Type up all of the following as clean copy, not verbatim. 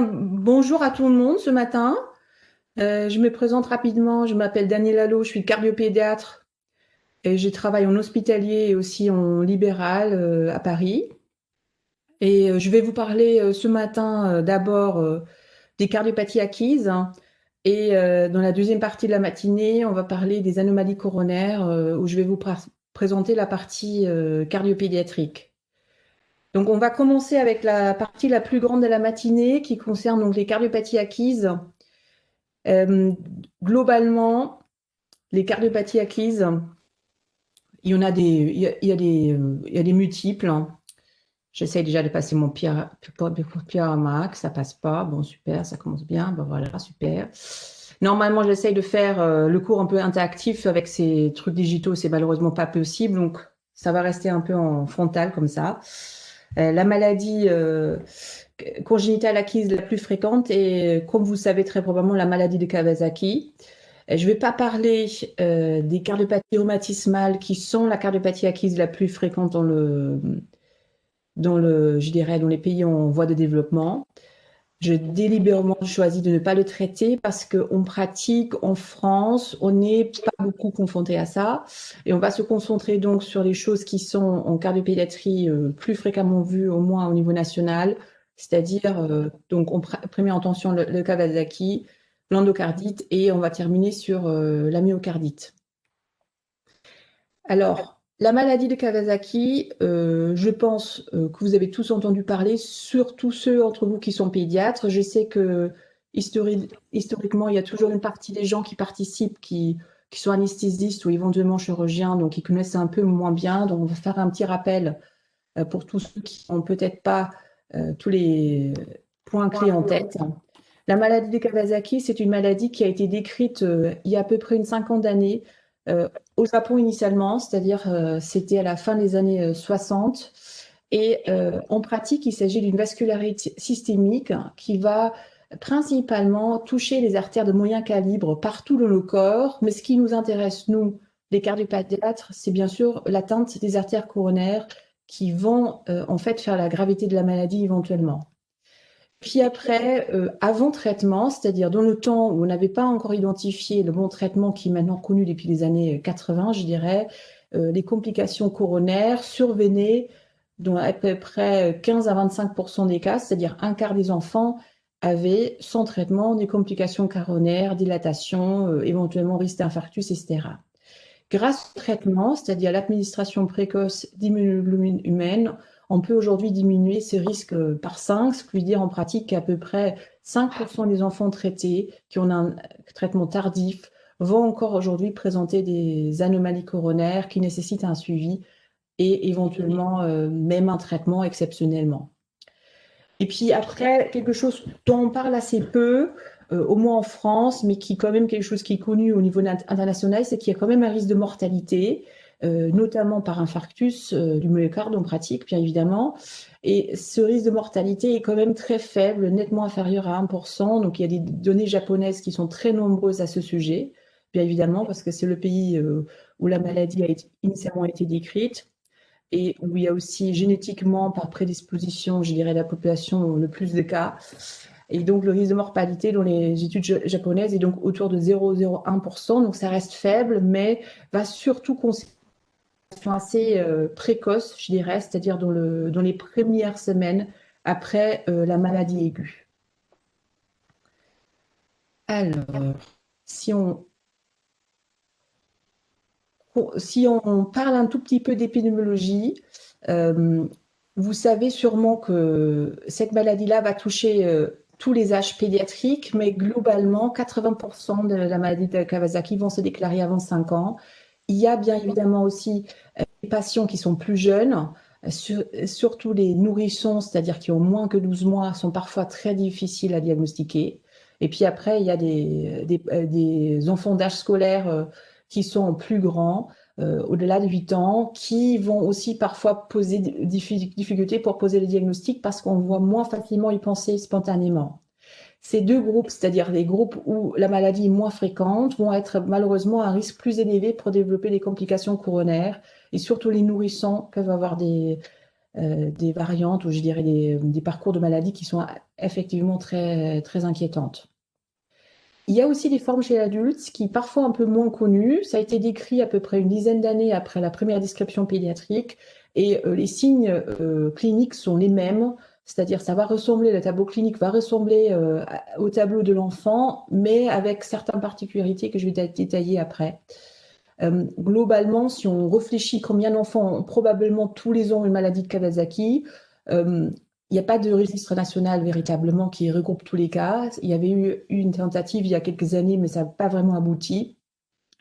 Bonjour à tout le monde ce matin. Je me présente rapidement. Je m'appelle Danielle Allo, je suis cardiopédiatre et je travaille en hospitalier et aussi en libéral à Paris. Et je vais vous parler ce matin d'abord des cardiopathies acquises. Et dans la deuxième partie de la matinée, on va parler des anomalies coronaires où je vais vous présenter la partie cardiopédiatrique. Donc on va commencer avec la partie la plus grande de la matinée qui concerne donc les cardiopathies acquises. Euh, Globalement, les cardiopathies acquises, il y en a des, il y a des multiples, hein. J'essaye déjà de passer mon pierre à Mac, ça passe pas. Bon, super, ça commence bien. Ben voilà, super. Normalement, j'essaye de faire le cours un peu interactif avec ces trucs digitaux, c'est malheureusement pas possible, donc ça va rester un peu en frontal comme ça. La maladie congénitale acquise la plus fréquente est, comme vous le savez très probablement, la maladie de Kawasaki. Je ne vais pas parler des cardiopathies rhumatismales qui sont la cardiopathie acquise la plus fréquente je dirais, dans les pays en voie de développement. Je délibérément choisi de ne pas le traiter parce qu'en pratique, en France, on n'est pas beaucoup confronté à ça. Et on va se concentrer donc sur les choses qui sont en cardiopédiatrie plus fréquemment vues, au moins au niveau national, c'est-à-dire, donc, on met en tension le Kawasaki, l'endocardite, et on va terminer sur la myocardite. Alors, la maladie de Kawasaki, je pense que vous avez tous entendu parler, surtout ceux d'entre vous qui sont pédiatres. Je sais que historiquement, il y a toujours une partie des gens qui participent qui sont anesthésistes ou éventuellement chirurgiens, donc qui connaissent un peu moins bien. Donc, on va faire un petit rappel pour tous ceux qui n'ont peut-être pas tous les points clés en tête. La maladie de Kawasaki, c'est une maladie qui a été décrite il y a à peu près une cinquantaine d'années euh, au Japon initialement, c'est-à-dire c'était à la fin des années 60. Et en pratique, il s'agit d'une vascularité systémique qui va principalement toucher les artères de moyen calibre partout dans le corps. Mais ce qui nous intéresse, nous, les cardiopédiatres, c'est bien sûr l'atteinte des artères coronaires qui vont en fait faire la gravité de la maladie éventuellement. Puis après, avant traitement, c'est-à-dire dans le temps où on n'avait pas encore identifié le bon traitement qui est maintenant connu depuis les années 80, je dirais, les complications coronaires survenaient dans à peu près 15 à 25% des cas, c'est-à-dire un quart des enfants avaient sans traitement des complications coronaires, dilatation, éventuellement risque d'infarctus, etc. Grâce au traitement, c'est-à-dire l'administration précoce d'immunoglobulines humaines, on peut aujourd'hui diminuer ce risque par 5, ce qui veut dire en pratique qu'à peu près 5% des enfants traités qui ont un traitement tardif vont encore aujourd'hui présenter des anomalies coronaires qui nécessitent un suivi et éventuellement même un traitement exceptionnellement. Et puis après, quelque chose dont on parle assez peu, au moins en France, mais qui est quand même quelque chose qui est connu au niveau international, c'est qu'il y a quand même un risque de mortalité, notamment par infarctus du myocarde en pratique, bien évidemment. Et ce risque de mortalité est quand même très faible, nettement inférieur à 1%. Donc il y a des données japonaises qui sont très nombreuses à ce sujet, bien évidemment, parce que c'est le pays où la maladie a initialement été décrite et où il y a aussi génétiquement, par prédisposition, je dirais, la population le plus de cas. Et donc, le risque de mortalité dans les études japonaises est donc autour de 0,01%. Donc, ça reste faible, mais va surtout concerner assez précoce, je dirais, c'est-à-dire dans les premières semaines après la maladie aiguë. Alors, si on, si on parle un tout petit peu d'épidémiologie, euh, vous savez sûrement que cette maladie-là va toucher tous les âges pédiatriques, mais globalement, 80% de la maladie de Kawasaki vont se déclarer avant 5 ans. Il y a bien évidemment aussi des patients qui sont plus jeunes, surtout les nourrissons, c'est-à-dire qui ont moins que 12 mois, sont parfois très difficiles à diagnostiquer. Et puis après, il y a des enfants d'âge scolaire qui sont plus grands, au-delà de 8 ans, qui vont aussi parfois poser des difficultés pour poser le diagnostic parce qu'on voit moins facilement y penser spontanément. Ces deux groupes, c'est-à-dire les groupes où la maladie est moins fréquente, vont être malheureusement à un risque plus élevé pour développer des complications coronaires et surtout les nourrissons peuvent avoir des variantes ou je dirais des parcours de maladie qui sont effectivement très, très inquiétantes. Il y a aussi des formes chez l'adulte qui parfois un peu moins connues. Ça a été décrit à peu près une dizaine d'années après la première description pédiatrique et les signes cliniques sont les mêmes, c'est-à-dire ça va ressembler, le tableau clinique va ressembler au tableau de l'enfant, mais avec certaines particularités que je vais détailler après. Globalement, si on réfléchit combien d'enfants ont probablement tous les ans une maladie de Kawasaki, il n'y a pas de registre national véritablement qui regroupe tous les cas. Il y avait eu une tentative il y a quelques années, mais ça n'a pas vraiment abouti.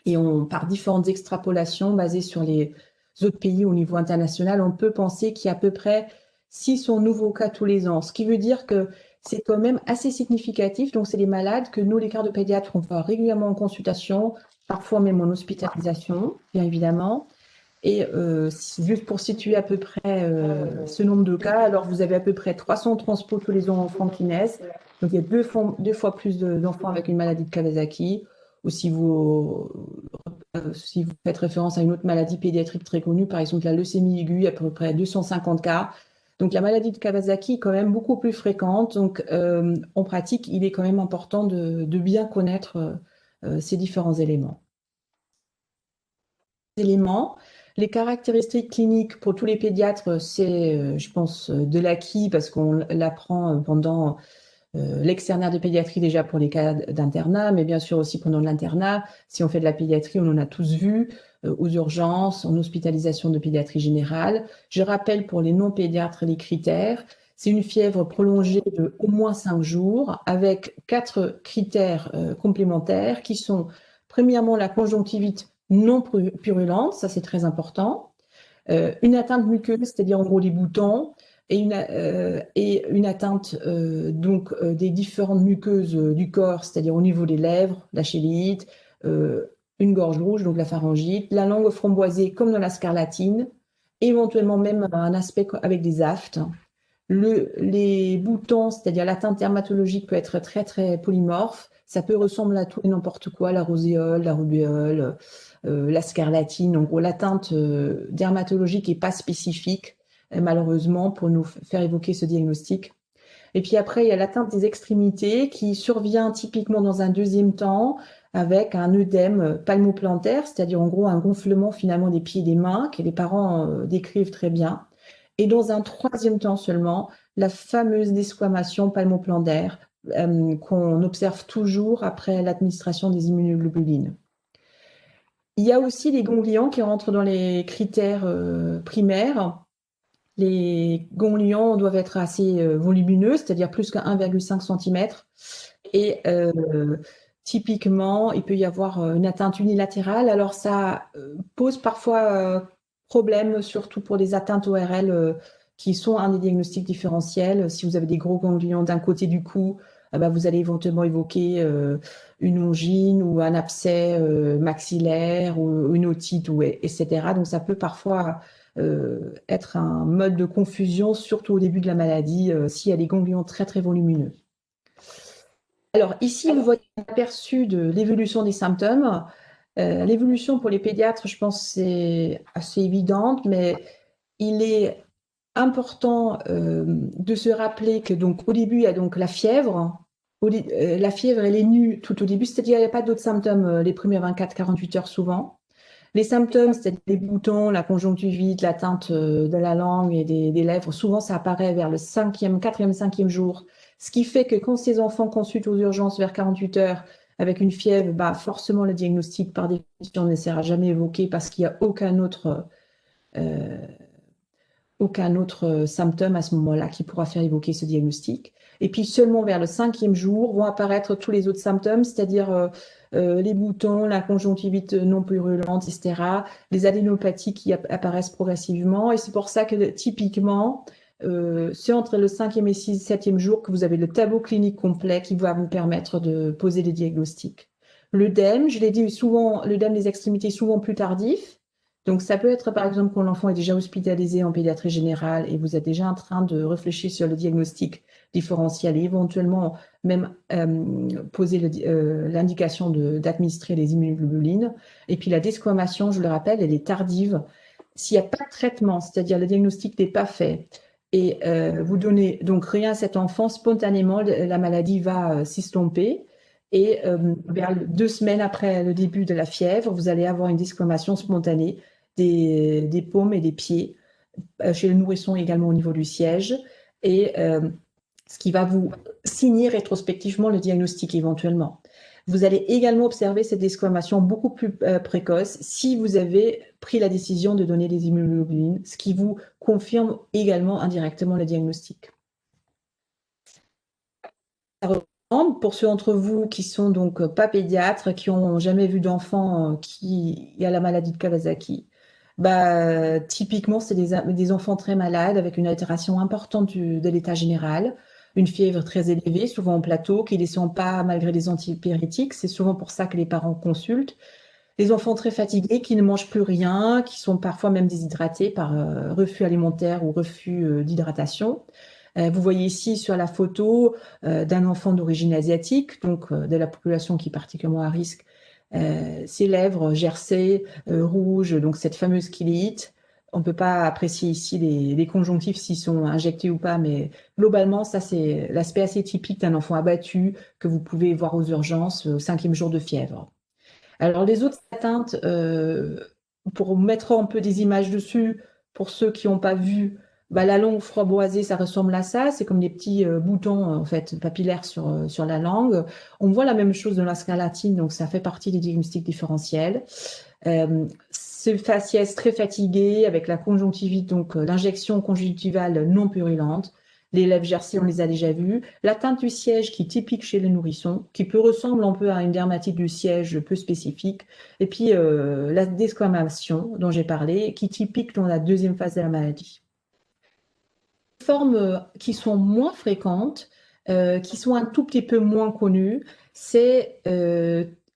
Et par différentes extrapolations basées sur les autres pays au niveau international, on peut penser qu'il y a à peu près 600 nouveaux cas tous les ans, ce qui veut dire que c'est quand même assez significatif. Donc, c'est des malades que nous, les cardiopédiatres, on voit régulièrement en consultation, parfois même en hospitalisation, bien évidemment. Et juste pour situer à peu près ce nombre de cas, alors vous avez à peu près 300 transports tous les ans enfants qui naissent. Donc il y a deux fois plus d'enfants avec une maladie de Kawasaki. Ou si vous faites référence à une autre maladie pédiatrique très connue, par exemple la leucémie aiguë, il y a à peu près 250 cas. Donc la maladie de Kawasaki est quand même beaucoup plus fréquente. Donc en pratique, il est quand même important de bien connaître ces différents éléments. Les caractéristiques cliniques pour tous les pédiatres, c'est, je pense, de l'acquis parce qu'on l'apprend pendant l'externat de pédiatrie déjà pour les cas d'internat, mais bien sûr aussi pendant l'internat. Si on fait de la pédiatrie, on en a tous vu aux urgences, en hospitalisation de pédiatrie générale. Je rappelle pour les non-pédiatres les critères. C'est une fièvre prolongée de au moins 5 jours avec 4 critères complémentaires qui sont premièrement la conjonctivite non purulente, ça c'est très important. Une atteinte muqueuse, c'est-à-dire en gros les boutons, et une atteinte des différentes muqueuses du corps, c'est-à-dire au niveau des lèvres, la chélicite, une gorge rouge, donc la pharyngite, la langue framboisée comme dans la scarlatine, éventuellement même un aspect avec des aftes. Les boutons, c'est-à-dire l'atteinte dermatologique peut être très très polymorphe. Ça peut ressembler à tout et n'importe quoi, la roséole, la rubéole, la scarlatine. En gros, l'atteinte dermatologique n'est pas spécifique, malheureusement, pour nous faire évoquer ce diagnostic. Et puis après, il y a l'atteinte des extrémités qui survient typiquement dans un deuxième temps avec un œdème palmoplantaire, c'est-à-dire en gros un gonflement finalement des pieds et des mains que les parents décrivent très bien. Et dans un troisième temps seulement, la fameuse desquamation palmoplantaire qu'on observe toujours après l'administration des immunoglobulines. Il y a aussi les ganglions qui rentrent dans les critères primaires. Les ganglions doivent être assez volumineux, c'est-à-dire plus qu'à 1,5 cm. Et typiquement, il peut y avoir une atteinte unilatérale. Alors ça pose parfois problème, surtout pour des atteintes ORL qui sont un des diagnostics différentiels. Si vous avez des gros ganglions d'un côté du cou, vous allez éventuellement évoquer une ongine ou un abcès maxillaire ou une otite, etc. Donc ça peut parfois être un mode de confusion, surtout au début de la maladie, s'il y a des ganglions très très volumineux. Alors ici, vous voyez un aperçu de l'évolution des symptômes. L'évolution pour les pédiatres, je pense, c'est assez évidente, mais il est important de se rappeler que donc au début, il y a donc la fièvre. La fièvre, elle est nue tout au début, c'est-à-dire qu'il n'y a pas d'autres symptômes les premières 24-48 heures souvent. Les symptômes, c'est-à-dire les boutons, la conjonctivite, l'atteinte de la langue et des lèvres, souvent ça apparaît vers le 5e, 4e, 5e jour. Ce qui fait que quand ces enfants consultent aux urgences vers 48 heures avec une fièvre, forcément le diagnostic par définition ne sera jamais évoqué parce qu'il n'y a aucun autre symptôme à ce moment-là qui pourra faire évoquer ce diagnostic. Et puis seulement vers le 5e jour vont apparaître tous les autres symptômes, c'est-à-dire les boutons, la conjonctivite non purulente, etc., les adénopathies qui apparaissent progressivement. Et c'est pour ça que typiquement, c'est entre le 5e et 7e jour que vous avez le tableau clinique complet qui va vous permettre de poser les diagnostics. L'œdème, je l'ai dit souvent, l'œdème des extrémités souvent plus tardif. Donc, ça peut être, par exemple, quand l'enfant est déjà hospitalisé en pédiatrie générale et vous êtes déjà en train de réfléchir sur le diagnostic différentiel et éventuellement même poser l'indication d'administrer les immunoglobulines. Et puis, la desquamation, je le rappelle, elle est tardive. s'il n'y a pas de traitement, c'est-à-dire le diagnostic n'est pas fait, et vous donnez donc rien à cet enfant, spontanément, la maladie va s'estomper. Et vers 2 semaines après le début de la fièvre, vous allez avoir une desquamation spontanée des paumes et des pieds, chez le nourrisson également au niveau du siège, et ce qui va vous signer rétrospectivement le diagnostic éventuellement. Vous allez également observer cette desquamation beaucoup plus précoce si vous avez pris la décision de donner des immunoglobulines, ce qui vous confirme également indirectement le diagnostic. Pour ceux d'entre vous qui sont donc pas pédiatres, qui n'ont jamais vu d'enfant qui a la maladie de Kawasaki, bah, typiquement, c'est des enfants très malades avec une altération importante de l'état général, une fièvre très élevée, souvent en plateau, qui ne descend pas malgré les antipyrétiques. C'est souvent pour ça que les parents consultent. Des enfants très fatigués qui ne mangent plus rien, qui sont parfois même déshydratés par refus alimentaire ou refus d'hydratation. Vous voyez ici sur la photo d'un enfant d'origine asiatique, donc de la population qui est particulièrement à risque, ses lèvres gercées, rouges, donc cette fameuse chylite. On ne peut pas apprécier ici les conjonctifs s'ils sont injectés ou pas, mais globalement, ça c'est l'aspect assez typique d'un enfant abattu que vous pouvez voir aux urgences au 5e jour de fièvre. Alors les autres atteintes, pour mettre un peu des images dessus, pour ceux qui n'ont pas vu, bah, la langue framboisée, ça ressemble à ça. C'est comme des petits boutons en fait papillaires sur la langue. On voit la même chose dans la scarlatine, donc ça fait partie des diagnostics différentiels. Ce faciès très fatigué avec la conjonctivite, donc l'injection conjonctivale non purulente. Les lèvres gercées, on les a déjà vues. L'atteinte du siège qui est typique chez les nourrissons, qui peut ressembler un peu à une dermatite du siège peu spécifique. Et puis la desquamation dont j'ai parlé, qui est typique dans la 2e phase de la maladie. Les formes qui sont moins fréquentes, qui sont un tout petit peu moins connues, c'est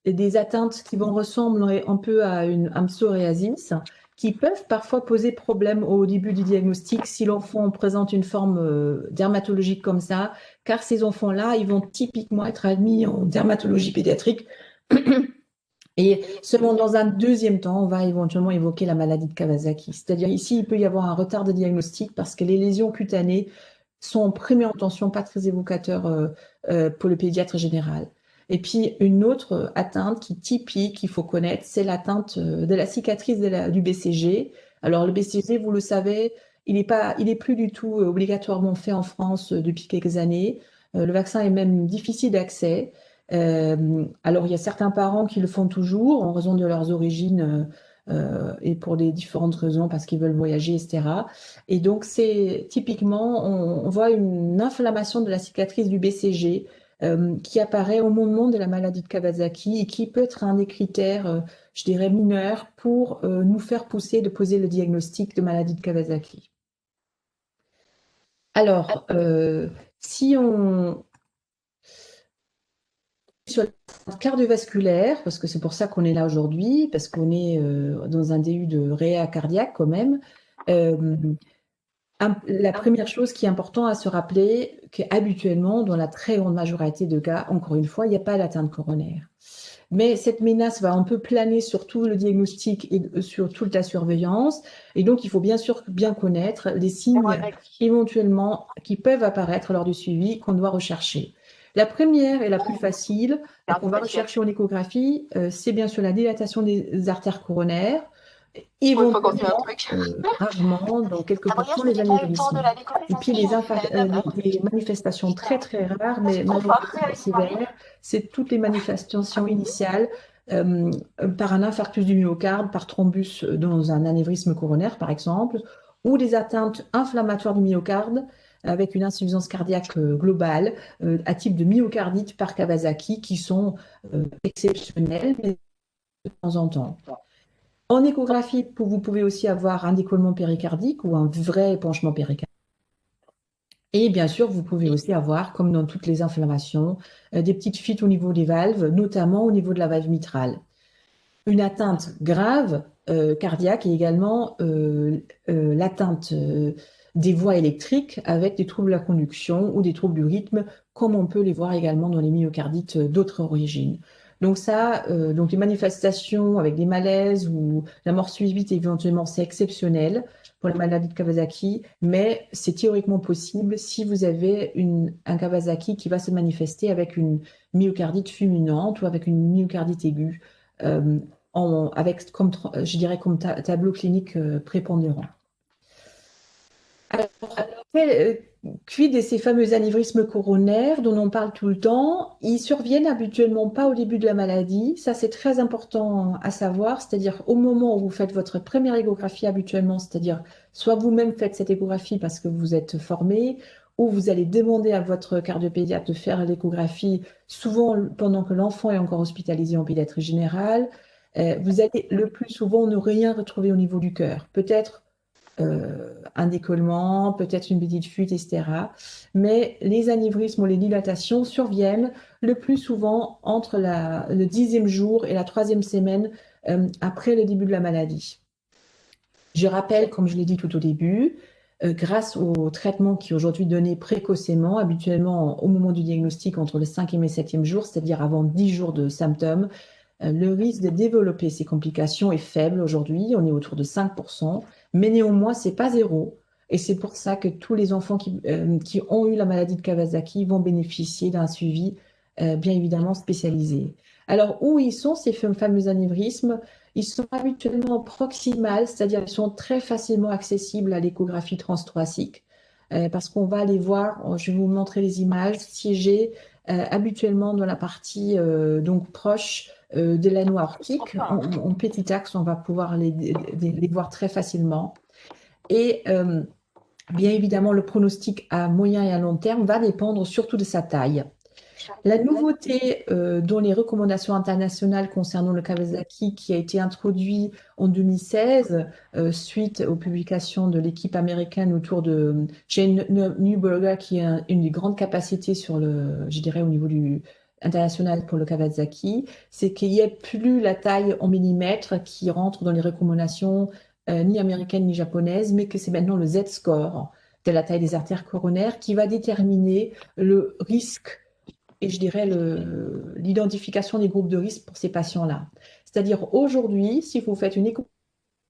des atteintes qui vont ressembler un peu à un psoriasis, qui peuvent parfois poser problème au début du diagnostic si l'enfant présente une forme dermatologique comme ça, car ces enfants-là, ils vont typiquement être admis en dermatologie pédiatrique. Et seulement dans un 2e temps, on va éventuellement évoquer la maladie de Kawasaki. C'est-à-dire ici, il peut y avoir un retard de diagnostic parce que les lésions cutanées sont en première intention pas très évocateurs pour le pédiatre général. Et puis une autre atteinte qui est typique, qu'il faut connaître, c'est l'atteinte de la cicatrice du BCG. Alors le BCG, vous le savez, il est plus du tout obligatoirement fait en France depuis quelques années. Le vaccin est même difficile d'accès. Alors, il y a certains parents qui le font toujours en raison de leurs origines et pour des différentes raisons, parce qu'ils veulent voyager, etc. Et donc, c'est typiquement, on voit une inflammation de la cicatrice du BCG qui apparaît au moment de la maladie de Kawasaki et qui peut être un des critères, je dirais, mineurs pour nous faire pousser de poser le diagnostic de maladie de Kawasaki. Alors, si on sur la cardiovasculaire, parce que c'est pour ça qu'on est là aujourd'hui, parce qu'on est dans un DU de réa cardiaque quand même. La première chose qui est importante à se rappeler, qu'habituellement, dans la très grande majorité de cas, encore une fois, il n'y a pas d'atteinte coronaire. Mais cette menace va un peu planer sur tout le diagnostic et sur toute la surveillance. Et donc, il faut bien sûr bien connaître les signes éventuellement qui peuvent apparaître lors du suivi qu'on doit rechercher. La première et la plus facile, qu'on va rechercher en échographie, c'est bien sûr la dilatation des artères coronaires, éventuellement, rarement, dans quelques pourcents, les anévrismes. Et puis les manifestations très très rares, mais malheureusement sévères, c'est toutes les manifestations initiales par un infarctus du myocarde, par thrombus dans un anévrisme coronaire, par exemple, ou des atteintes inflammatoires du myocarde avec une insuffisance cardiaque globale à type de myocardite par Kawasaki qui sont exceptionnelles, mais de temps en temps. En échographie, vous pouvez aussi avoir un décollement péricardique ou un vrai épanchement péricardique. Et bien sûr, vous pouvez aussi avoir, comme dans toutes les inflammations, des petites fuites au niveau des valves, notamment au niveau de la valve mitrale. Une atteinte grave cardiaque et également l'atteinte des voies électriques avec des troubles de la conduction ou des troubles du rythme, comme on peut les voir également dans les myocardites d'autres origines. Donc ça, donc les manifestations avec des malaises ou la mort subite, éventuellement, c'est exceptionnel pour la maladie de Kawasaki, mais c'est théoriquement possible si vous avez un Kawasaki qui va se manifester avec une myocardite fulminante ou avec une myocardite aiguë, euh, avec, comme, je dirais, comme tableau clinique prépondérant. Alors, quid de ces fameux anévrismes coronaires dont on parle tout le temps? Ils surviennent habituellement pas au début de la maladie. Ça, c'est très important à savoir. C'est-à-dire au moment où vous faites votre première échographie habituellement, c'est-à-dire soit vous-même faites cette échographie parce que vous êtes formé, ou vous allez demander à votre cardiopédiatre de faire l'échographie, souvent pendant que l'enfant est encore hospitalisé en pédiatrie générale. Vous allez le plus souvent ne rien retrouver au niveau du cœur. Peut-être un décollement, peut-être une petite fuite, etc. Mais les anévrismes ou les dilatations surviennent le plus souvent entre le 10e jour et la 3e semaine après le début de la maladie. Je rappelle, comme je l'ai dit tout au début, grâce au traitement qui est aujourd'hui donné précocement, habituellement au moment du diagnostic entre le 5e et 7e jour, c'est-à-dire avant 10 jours de symptômes, le risque de développer ces complications est faible aujourd'hui, on est autour de 5%, mais néanmoins, c'est pas zéro. Et c'est pour ça que tous les enfants qui ont eu la maladie de Kawasaki vont bénéficier d'un suivi bien évidemment spécialisé. Alors, où ils sont, ces fameux anévrismes? Ils sont habituellement proximales, c'est-à-dire ils sont très facilement accessibles à l'échographie transthoracique, parce qu'on va les voir, je vais vous montrer les images, siégés habituellement dans la partie donc proche de l'anneau aortique. En petit axe, on va pouvoir les voir très facilement. Et bien évidemment, le pronostic à moyen et à long terme va dépendre surtout de sa taille. La nouveauté dans les recommandations internationales concernant le Kawasaki qui a été introduit en 2016 suite aux publications de l'équipe américaine autour de Jane Newberger qui a une des grandes capacités sur je dirais au niveau international pour le Kawasaki, c'est qu'il n'y a plus la taille en millimètres qui rentre dans les recommandations ni américaines ni japonaises, mais que c'est maintenant le Z-score de la taille des artères coronaires qui va déterminer le risque et je dirais l'identification des groupes de risque pour ces patients-là. C'est-à-dire aujourd'hui, si vous faites une écho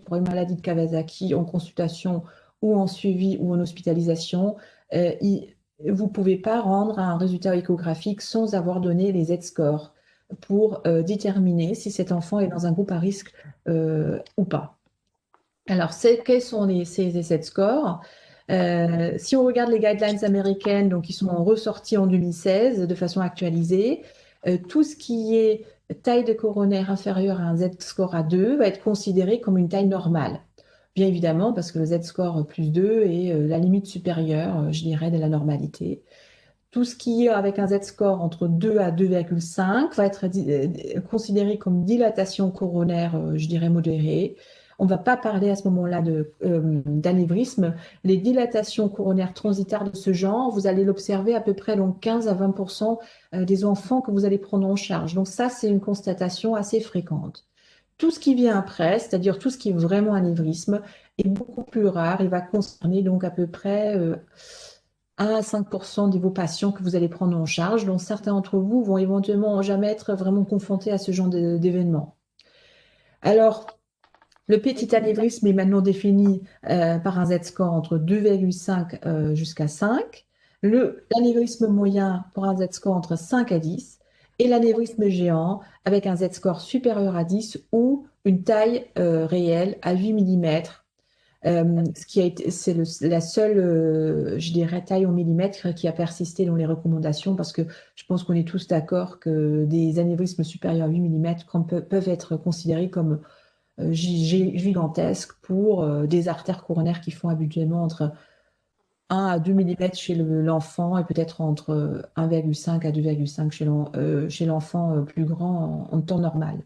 pour une maladie de Kawasaki en consultation ou en suivi ou en hospitalisation, vous ne pouvez pas rendre un résultat échographique sans avoir donné les Z-scores pour déterminer si cet enfant est dans un groupe à risque ou pas. Alors, quels sont ces Z-scores? Si on regarde les guidelines américaines, donc ils sont ressortis en 2016 de façon actualisée, tout ce qui est taille de coronaire inférieure à un Z-score à 2 va être considéré comme une taille normale. Bien évidemment, parce que le Z-score plus 2 est la limite supérieure, je dirais, de la normalité. Tout ce qui est avec un Z-score entre 2 à 2,5 va être considéré comme dilatation coronaire, je dirais modérée. On ne va pas parler à ce moment-là d'anévrisme. Les dilatations coronaires transitaires de ce genre, vous allez l'observer à peu près dans 15 à 20% des enfants que vous allez prendre en charge. Donc ça, c'est une constatation assez fréquente. Tout ce qui vient après, c'est-à-dire tout ce qui est vraiment anévrisme, est beaucoup plus rare. Il va concerner donc à peu près 1 à 5% de vos patients que vous allez prendre en charge, dont certains d'entre vous vont éventuellement jamais être vraiment confrontés à ce genre d'événement. Alors, le petit anévrisme est maintenant défini par un Z-score entre 2,5 jusqu'à 5. L'anévrisme moyen pour un Z-score entre 5 à 10. Et l'anévrisme géant avec un Z-score supérieur à 10 ou une taille réelle à 8 mm. Ce qui a été, c'est la seule, je dirais, taille en millimètres qui a persisté dans les recommandations parce que je pense qu'on est tous d'accord que des anévrismes supérieurs à 8 mm peuvent être considérés comme gigantesques pour des artères coronaires qui font habituellement entre 1 à 2 mm chez l'enfant et peut-être entre 1,5 à 2,5 chez l'enfant plus grand en temps normal.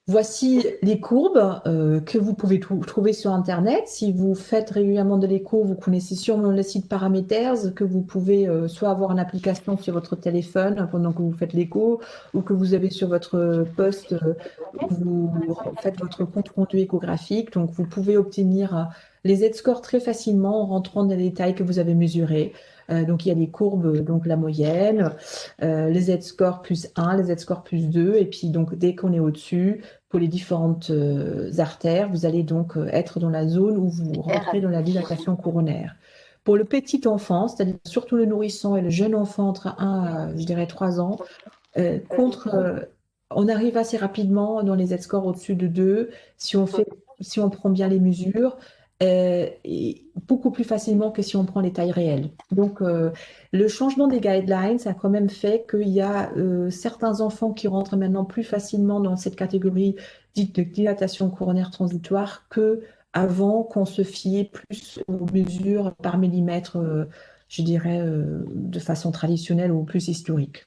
Voici les courbes que vous pouvez trouver sur Internet. Si vous faites régulièrement de l'écho, vous connaissez sûrement le site Parameters que vous pouvez soit avoir en application sur votre téléphone pendant que vous faites l'écho ou que vous avez sur votre poste où vous faites votre compte rendu échographique. Donc, vous pouvez obtenir les Z-scores très facilement en rentrant dans les détails que vous avez mesurés. Donc il y a des courbes, donc la moyenne, les Z-score plus 1, les Z-score plus 2, et puis donc dès qu'on est au-dessus, pour les différentes artères, vous allez donc être dans la zone où vous rentrez dans la dilatation coronaire. Pour le petit enfant, c'est-à-dire surtout le nourrisson et le jeune enfant entre 1 à, je dirais, 3 ans, euh, contre, euh, on arrive assez rapidement dans les Z-scores au-dessus de 2 si on prend bien les mesures, et beaucoup plus facilement que si on prend les tailles réelles. Donc, le changement des guidelines a quand même fait qu'il y a certains enfants qui rentrent maintenant plus facilement dans cette catégorie dite de dilatation coronaire transitoire que avant qu'on se fiait plus aux mesures par millimètre, je dirais, de façon traditionnelle ou plus historique.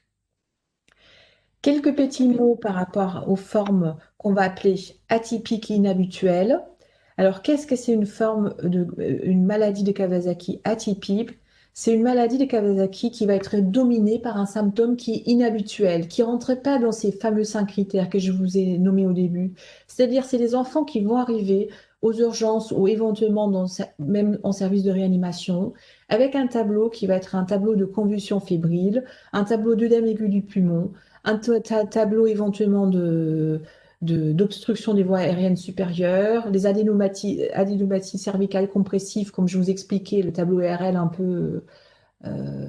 Quelques petits mots par rapport aux formes qu'on va appeler atypiques et inhabituelles. Alors, qu'est-ce que c'est une maladie de Kawasaki atypique? C'est une maladie de Kawasaki qui va être dominée par un symptôme qui est inhabituel, qui ne rentre pas dans ces fameux 5 critères que je vous ai nommés au début. C'est-à-dire, c'est des enfants qui vont arriver aux urgences ou éventuellement même en service de réanimation avec un tableau qui va être un tableau de convulsion fébrile, un tableau d'œdème aigu du poumon, un tableau éventuellement d'obstruction des voies aériennes supérieures, les adénomathies cervicales compressives, comme je vous expliquais, le tableau ERL un peu euh,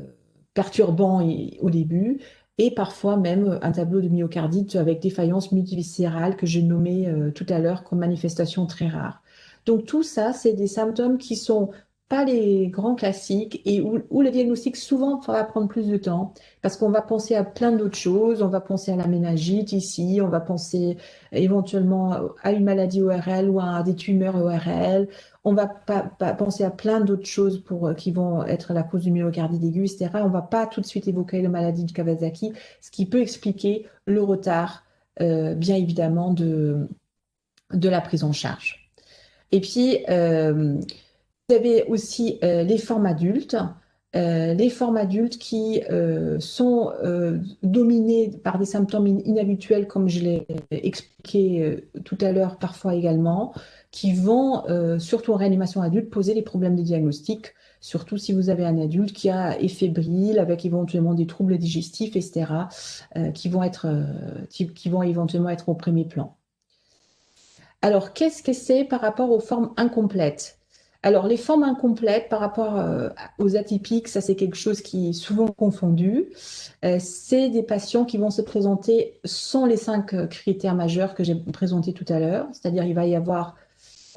perturbant au début, et parfois même un tableau de myocardite avec défaillance multiviscérale que j'ai nommé tout à l'heure comme manifestation très rare. Donc tout ça, c'est des symptômes qui sont pas les grands classiques et où le diagnostic souvent va prendre plus de temps parce qu'on va penser à plein d'autres choses. On va penser à la méningite ici, on va penser éventuellement à une maladie ORL ou à des tumeurs ORL. On va pas penser à plein d'autres choses qui vont être la cause du myocardite aiguë, etc. On va pas tout de suite évoquer la maladie de Kawasaki, ce qui peut expliquer le retard, bien évidemment, de la prise en charge. Et puis, vous avez aussi les formes adultes. Les formes adultes qui sont dominées par des symptômes inhabituels, comme je l'ai expliqué tout à l'heure, parfois également, qui vont, surtout en réanimation adulte, poser des problèmes de diagnostic, surtout si vous avez un adulte est fébrile, avec éventuellement des troubles digestifs, etc., qui vont éventuellement être au premier plan. Alors, qu'est-ce que c'est par rapport aux formes incomplètes? Alors, les formes incomplètes par rapport aux atypiques, ça c'est quelque chose qui est souvent confondu. C'est des patients qui vont se présenter sans les 5 critères majeurs que j'ai présentés tout à l'heure. C'est-à-dire, il va y avoir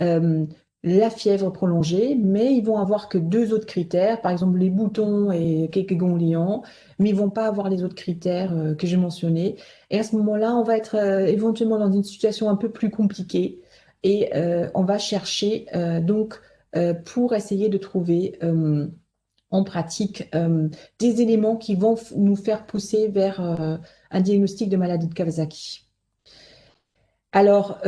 euh, la fièvre prolongée, mais ils vont avoir que 2 autres critères, par exemple les boutons et quelques ganglions, mais ils vont pas avoir les autres critères que j'ai mentionnés. Et à ce moment-là, on va être éventuellement dans une situation un peu plus compliquée et on va chercher donc pour essayer de trouver en pratique des éléments qui vont nous faire pousser vers un diagnostic de maladie de Kawasaki. Alors,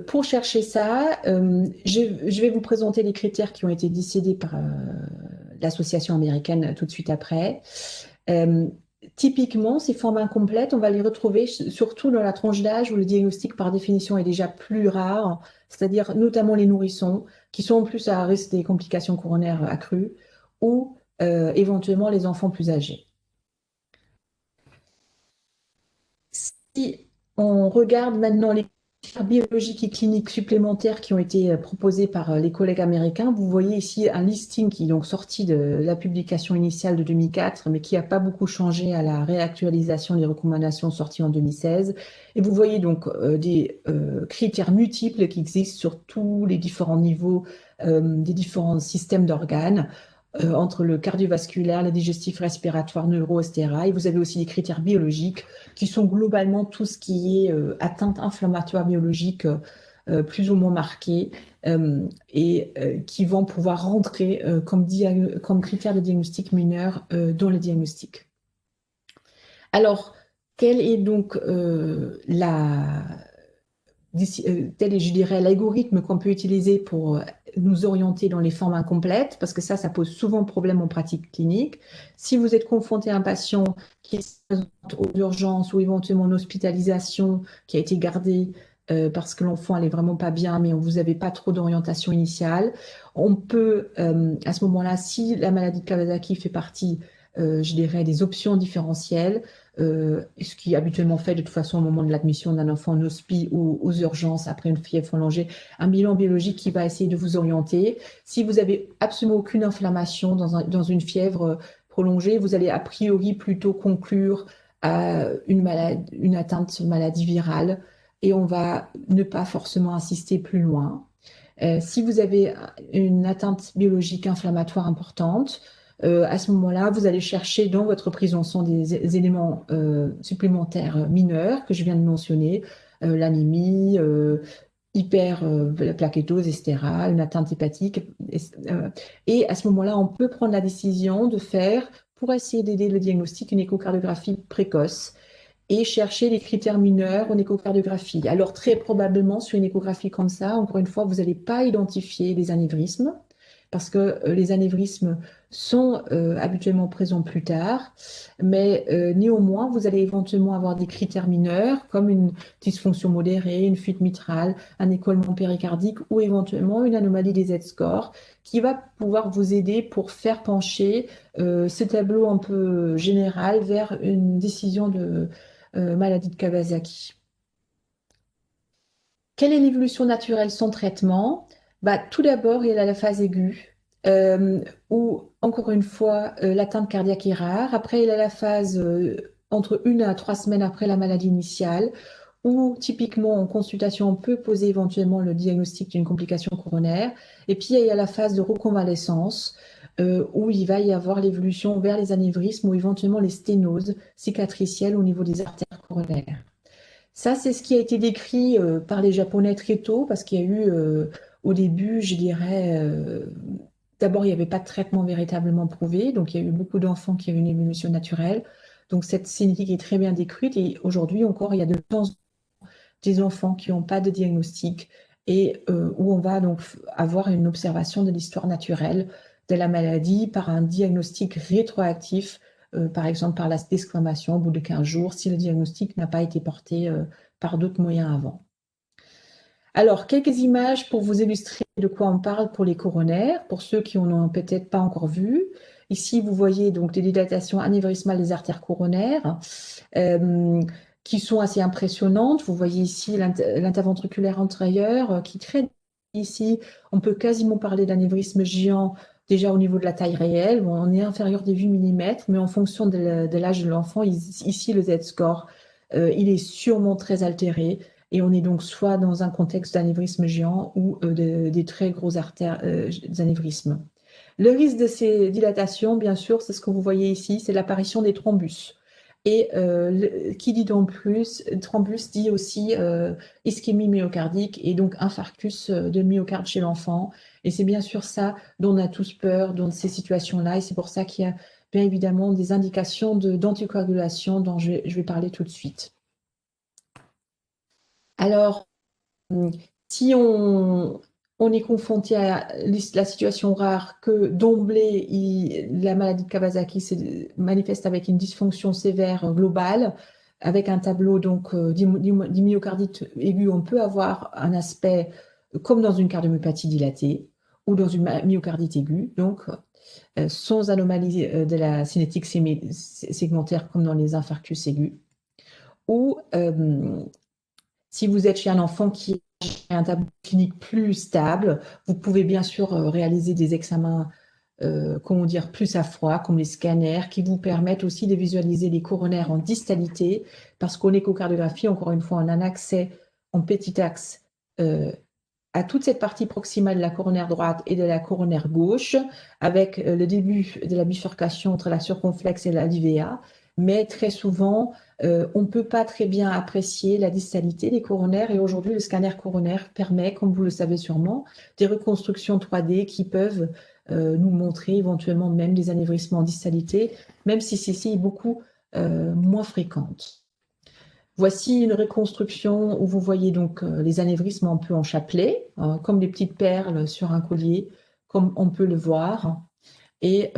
pour chercher ça, je vais vous présenter les critères qui ont été décidés par l'association américaine tout de suite après. Euh, Typiquement, ces formes incomplètes, on va les retrouver surtout dans la tranche d'âge où le diagnostic par définition est déjà plus rare, c'est-à-dire notamment les nourrissons, qui sont en plus à risque des complications coronaires accrues, ou éventuellement les enfants plus âgés. Si on regarde maintenant les critères biologiques et cliniques supplémentaires qui ont été proposés par les collègues américains, vous voyez ici un listing qui est donc sorti de la publication initiale de 2004, mais qui n'a pas beaucoup changé à la réactualisation des recommandations sorties en 2016. Et vous voyez donc des critères multiples qui existent sur tous les différents niveaux des différents systèmes d'organes entre le cardiovasculaire, le digestif, respiratoire, neuro, etc. Et vous avez aussi des critères biologiques qui sont globalement tout ce qui est atteinte inflammatoire biologique plus ou moins marquée et qui vont pouvoir rentrer comme critère de diagnostic mineur dans le diagnostic. Alors, quelle est donc tel est, je dirais, l'algorithme qu'on peut utiliser pour nous orienter dans les formes incomplètes, parce que ça pose souvent problème en pratique clinique. Si vous êtes confronté à un patient qui se présente aux urgences ou éventuellement en hospitalisation, qui a été gardé parce que l'enfant elle est vraiment pas bien, mais vous n'avez pas trop d'orientation initiale. On peut, à ce moment-là, si la maladie de Kawasaki fait partie, je dirais, des options différentielles, ce qui est habituellement fait de toute façon au moment de l'admission d'un enfant en hospice ou aux urgences après une fièvre prolongée, un bilan biologique qui va essayer de vous orienter. Si vous avez absolument aucune inflammation dans une fièvre prolongée, vous allez a priori plutôt conclure à une atteinte maladie virale et on va ne pas forcément insister plus loin. Si vous avez une atteinte biologique inflammatoire importante, à ce moment-là, vous allez chercher dans votre prise en sang des éléments supplémentaires mineurs que je viens de mentionner, l'anémie, hyperplaquétose, etc., une atteinte hépatique. Et à ce moment-là, on peut prendre la décision de faire, pour essayer d'aider le diagnostic, une échocardiographie précoce et chercher les critères mineurs en échocardiographie. Alors, très probablement, sur une échographie comme ça, encore une fois, vous n'allez pas identifier les anévrismes, parce que les anévrismes sont habituellement présents plus tard, mais néanmoins, vous allez éventuellement avoir des critères mineurs, comme une dysfonction modérée, une fuite mitrale, un écoulement péricardique ou éventuellement une anomalie des Z-scores, qui va pouvoir vous aider pour faire pencher ce tableau un peu général vers une décision de maladie de Kawasaki. Quelle est l'évolution naturelle sans traitement? Bah, tout d'abord, il y a la phase aiguë, où, encore une fois, l'atteinte cardiaque est rare. Après, il y a la phase entre 1 à 3 semaines après la maladie initiale, où typiquement en consultation, on peut poser éventuellement le diagnostic d'une complication coronaire. Et puis, il y a la phase de reconvalescence, où il va y avoir l'évolution vers les anévrismes ou éventuellement les sténoses cicatricielles au niveau des artères coronaires. Ça, c'est ce qui a été décrit par les Japonais très tôt, parce qu'il y a eu au début, je dirais, d'abord, il n'y avait pas de traitement véritablement prouvé, donc il y a eu beaucoup d'enfants qui avaient une évolution naturelle. Donc cette génétique est très bien décrite et aujourd'hui encore, il y a de temps des enfants qui n'ont pas de diagnostic et où on va donc avoir une observation de l'histoire naturelle de la maladie par un diagnostic rétroactif, par exemple par la déclamation au bout de 15 jours, si le diagnostic n'a pas été porté par d'autres moyens avant. Alors, quelques images pour vous illustrer de quoi on parle pour les coronaires, pour ceux qui n'en ont peut-être pas encore vu. Ici, vous voyez donc des dilatations anévrismales des artères coronaires. Qui sont assez impressionnantes. Vous voyez ici l'interventriculaire antérieur qui traite ici. On peut quasiment parler d'anévrisme géant déjà au niveau de la taille réelle. Bon, on est inférieur des 8 mm, mais en fonction de l'âge de l'enfant, ici le Z-score, il est sûrement très altéré. Et on est donc soit dans un contexte d'anévrisme géant ou des très gros artères, anévrismes. Le risque de ces dilatations, bien sûr, c'est ce que vous voyez ici, c'est l'apparition des thrombus. Et qui dit thrombus dit aussi ischémie myocardique et donc infarctus de myocarde chez l'enfant. Et c'est bien sûr ça dont on a tous peur dans ces situations-là. Et c'est pour ça qu'il y a bien évidemment des indications d'anticoagulation dont je vais parler tout de suite. Alors, si on est confronté à la situation rare que d'emblée, la maladie de Kawasaki se manifeste avec une dysfonction sévère globale, avec un tableau donc d'myocardite aiguë, on peut avoir un aspect comme dans une cardiomyopathie dilatée ou dans une myocardite aiguë, donc sans anomalie de la cinétique segmentaire comme dans les infarctus aigus, ou si vous êtes chez un enfant qui a un tableau clinique plus stable, vous pouvez bien sûr réaliser des examens comment dire, plus à froid, comme les scanners, qui vous permettent aussi de visualiser les coronaires en distalité, parce qu'en échocardiographie, encore une fois, on a un accès en petit axe à toute cette partie proximale de la coronaire droite et de la coronaire gauche, avec le début de la bifurcation entre la circonflexe et la l'IVA, mais très souvent, on ne peut pas très bien apprécier la distalité des coronaires et aujourd'hui, le scanner coronaire permet, comme vous le savez sûrement, des reconstructions 3D qui peuvent nous montrer éventuellement même des anévrismes en distalité, même si ceci est beaucoup moins fréquente. Voici une reconstruction où vous voyez donc les anévrismes un peu en chapelet, comme des petites perles sur un collier, comme on peut le voir. Et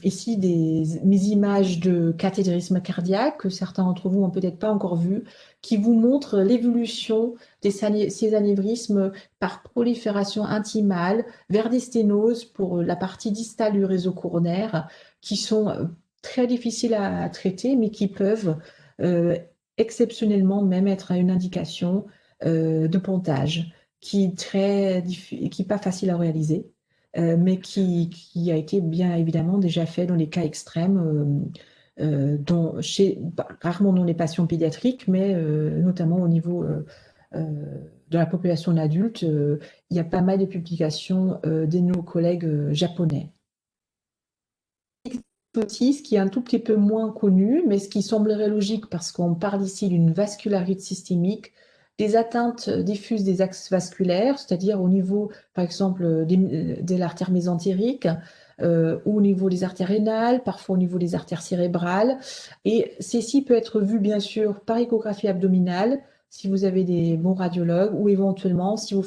ici, mes images de cathétérisme cardiaque, que certains d'entre vous n'ont peut-être pas encore vues, qui vous montrent l'évolution de ces anévrismes par prolifération intimale vers des sténoses pour la partie distale du réseau coronaire, qui sont très difficiles à traiter, mais qui peuvent euh, exceptionnellement même être une indication de pontage, qui n'est pas facile à réaliser mais qui a été bien évidemment déjà fait dans les cas extrêmes, rarement dans les patients pédiatriques, mais notamment au niveau de la population adulte. Il y a pas mal de publications de nos collègues japonais. Aussi, ce qui est un tout petit peu moins connu, mais ce qui semblerait logique parce qu'on parle ici d'une vascularite systémique, des atteintes diffuses des axes vasculaires, c'est-à-dire au niveau, par exemple, de l'artère mésentérique, ou au niveau des artères rénales, parfois au niveau des artères cérébrales. Et ceci peut être vu, bien sûr, par échographie abdominale, si vous avez des bons radiologues, ou éventuellement, si vous,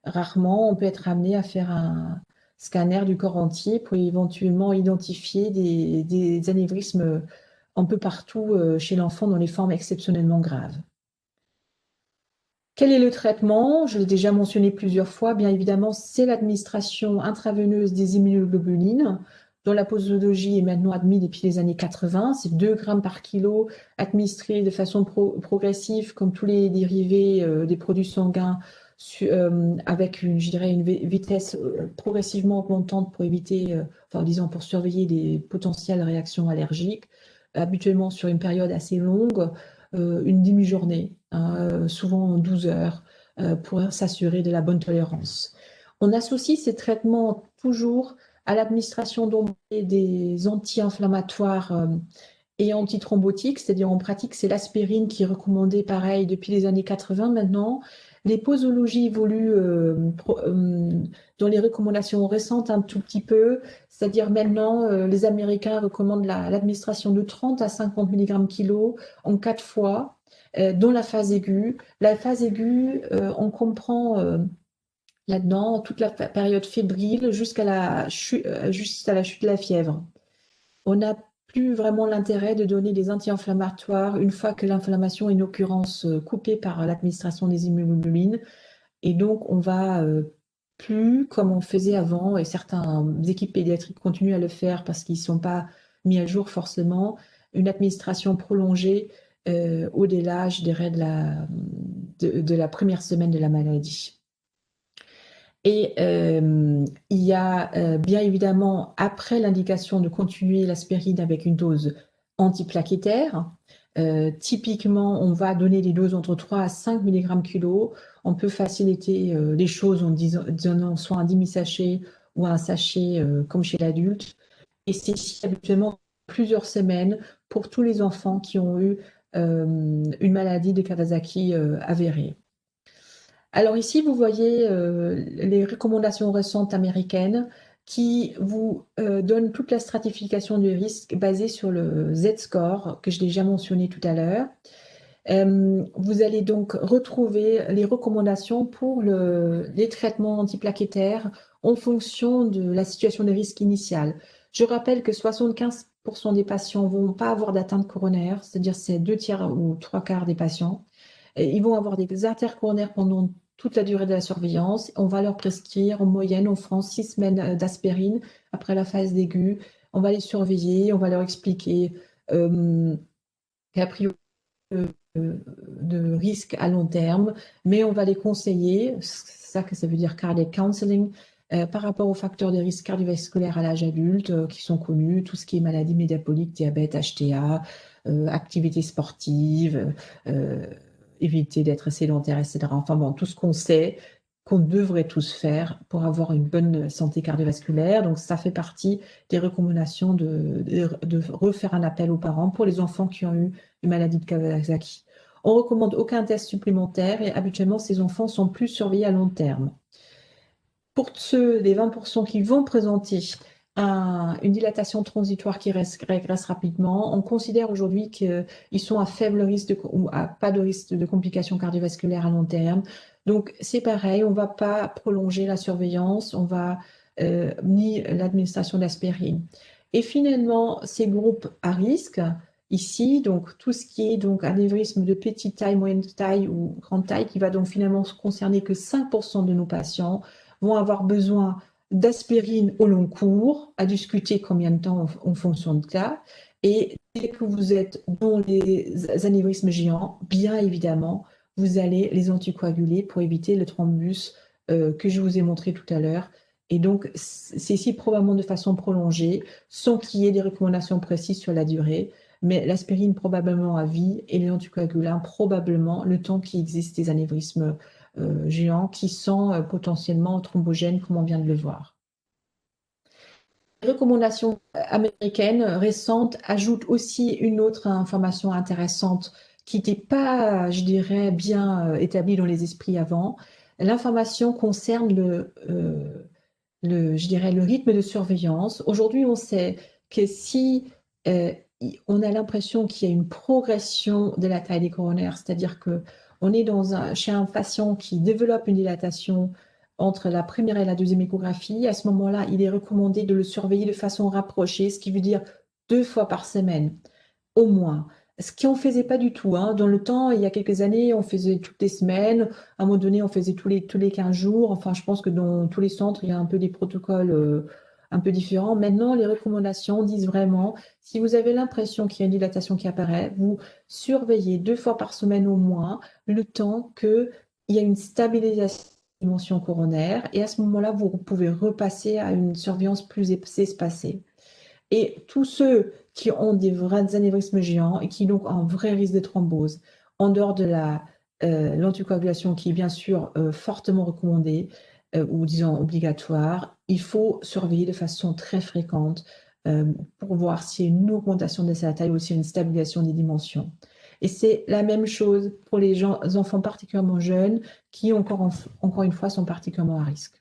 rarement, on peut être amené à faire un scanner du corps entier pour éventuellement identifier des anévrismes un peu partout chez l'enfant dans les formes exceptionnellement graves. Quel est le traitement? Je l'ai déjà mentionné plusieurs fois. Bien évidemment, c'est l'administration intraveineuse des immunoglobulines, dont la posologie est maintenant admise depuis les années 80. C'est 2 grammes par kilo administrés de façon progressive, comme tous les dérivés des produits sanguins, avec je dirais, une vitesse progressivement augmentante pour éviter, enfin, disons, pour surveiller des potentielles réactions allergiques, habituellement sur une période assez longue, une demi-journée, hein, souvent 12 heures, pour s'assurer de la bonne tolérance. On associe ces traitements toujours à l'administration des anti-inflammatoires et antithrombotiques, c'est-à-dire en pratique, c'est l'aspirine qui est recommandée pareil depuis les années 80 maintenant. Les posologies évoluent dans les recommandations récentes un tout petit peu, c'est-à-dire maintenant, les Américains recommandent l'administration de 30 à 50 mg kilo en 4 fois dans la phase aiguë. La phase aiguë, on comprend là-dedans toute la période fébrile jusqu'à la chute de la fièvre. On n'a plus vraiment l'intérêt de donner des anti-inflammatoires une fois que l'inflammation est une occurrence coupée par l'administration des immunoglobulines. Et donc, on va plus comme on faisait avant, et certaines équipes pédiatriques continuent à le faire parce qu'ils ne sont pas mis à jour forcément, une administration prolongée au-delà, je dirais, de la première semaine de la maladie. Et il y a bien évidemment, après l'indication de continuer l'aspirine avec une dose antiplaquettaire, typiquement, on va donner des doses entre 3 à 5 mg kilo. On peut faciliter les choses en donnant soit un demi-sachet ou un sachet comme chez l'adulte. Et c'est habituellement plusieurs semaines pour tous les enfants qui ont eu une maladie de Kawasaki avérée. Alors ici, vous voyez les recommandations récentes américaines qui vous donnent toute la stratification du risque basée sur le Z-score que je l'ai déjà mentionné tout à l'heure. Vous allez donc retrouver les recommandations pour les traitements antiplaquettaires en fonction de la situation de risque initiale. Je rappelle que 75% des patients ne vont pas avoir d'atteinte coronaire, c'est-à-dire c'est 2/3 ou 3/4 des patients. Et ils vont avoir des artères coronaires pendant toute la durée de la surveillance. On va leur prescrire en moyenne en France 6 semaines d'aspirine après la phase aiguë. On va les surveiller, on va leur expliquer qu'a priori de risque à long terme, mais on va les conseiller, c'est ça que ça veut dire cardiac counseling, par rapport aux facteurs de risque cardiovasculaire à l'âge adulte qui sont connus, tout ce qui est maladie métabolique, diabète, HTA, activité sportive, éviter d'être sédentaire, etc. Enfin bon, tout ce qu'on sait qu'on devrait tous faire pour avoir une bonne santé cardiovasculaire. Donc ça fait partie des recommandations de refaire un appel aux parents pour les enfants qui ont eu une maladie de Kawasaki. On recommande aucun test supplémentaire et habituellement ces enfants sont plus surveillés à long terme. Pour ceux des 20% qui vont présenter une dilatation transitoire qui régresse rapidement, on considère aujourd'hui qu'ils sont à faible risque ou à pas de risque de complications cardiovasculaires à long terme. Donc c'est pareil, on ne va pas prolonger la surveillance, on va ni l'administration d'aspirine. Et finalement, ces groupes à risque, ici, donc tout ce qui est donc anévrisme de petite taille, moyenne taille ou grande taille, qui va donc finalement concerner que 5% de nos patients, vont avoir besoin d'aspirine au long cours, à discuter combien de temps en fonction de cas. Et dès que vous êtes dans les anévrismes géants, bien évidemment, vous allez les anticoaguler pour éviter le thrombus que je vous ai montré tout à l'heure. Et donc, c'est ici probablement de façon prolongée, sans qu'il y ait des recommandations précises sur la durée, mais l'aspirine probablement à vie et les anticoagulants probablement le temps qu'il existe des anévrismes géants qui sont potentiellement thrombogènes, comme on vient de le voir. Les recommandations américaines récentes ajoutent aussi une autre information intéressante qui n'était pas, je dirais, bien établie dans les esprits avant. L'information concerne je dirais, le rythme de surveillance. Aujourd'hui, on sait que si euh, on a l'impression qu'il y a une progression de la taille des coronaires, c'est-à-dire que on est chez un patient qui développe une dilatation entre la première et la deuxième échographie, à ce moment-là, il est recommandé de le surveiller de façon rapprochée, ce qui veut dire 2 fois par semaine au moins. Ce qu'on ne faisait pas du tout, hein. Dans le temps, il y a quelques années, on faisait toutes les semaines. À un moment donné, on faisait tous les 15 jours. Enfin, je pense que dans tous les centres, il y a un peu des protocoles un peu différents. Maintenant, les recommandations disent vraiment, si vous avez l'impression qu'il y a une dilatation qui apparaît, vous surveillez 2 fois par semaine au moins le temps qu'il y a une stabilisation de la dimension coronaire. Et à ce moment-là, vous pouvez repasser à une surveillance plus espacée. Et tous ceux qui ont des vrais anévrismes géants et qui donc ont un vrai risque de thrombose, en dehors de l'anticoagulation qui est bien sûr fortement recommandée ou disons obligatoire, il faut surveiller de façon très fréquente pour voir s'il y a une augmentation de sa taille ou s'il y a une stabilisation des dimensions. Et c'est la même chose pour les enfants particulièrement jeunes qui, encore une fois, sont particulièrement à risque.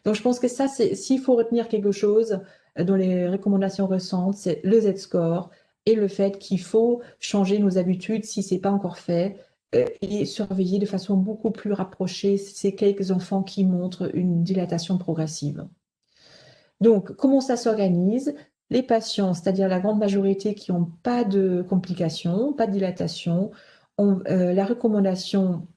Donc, je pense que ça, s'il faut retenir quelque chose dans les recommandations récentes, c'est le Z-score et le fait qu'il faut changer nos habitudes si ce n'est pas encore fait et surveiller de façon beaucoup plus rapprochée ces quelques enfants qui montrent une dilatation progressive. Donc, comment ça s'organise? Les patients, c'est-à-dire la grande majorité qui n'ont pas de complications, pas de dilatation, la recommandation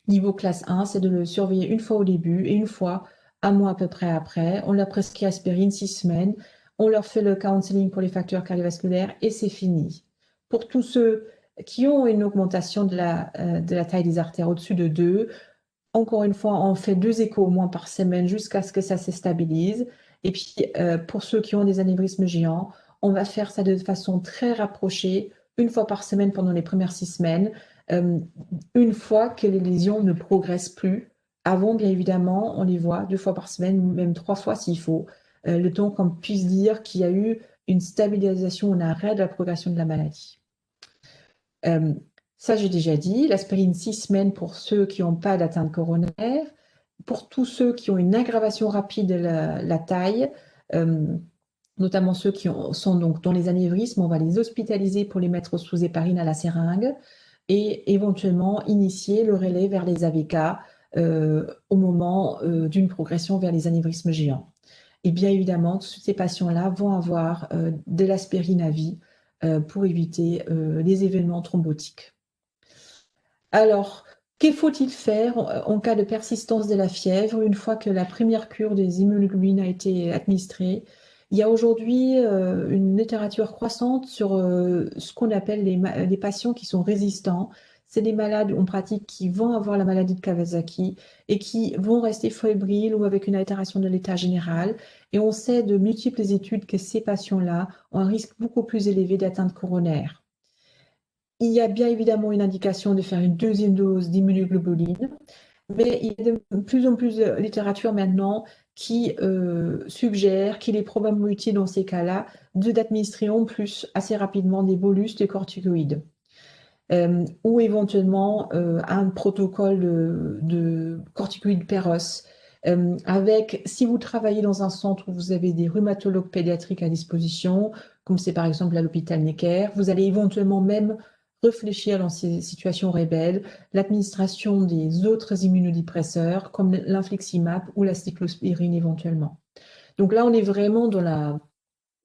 niveau classe 1, c'est de le surveiller une fois au début et une fois un mois à peu près après. On leur prescrit aspirine 6 semaines. On leur fait le counseling pour les facteurs cardiovasculaires et c'est fini. Pour tous ceux qui ont une augmentation de la taille des artères au-dessus de 2, encore une fois, on fait 2 échos au moins par semaine jusqu'à ce que ça se stabilise. Et puis, pour ceux qui ont des anévrismes géants, on va faire ça de façon très rapprochée, une fois par semaine pendant les premières 6 semaines, euh, une fois que les lésions ne progressent plus. Avant, bien évidemment, on les voit 2 fois par semaine, même 3 fois s'il faut, le temps qu'on puisse dire qu'il y a eu une stabilisation, un arrêt de la progression de la maladie. Euh, Ça, j'ai déjà dit. L'aspirine 6 semaines pour ceux qui n'ont pas d'atteinte coronaire. Pour tous ceux qui ont une aggravation rapide de la taille, euh, notamment ceux qui sont donc dans les anévrismes, on va les hospitaliser pour les mettre sous héparine à la seringue et éventuellement initier le relais vers les AVK au moment d'une progression vers les anévrismes géants. Et bien évidemment, tous ces patients-là vont avoir de l'aspirine à vie pour éviter les événements thrombotiques. Alors, que faut-il faire en cas de persistance de la fièvre une fois que la première cure des immunoglobulines a été administrée? Il y a aujourd'hui une littérature croissante sur ce qu'on appelle les patients qui sont résistants. C'est des malades en pratique qui vont avoir la maladie de Kawasaki et qui vont rester fébriles ou avec une altération de l'état général. Et on sait de multiples études que ces patients-là ont un risque beaucoup plus élevé d'atteinte coronaire. Il y a bien évidemment une indication de faire une deuxième dose d'immunoglobuline, mais il y a de plus en plus de littérature maintenant qui suggère qu'il est probablement utile dans ces cas-là d'administrer en plus assez rapidement des bolus de corticoïdes. Ou éventuellement un protocole de corticoïdes péros. Si vous travaillez dans un centre où vous avez des rhumatologues pédiatriques à disposition, comme c'est par exemple à l'hôpital Necker, vous allez éventuellement même réfléchir dans ces situations rebelles, l'administration des autres immunodépresseurs comme l'infliximab ou la cyclospirine éventuellement. Donc là, on est vraiment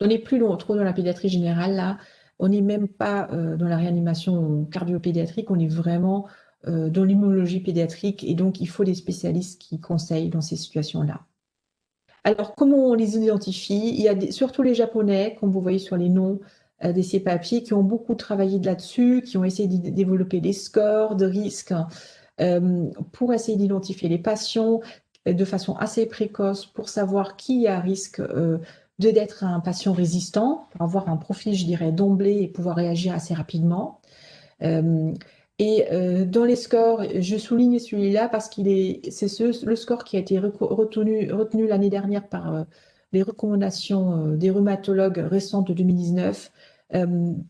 on n'est plus trop dans la pédiatrie générale, là. On n'est même pas dans la réanimation cardio-pédiatrique, on est vraiment dans l'immunologie pédiatrique et donc il faut des spécialistes qui conseillent dans ces situations-là. Alors, comment on les identifie? Il y a surtout les Japonais, comme vous voyez sur les noms de ces papiers, qui ont beaucoup travaillé là-dessus, qui ont essayé de développer des scores de risque pour essayer d'identifier les patients de façon assez précoce pour savoir qui est à risque d'être un patient résistant, pour avoir un profil, je dirais, d'emblée et pouvoir réagir assez rapidement. Euh, dans les scores, je souligne celui-là parce c'est le score qui a été retenu l'année dernière par les recommandations des rhumatologues récentes de 2019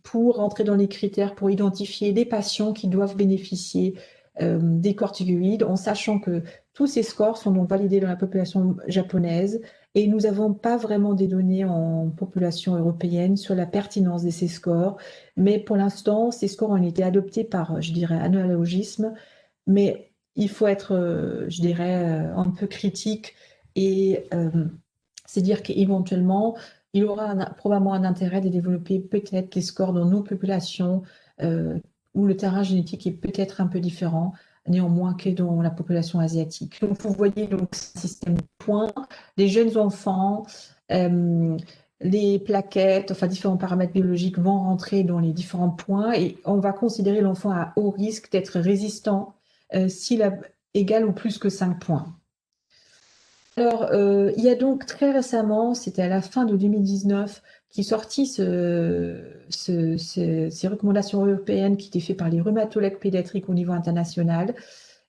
pour entrer dans les critères pour identifier des patients qui doivent bénéficier des corticoïdes, en sachant que tous ces scores sont donc validés dans la population japonaise et nous n'avons pas vraiment des données en population européenne sur la pertinence de ces scores. Mais pour l'instant, ces scores ont été adoptés par, je dirais, analogisme, mais il faut être, je dirais, un peu critique et c'est dire qu'éventuellement, il y aura probablement un intérêt de développer peut-être les scores dans nos populations euh, où le terrain génétique est peut-être un peu différent, néanmoins que dans la population asiatique. Donc, vous voyez donc ce système de points, les jeunes enfants, euh, les plaquettes, enfin différents paramètres biologiques vont rentrer dans les différents points et on va considérer l'enfant à haut risque d'être résistant s'il a égal ou plus que 5 points. Alors, il y a donc très récemment, c'était à la fin de 2019, qui est sorti ces recommandations européennes qui étaient faites par les rhumatologues pédiatriques au niveau international,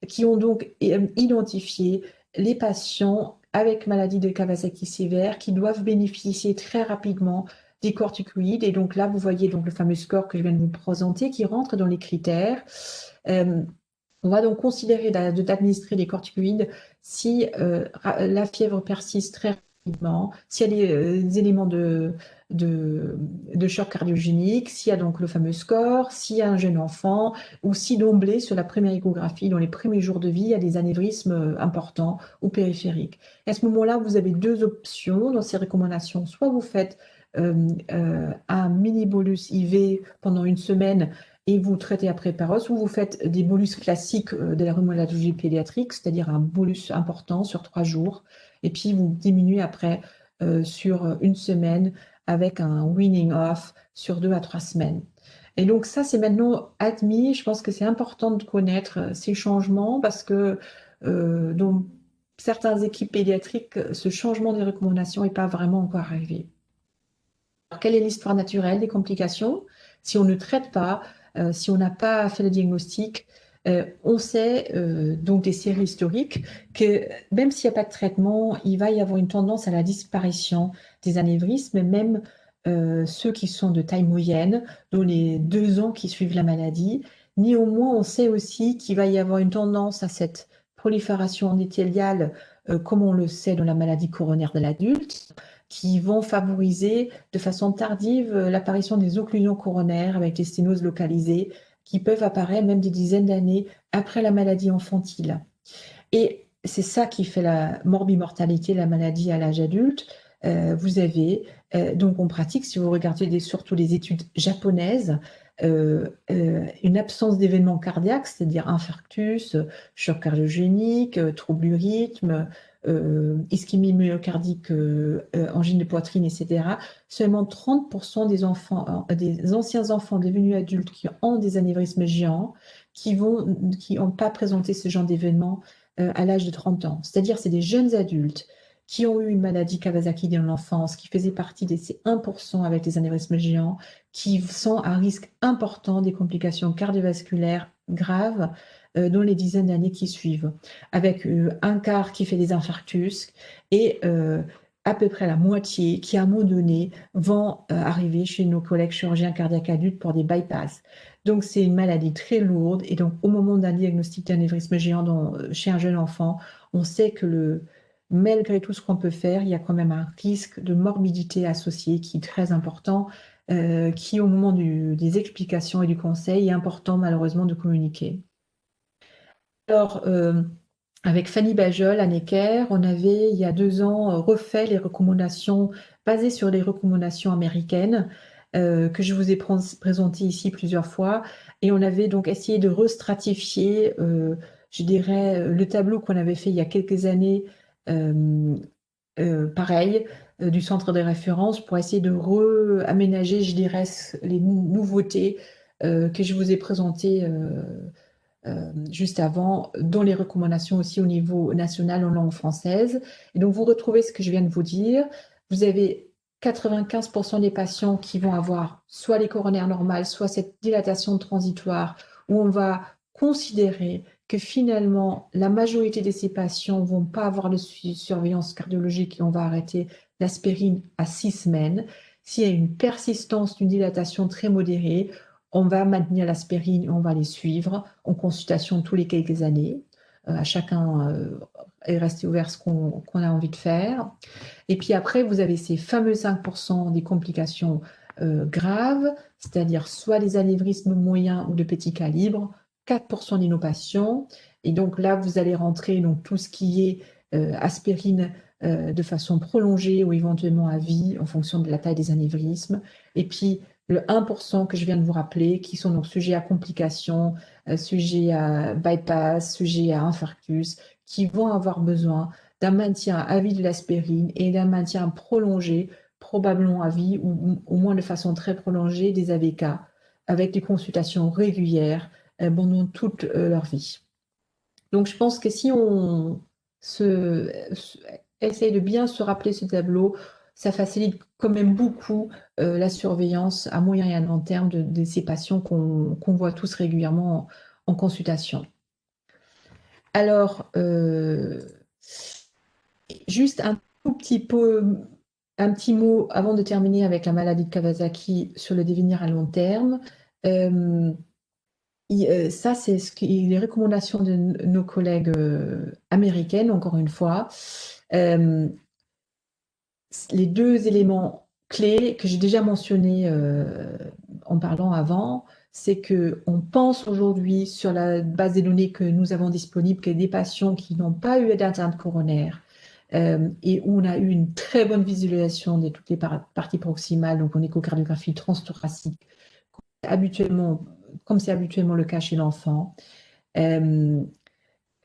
qui ont donc identifié les patients avec maladie de Kawasaki sévère qui doivent bénéficier très rapidement des corticoïdes. Et donc là, vous voyez donc le fameux score que je viens de vous présenter qui rentre dans les critères. Euh, on va donc considérer d'administrer des corticoïdes si la fièvre persiste très rapidement, s'il y a des éléments de choc cardiogénique, s'il y a donc le fameux score, s'il y a un jeune enfant, ou si d'emblée, sur la première échographie, dans les premiers jours de vie, il y a des anévrismes importants ou périphériques. Et à ce moment-là, vous avez deux options dans ces recommandations. Soit vous faites un mini-bolus IV pendant une semaine et vous traitez après paros, ou vous faites des bolus classiques de la rhumatologie pédiatrique, c'est-à-dire un bolus important sur 3 jours, et puis vous diminuez après sur une semaine avec un weaning off sur 2 à 3 semaines. Et donc ça, c'est maintenant admis. Je pense que c'est important de connaître ces changements parce que dans certaines équipes pédiatriques, ce changement des recommandations n'est pas vraiment encore arrivé. Alors, quelle est l'histoire naturelle des complications? Si on ne traite pas, si on n'a pas fait le diagnostic, on sait donc des séries historiques que même s'il n'y a pas de traitement, il va y avoir une tendance à la disparition des anévrismes, même ceux qui sont de taille moyenne, dans les 2 ans qui suivent la maladie. Néanmoins, on sait aussi qu'il va y avoir une tendance à cette prolifération endothéliale, comme on le sait dans la maladie coronaire de l'adulte, qui vont favoriser de façon tardive l'apparition des occlusions coronaires avec des sténoses localisées qui peuvent apparaître même des dizaines d'années après la maladie infantile. Et c'est ça qui fait la morbimortalité, la maladie à l'âge adulte. Vous avez donc en pratique, si vous regardez surtout les études japonaises, une absence d'événements cardiaques, c'est-à-dire infarctus, choc cardiogénique, trouble du rythme, ischémie myocardique, angine de poitrine, etc. Seulement 30% des enfants, des anciens enfants devenus adultes qui ont des anévrismes géants, qui n'ont pas présenté ce genre d'événements à l'âge de 30 ans. C'est-à-dire, c'est des jeunes adultes qui ont eu une maladie Kawasaki dans l'enfance, qui faisaient partie de ces 1% avec des anévrismes géants, qui sont à risque important des complications cardiovasculaires graves dans les dizaines d'années qui suivent, avec un quart qui fait des infarctus et à peu près la moitié qui, à un moment donné, vont arriver chez nos collègues chirurgiens cardiaques adultes pour des bypass. Donc, c'est une maladie très lourde. Et donc, au moment d'un diagnostic d'anévrisme géant chez un jeune enfant, on sait que malgré tout ce qu'on peut faire, il y a quand même un risque de morbidité associé qui est très important, qui, au moment des explications et du conseil, est important malheureusement de communiquer. Alors, avec Fanny Bajol à Necker, on avait il y a 2 ans refait les recommandations basées sur les recommandations américaines que je vous ai présentées ici plusieurs fois. Et on avait donc essayé de restratifier, je dirais, le tableau qu'on avait fait il y a quelques années, euh, pareil, du centre de référence pour essayer de réaménager, je dirais, les nouveautés que je vous ai présentées juste avant, dans les recommandations aussi au niveau national en langue française. Et donc, vous retrouvez ce que je viens de vous dire. Vous avez 95% des patients qui vont avoir soit les coronaires normales, soit cette dilatation transitoire, où on va considérer que finalement, la majorité de ces patients ne vont pas avoir de surveillance cardiologique et on va arrêter l'aspirine à 6 semaines. S'il y a une persistance d'une dilatation très modérée, on va maintenir l'aspirine et on va les suivre en consultation tous les quelques années. À chacun est resté ouvert ce qu'on a envie de faire. Et puis après, vous avez ces fameux 5% des complications graves, c'est-à-dire soit des anévrismes moyens ou de petit calibre, 4% d'innovation. Et donc là, vous allez rentrer donc, tout ce qui est aspirine de façon prolongée ou éventuellement à vie en fonction de la taille des anévrismes. Et puis le 1% que je viens de vous rappeler, qui sont donc sujets à complications, sujets à bypass, sujets à infarctus, qui vont avoir besoin d'un maintien à vie de l'aspirine et d'un maintien prolongé, probablement à vie ou au moins de façon très prolongée des AVK, avec des consultations régulières pendant toute leur vie. Donc je pense que si on essaye de bien se rappeler ce tableau, ça facilite quand même beaucoup la surveillance à moyen et à long terme de ces patients qu'on voit tous régulièrement en consultation. Alors, juste un tout petit peu, un petit mot avant de terminer avec la maladie de Kawasaki sur le devenir à long terme. Euh, Ça, c'est les recommandations de nos collègues américaines, encore une fois. Euh, les deux éléments clés que j'ai déjà mentionnés en parlant avant, c'est que on pense aujourd'hui sur la base des données que nous avons disponibles que des patients qui n'ont pas eu d'atteinte coronaire et où on a eu une très bonne visualisation de toutes les parties proximales, donc en échocardiographie transthoracique, habituellement, comme c'est habituellement le cas chez l'enfant.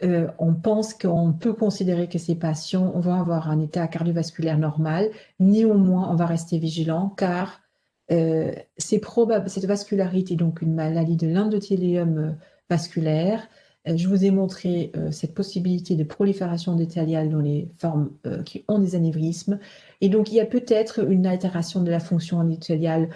Euh, on pense qu'on peut considérer que ces patients vont avoir un état cardiovasculaire normal. Néanmoins, on va rester vigilant car c'est probable, cette vascularité, donc une maladie de l'endothélium vasculaire. Je vous ai montré cette possibilité de prolifération d'éthéliales dans les formes qui ont des anévrismes. Et donc, il y a peut-être une altération de la fonction endothéliale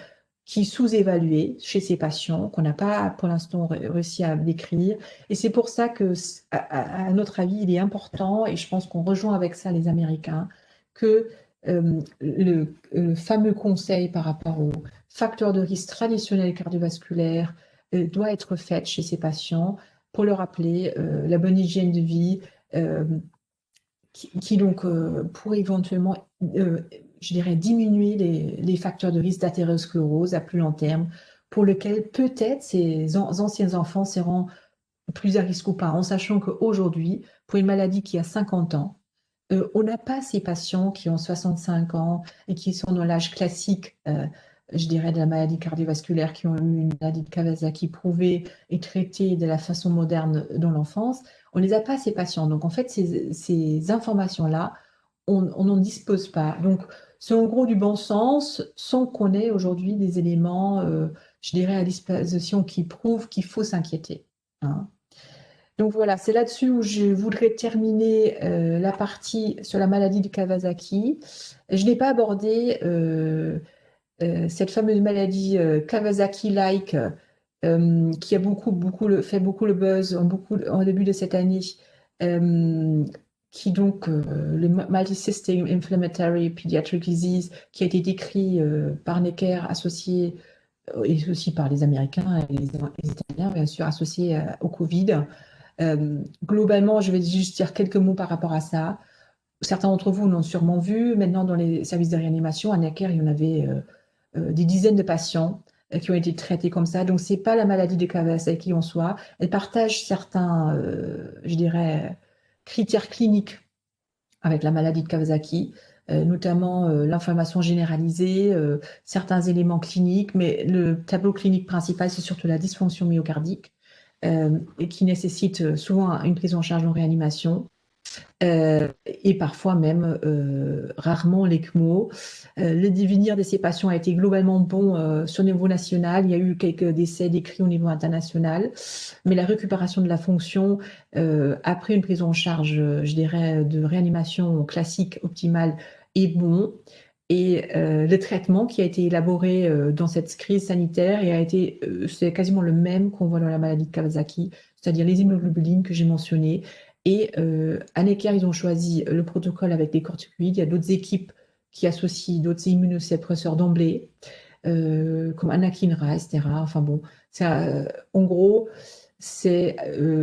qui est sous-évaluée chez ces patients, qu'on n'a pas pour l'instant réussi à décrire. Et c'est pour ça que, à notre avis, il est important, et je pense qu'on rejoint avec ça les Américains, que le fameux conseil par rapport aux facteurs de risque traditionnels cardiovasculaires doit être fait chez ces patients pour leur rappeler la bonne hygiène de vie qui donc pourrait éventuellement, je dirais, diminuer les facteurs de risque d'athérosclérose à plus long terme, pour lequel peut-être ces anciens enfants seront plus à risque ou pas, en sachant qu'aujourd'hui, pour une maladie qui a 50 ans, on n'a pas ces patients qui ont 65 ans et qui sont dans l'âge classique, je dirais, de la maladie cardiovasculaire, qui ont eu une maladie de Kawasaki prouvée et traitée de la façon moderne dans l'enfance. On ne les a pas, ces patients. Donc, en fait, ces informations-là, on n'en dispose pas. Donc, c'est en gros du bon sens, sans qu'on ait aujourd'hui des éléments, je dirais, à disposition qui prouvent qu'il faut s'inquiéter, hein. Donc voilà, c'est là-dessus où je voudrais terminer la partie sur la maladie de Kawasaki. Je n'ai pas abordé cette fameuse maladie Kawasaki-like qui a fait beaucoup le buzz en début de cette année, euh, qui donc le Multisystem Inflammatory Pediatric Disease, qui a été décrit par Necker, associé et aussi par les Américains et les Italiens, bien sûr, associé au Covid. Globalement, je vais juste dire quelques mots par rapport à ça. Certains d'entre vous l'ont sûrement vu. Maintenant, dans les services de réanimation, à Necker, il y en avait des dizaines de patients qui ont été traités comme ça. Donc, c'est pas la maladie de Kawasaki en soi. Elle partage certains, je dirais, critères cliniques avec la maladie de Kawasaki, notamment l'inflammation généralisée, certains éléments cliniques, mais le tableau clinique principal, c'est surtout la dysfonction myocardique, et qui nécessite souvent une prise en charge en réanimation. Et parfois même, rarement l'ECMO. Le devenir de ces patients a été globalement bon sur le niveau national. Il y a eu quelques décès décrits au niveau international, mais la récupération de la fonction après une prise en charge, je dirais, de réanimation classique optimale est bon. Et le traitement qui a été élaboré dans cette crise sanitaire c'est quasiment le même qu'on voit dans la maladie de Kawasaki, c'est-à-dire les immunoglobulines que j'ai mentionnées. Et à Necker, ils ont choisi le protocole avec des corticoïdes. Il y a d'autres équipes qui associent d'autres immunosuppresseurs d'emblée, comme anakinra, etc. Enfin bon, en gros, c'est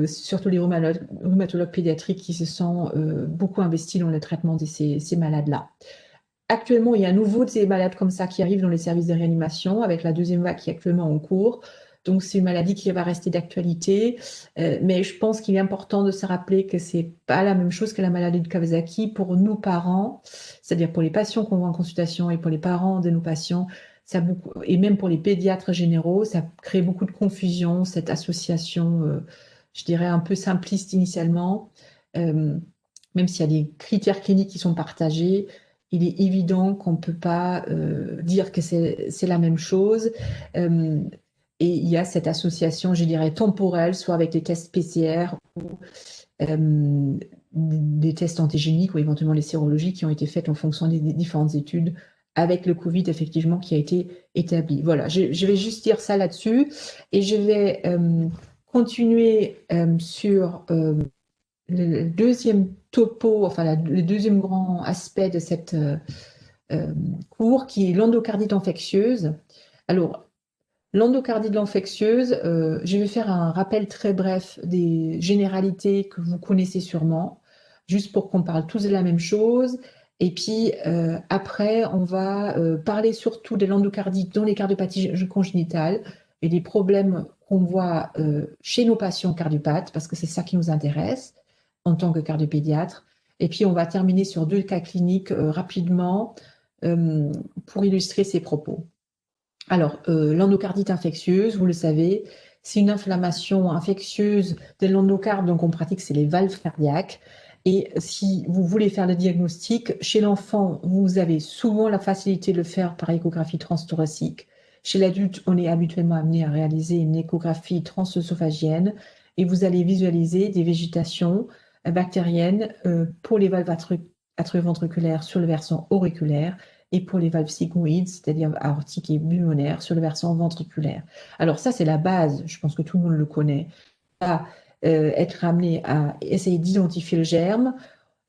surtout les rhumatologues pédiatriques qui se sont beaucoup investis dans le traitement de ces malades-là. Actuellement, il y a à nouveau des malades comme ça qui arrivent dans les services de réanimation avec la deuxième vague qui est actuellement en cours. Donc, c'est une maladie qui va rester d'actualité. Mais je pense qu'il est important de se rappeler que c'est pas la même chose que la maladie de Kawasaki pour nos parents, c'est-à-dire pour les patients qu'on voit en consultation et pour les parents de nos patients. Et même pour les pédiatres généraux, ça crée beaucoup de confusion, cette association, je dirais, un peu simpliste initialement. Euh, Même s'il y a des critères cliniques qui sont partagés, il est évident qu'on ne peut pas dire que c'est la même chose. Euh, et il y a cette association, je dirais, temporelle, soit avec les tests PCR ou des tests antigéniques ou éventuellement les sérologies qui ont été faites en fonction des différentes études avec le Covid, effectivement, qui a été établi. Voilà, je vais juste dire ça là-dessus et je vais continuer sur le deuxième topo, enfin le deuxième grand aspect de cette euh, cours qui est l'endocardite infectieuse. Alors, l'endocardite infectieuse, je vais faire un rappel très bref des généralités que vous connaissez sûrement, juste pour qu'on parle tous de la même chose. Et puis après, on va parler surtout de l'endocardite dans les cardiopathies congénitales et des problèmes qu'on voit chez nos patients cardiopathes, parce que c'est ça qui nous intéresse en tant que cardiopédiatre. Et puis on va terminer sur deux cas cliniques rapidement euh, pour illustrer ces propos. Alors, l'endocardite infectieuse, vous le savez, c'est une inflammation infectieuse de l'endocarde, donc on pratique, c'est les valves cardiaques. Et si vous voulez faire le diagnostic, chez l'enfant, vous avez souvent la facilité de le faire par échographie transthoracique. Chez l'adulte, on est habituellement amené à réaliser une échographie transœsophagienne et vous allez visualiser des végétations bactériennes pour les valves atrioventriculaires sur le versant auriculaire et pour les valves sigmoïdes, c'est-à-dire aortiques et pulmonaires, sur le versant ventriculaire. Alors ça, c'est la base, je pense que tout le monde le connaît, à être amené à essayer d'identifier le germe.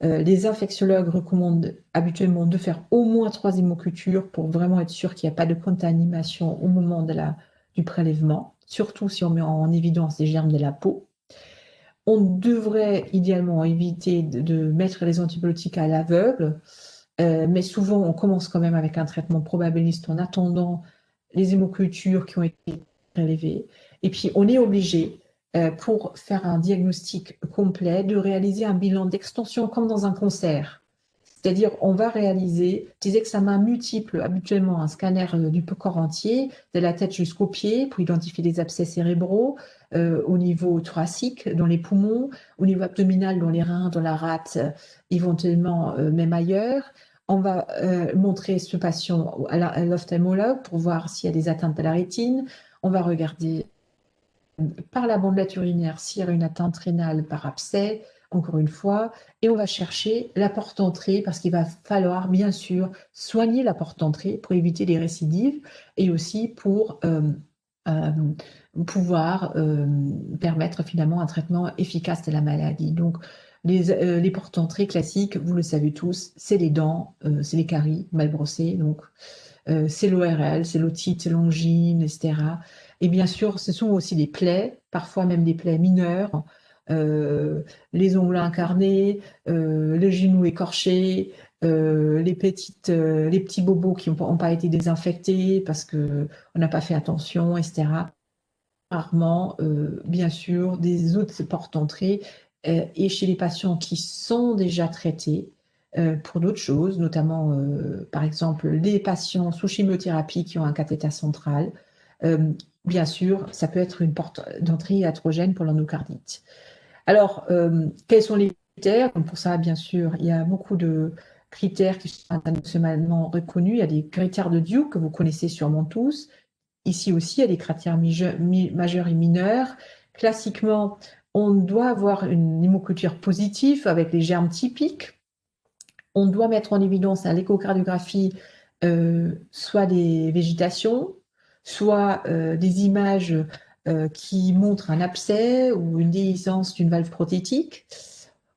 Les infectiologues recommandent habituellement de faire au moins 3 hémocultures pour vraiment être sûr qu'il n'y a pas de contamination au moment du prélèvement, surtout si on met en évidence les germes de la peau. On devrait idéalement éviter de mettre les antibiotiques à l'aveugle, mais souvent, on commence quand même avec un traitement probabiliste en attendant les hémocultures qui ont été prélevées. Et puis, on est obligé, pour faire un diagnostic complet, de réaliser un bilan d'extension comme dans un concert. C'est-à-dire, on va réaliser des examens multiples, habituellement un scanner du corps entier, de la tête jusqu'aux pieds, pour identifier les abcès cérébraux, au niveau thoracique, dans les poumons, au niveau abdominal, dans les reins, dans la rate, éventuellement même ailleurs. On va montrer ce patient à l'ophtalmologue pour voir s'il y a des atteintes à la rétine. On va regarder par la bandelette urinaire s'il y a une atteinte rénale par abcès, encore une fois, et on va chercher la porte d'entrée parce qu'il va falloir bien sûr soigner la porte d'entrée pour éviter les récidives et aussi pour euh, pouvoir permettre finalement un traitement efficace de la maladie. Donc, les portes d'entrée classiques, vous le savez tous, c'est les dents, c'est les caries mal brossées, donc c'est l'ORL, c'est l'otite, c'est l'angine, etc. Et bien sûr, ce sont aussi des plaies, parfois même des plaies mineures, les ongles incarnés, le genou écorché, les petits bobos qui n'ont pas été désinfectés parce qu'on n'a pas fait attention, etc. Rarement, bien sûr, des autres portes d'entrée et chez les patients qui sont déjà traités pour d'autres choses, notamment par exemple les patients sous chimiothérapie qui ont un cathéter central. Bien sûr, ça peut être une porte d'entrée iatrogène pour l'endocardite. Alors, quels sont les critères? Donc pour ça, bien sûr, il y a beaucoup de critères qui sont internationalement reconnus. Il y a des critères de Duke que vous connaissez sûrement tous. Ici aussi, il y a des cratères majeurs et mineurs. Classiquement, on doit avoir une hémoculture positive avec les germes typiques. On doit mettre en évidence à l'échocardiographie soit des végétations, soit des images qui montrent un abcès ou une déhiscence d'une valve prothétique,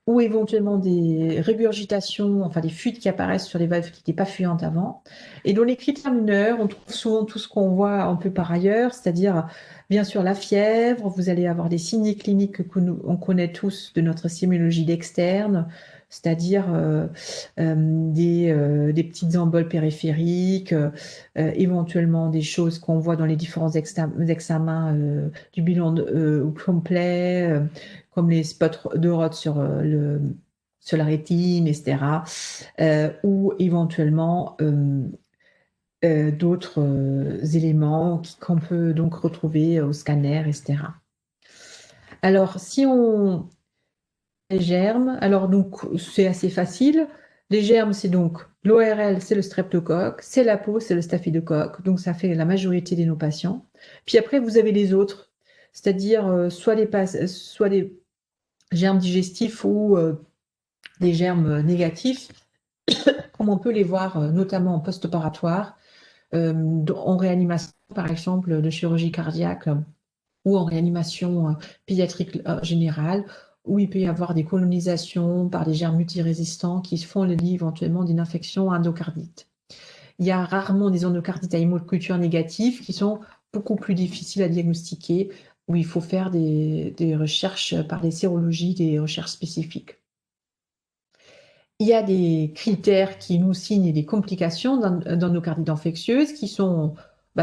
ou éventuellement des régurgitations, enfin des fuites qui apparaissent sur les valves qui n'étaient pas fuyantes avant. Et dans les critères mineurs, on trouve souvent tout ce qu'on voit un peu par ailleurs, c'est-à-dire bien sûr la fièvre, vous allez avoir des signes cliniques que on connaît tous de notre sémiologie d'externe, c'est-à-dire des petites emboles périphériques, éventuellement des choses qu'on voit dans les différents examens du bilan complet, comme les spots de Roth sur la rétine, etc. Ou éventuellement d'autres éléments qu'on peut donc retrouver au scanner, etc. Alors, si on... Les germes, alors donc c'est assez facile. Les germes, c'est donc l'ORL, c'est le streptocoque, c'est la peau, c'est le staphylocoque. Donc ça fait la majorité de nos patients. Puis après, vous avez les autres, c'est-à-dire soit des germes digestifs ou des germes négatifs, comme on peut les voir notamment en post-opératoire, en réanimation, par exemple, de chirurgie cardiaque ou en réanimation pédiatrique générale, où il peut y avoir des colonisations par des germes multirésistants qui font le lit éventuellement d'une infection endocardite. Il y a rarement des endocardites à hémoculture négative qui sont beaucoup plus difficiles à diagnostiquer, où il faut faire des recherches par les sérologies, des recherches spécifiques. Il y a des critères qui nous signent des complications d'endocardites infectieuses qui sont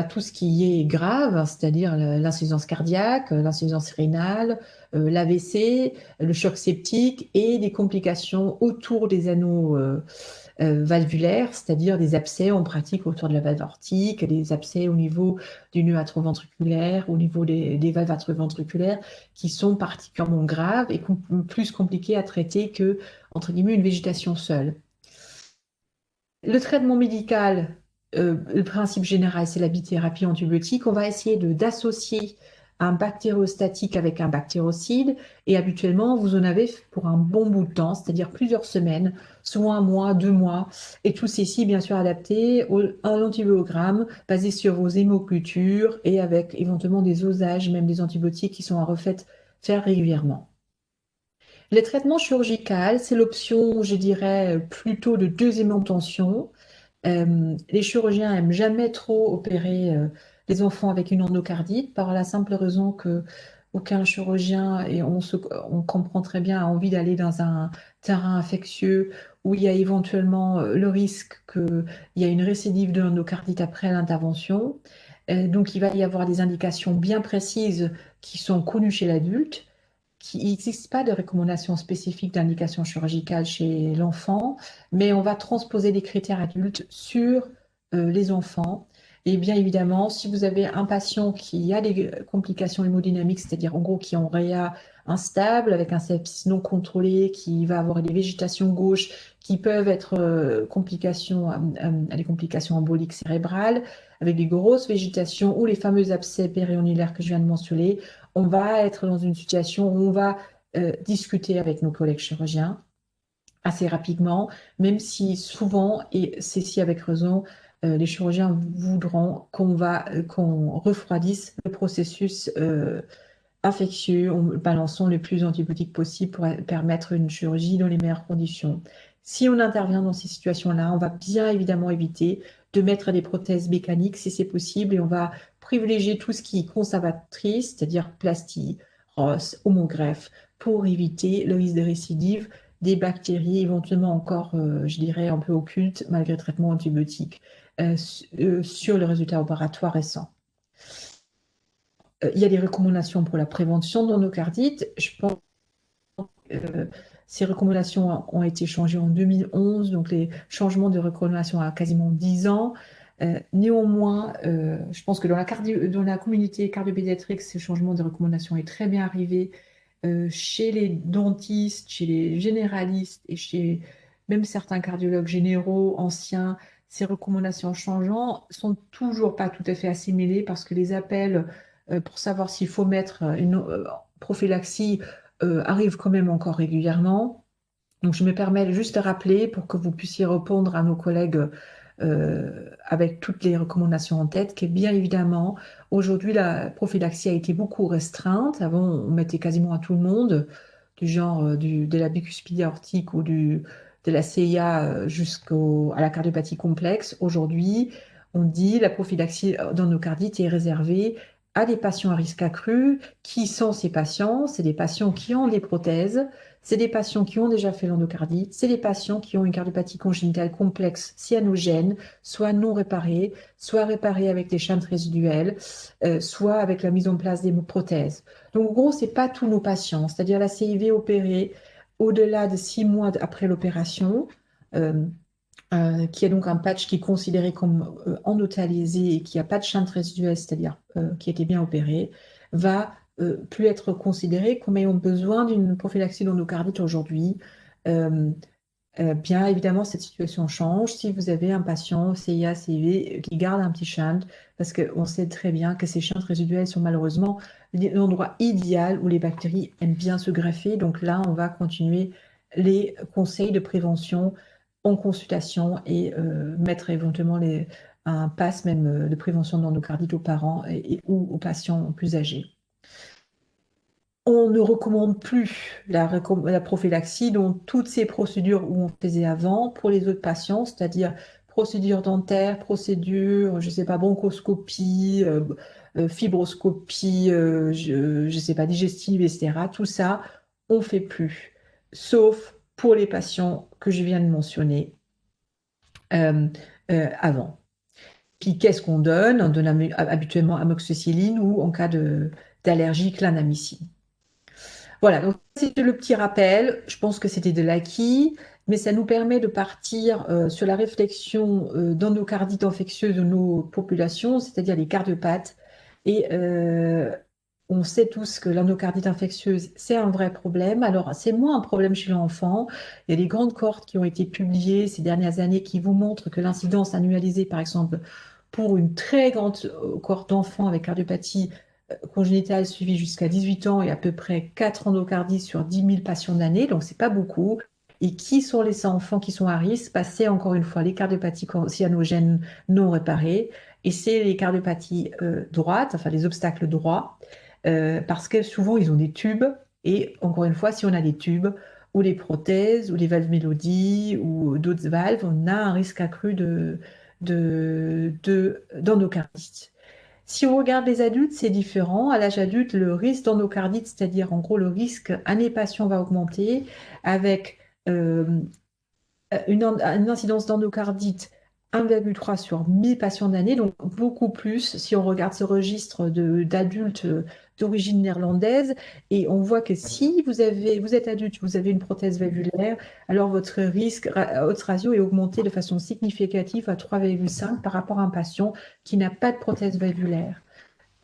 tout ce qui est grave, c'est-à-dire l'insuffisance cardiaque, l'insuffisance rénale, l'AVC, le choc septique et des complications autour des anneaux valvulaires, c'est-à-dire des abcès en pratique autour de la valve aortique, des abcès au niveau du nœud atrioventriculaire, au niveau des valves atrioventriculaires, qui sont particulièrement graves et plus compliqués à traiter que, entre guillemets, une végétation seule. Le traitement médical, le principe général, c'est la bithérapie antibiotique. On va essayer d'associer un bactériostatique avec un bactéricide et habituellement, vous en avez pour un bon bout de temps, c'est-à-dire plusieurs semaines, soit un mois, 2 mois, et tout ceci, bien sûr, adapté à l'antibiogramme basé sur vos hémocultures et avec éventuellement des dosages, même des antibiotiques qui sont à faire régulièrement. Les traitements chirurgicaux, c'est l'option, je dirais, plutôt de deuxième intention. Les chirurgiens aiment jamais trop opérer les enfants avec une endocardite par la simple raison que aucun chirurgien, et on comprend très bien, a envie d'aller dans un terrain infectieux où il y a éventuellement le risque qu'il y ait une récidive de l'endocardite après l'intervention. Donc il va y avoir des indications bien précises qui sont connues chez l'adulte. Il n'existe pas de recommandation spécifique d'indication chirurgicale chez l'enfant, mais on va transposer des critères adultes sur les enfants. Et bien évidemment, si vous avez un patient qui a des complications hémodynamiques, c'est-à-dire en gros qui ont réa instable, avec un sepsis non contrôlé, qui va avoir des végétations gauches, qui peuvent être des complications emboliques cérébrales, avec des grosses végétations ou les fameux abcès périonnulaires que je viens de mentionner, on va être dans une situation où on va discuter avec nos collègues chirurgiens assez rapidement, même si souvent, et c'est si avec raison, les chirurgiens voudront qu'on refroidisse le processus infectieux en balançant le plus d'antibiotiques possible pour permettre une chirurgie dans les meilleures conditions. Si on intervient dans ces situations-là, on va bien évidemment éviter de mettre des prothèses mécaniques si c'est possible et on va privilégier tout ce qui est conservatrice, c'est-à-dire plastie, rosse, homogreffe, pour éviter le risque de récidive des bactéries, éventuellement encore, je dirais, un peu occultes malgré le traitement antibiotique sur le résultat opératoire récent. Il y a des recommandations pour la prévention d'endocardite. Je pense euh, ces recommandations ont été changées en 2011, donc les changements de recommandations à quasiment 10 ans. Néanmoins, je pense que dans la communauté cardiopédiatrique, ce changement de recommandation est très bien arrivé chez les dentistes, chez les généralistes et chez même certains cardiologues généraux anciens. Ces recommandations changeant sont toujours pas tout à fait assimilées parce que les appels pour savoir s'il faut mettre une prophylaxie arrivent quand même encore régulièrement. Donc, je me permets juste de rappeler pour que vous puissiez répondre à nos collègues avec toutes les recommandations en tête, que bien évidemment, aujourd'hui, la prophylaxie a été beaucoup restreinte. Avant, on mettait quasiment à tout le monde, du genre de la bicuspide aortique ou de la CIA jusqu'à la cardiopathie complexe. Aujourd'hui, on dit la prophylaxie d'endocardite est réservée à des patients à risque accru. Qui sont ces patients? C'est des patients qui ont des prothèses, c'est des patients qui ont déjà fait l'endocardite, c'est des patients qui ont une cardiopathie congénitale complexe cyanogène, soit non réparée, soit réparée avec des shunts résiduels, soit avec la mise en place des prothèses. Donc, en gros, c'est pas tous nos patients, c'est-à-dire la CIV opérée au-delà de 6 mois après l'opération, euh, qui est donc un patch qui est considéré comme endothalésé et qui n'a pas de shunt résiduel, c'est-à-dire qui a été bien opéré, va plus être considéré comme ayant besoin d'une prophylaxie d'endocardite aujourd'hui. Euh, Bien évidemment, cette situation change si vous avez un patient CIA, CIV qui garde un petit shunt, parce qu'on sait très bien que ces shunts résiduels sont malheureusement l'endroit idéal où les bactéries aiment bien se greffer. Donc là, on va continuer les conseils de prévention en consultation et mettre éventuellement un pass même de prévention d'endocardite aux parents ou aux patients plus âgés. On ne recommande plus la prophylaxie, donc toutes ces procédures où on faisait avant pour les autres patients, c'est-à-dire procédure dentaire, procédure, je sais pas, bronchoscopie, fibroscopie, je sais pas, digestive, etc. Tout ça, on fait plus, sauf pour les patients que je viens de mentionner euh, avant. Puis qu'est-ce qu'on donne? On donne habituellement amoxicilline ou en cas d'allergie, clindamycine. Voilà, donc c'était le petit rappel. Je pense que c'était de l'acquis, mais ça nous permet de partir sur la réflexion d'endocardite infectieuse de nos populations, c'est-à-dire les cardiopathes. Et on sait tous que l'endocardite infectieuse, c'est un vrai problème. Alors, c'est moins un problème chez l'enfant. Il y a des grandes cohortes qui ont été publiées ces dernières années qui vous montrent que l'incidence annualisée, par exemple, pour une très grande cohorte d'enfants avec cardiopathie congénitale suivie jusqu'à 18 ans et à peu près 4 endocardies sur 10 000 patients d'année, donc c'est pas beaucoup. Et qui sont les enfants qui sont à risque? Bah, c'est encore une fois les cardiopathies cyanogènes non réparées et c'est les cardiopathies droites, enfin les obstacles droits, parce que souvent ils ont des tubes et encore une fois, si on a des tubes ou les prothèses ou les valves mélodie ou d'autres valves, on a un risque accru d'endocardite. Si on regarde les adultes, c'est différent. À l'âge adulte, le risque d'endocardite, c'est-à-dire en gros le risque année patient va augmenter avec euh, une incidence d'endocardite 1,3 sur 1000 patients d'année, donc beaucoup plus si on regarde ce registre d'adultes d'origine néerlandaise. Et on voit que si vous êtes adulte, vous avez une prothèse valvulaire, alors votre risque, odds ratio est augmenté de façon significative à 3,5 par rapport à un patient qui n'a pas de prothèse valvulaire.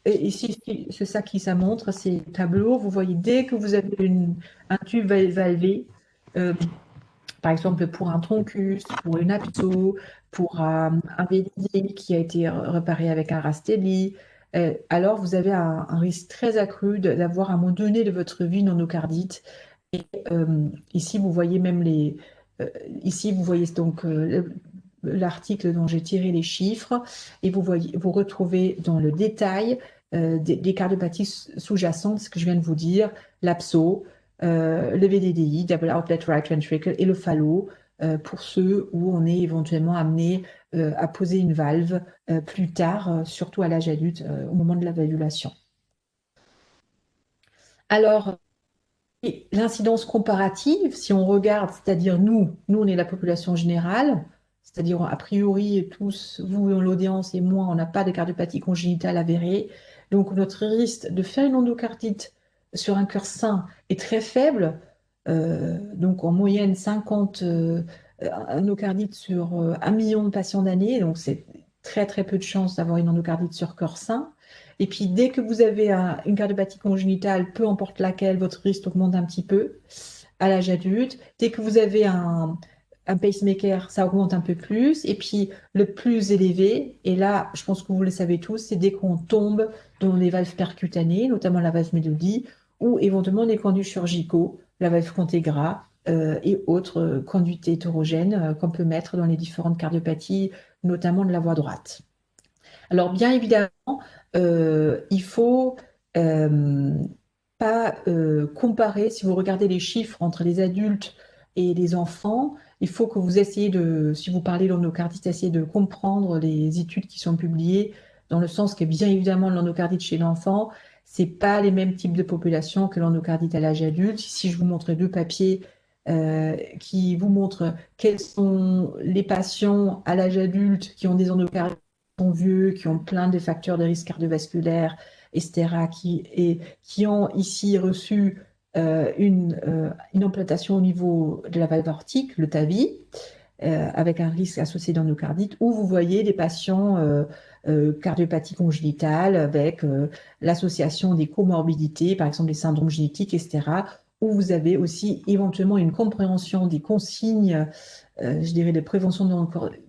Et ici, c'est ça qui ça montre, ces tableaux. Vous voyez, dès que vous avez un tube valvé, euh, par exemple pour un troncus, pour une abso, pour un VDD qui a été réparé avec un Rastelli, alors vous avez un risque très accru d'avoir à un moment donné de votre vie une endocardite. Et ici, vous voyez même euh, ici, vous voyez donc l'article dont j'ai tiré les chiffres et vous retrouvez dans le détail des cardiopathies sous-jacentes, ce que je viens de vous dire, l'abso, le VDDI, Double Outlet Right Ventricle, et le fallo, pour ceux où on est éventuellement amené à poser une valve plus tard, surtout à l'âge adulte, au moment de la valvulation. Alors, et l'incidence comparative, si on regarde, c'est-à-dire nous on est la population générale, c'est-à-dire a priori tous, vous dans l'audience et moi, on n'a pas de cardiopathie congénitale avérée, donc notre risque de faire une endocardite sur un cœur sain est très faible. donc en moyenne 50 endocardites sur 1 million de patients d'année, donc c'est très très peu de chances d'avoir une endocardite sur corps sain. Et puis dès que vous avez une cardiopathie congénitale, peu importe laquelle, votre risque augmente un petit peu à l'âge adulte. Dès que vous avez un pacemaker, ça augmente un peu plus. Et puis le plus élevé, et là je pense que vous le savez tous, c'est dès qu'on tombe dans les valves percutanées, notamment la valve Mélodie, ou éventuellement des conduits chirurgicaux, la valve Contegra et autres conduites hétérogènes qu'on peut mettre dans les différentes cardiopathies, notamment de la voie droite. Alors bien évidemment, il faut euh, pas comparer, si vous regardez les chiffres entre les adultes et les enfants, il faut que vous essayiez de, si vous parlez d'endocardite, essayez de comprendre les études qui sont publiées, dans le sens que bien évidemment l'endocardite chez l'enfant, c'est pas les mêmes types de populations que l'endocardite à l'âge adulte. Si je vous montre deux papiers qui vous montrent quels sont les patients à l'âge adulte qui ont des endocardites sont vieux, qui ont plein de facteurs de risque cardiovasculaire, etc., qui ont ici reçu une implantation au niveau de la valve aortique, le TAVI, avec un risque associé d'endocardite, où vous voyez des patients cardiopathie congénitale avec l'association des comorbidités, par exemple des syndromes génétiques, etc., où vous avez aussi éventuellement une compréhension des consignes, je dirais, de prévention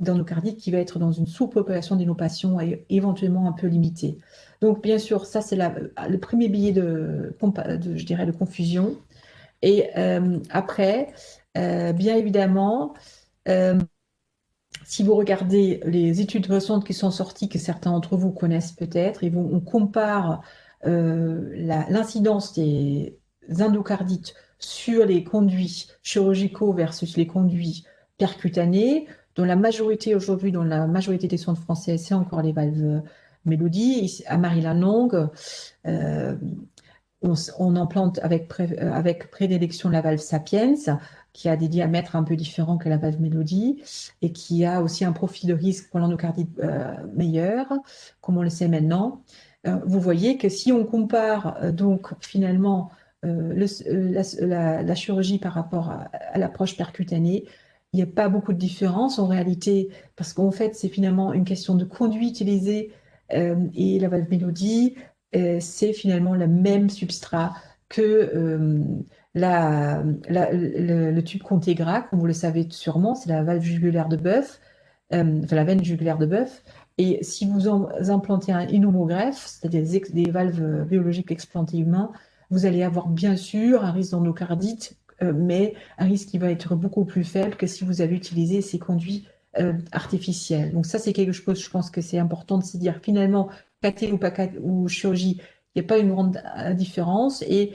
d'endocardite qui va être dans une sous-population de nos patients et éventuellement un peu limitée. Donc, bien sûr, ça, c'est le premier billet je dirais, de confusion. Et après, bien évidemment, euh, si vous regardez les études récentes qui sont sorties, que certains d'entre vous connaissent peut-être, et on compare l'incidence des endocardites sur les conduits chirurgicaux versus les conduits percutanés, dont la majorité aujourd'hui, dans la majorité des centres français, c'est encore les valves Mélodie. Ici, à Marie-Lalonde, euh, on implante avec prédilection la valve Sapiens, qui a des diamètres un peu différents que la valve Mélodie et qui a aussi un profil de risque pour l'endocardite meilleur, comme on le sait maintenant. Vous voyez que si on compare donc finalement la chirurgie par rapport à l'approche percutanée, il n'y a pas beaucoup de différence en réalité, parce qu'en fait, c'est finalement une question de conduit utilisée et la valve Mélodie c'est finalement le même substrat que le tube Contegra, comme vous le savez sûrement, c'est la valve jugulaire de bœuf, enfin la veine jugulaire de bœuf. Et si vous implantez une homogreffe, c'est-à-dire des valves biologiques explantées humains, vous allez avoir bien sûr un risque d'endocardite, mais un risque qui va être beaucoup plus faible que si vous avez utilisé ces conduits artificiels. Donc ça, c'est quelque chose, je pense que c'est important de se dire finalement, cathé ou pas ou chirurgie, il n'y a pas une grande différence et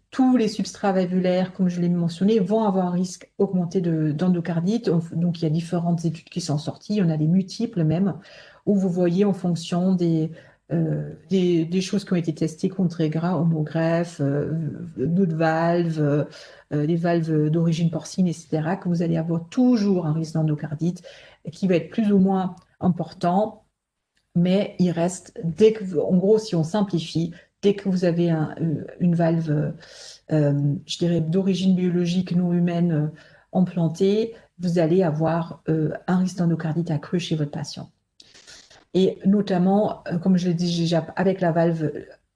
tous les substrats valvulaires, comme je l'ai mentionné, vont avoir un risque augmenté d'endocardite. Donc, il y a différentes études qui sont sorties, il y en a des multiples même, où vous voyez en fonction des choses qui ont été testées contre gras, homogreffe, d'autres valves, des valves d'origine porcine, etc., que vous allez avoir toujours un risque d'endocardite qui va être plus ou moins important mais il reste, en gros, si on simplifie, dès que vous avez une valve, je dirais, d'origine biologique non humaine implantée, vous allez avoir un risque d'endocardite accru chez votre patient. Et notamment, comme je l'ai dit déjà, avec la valve,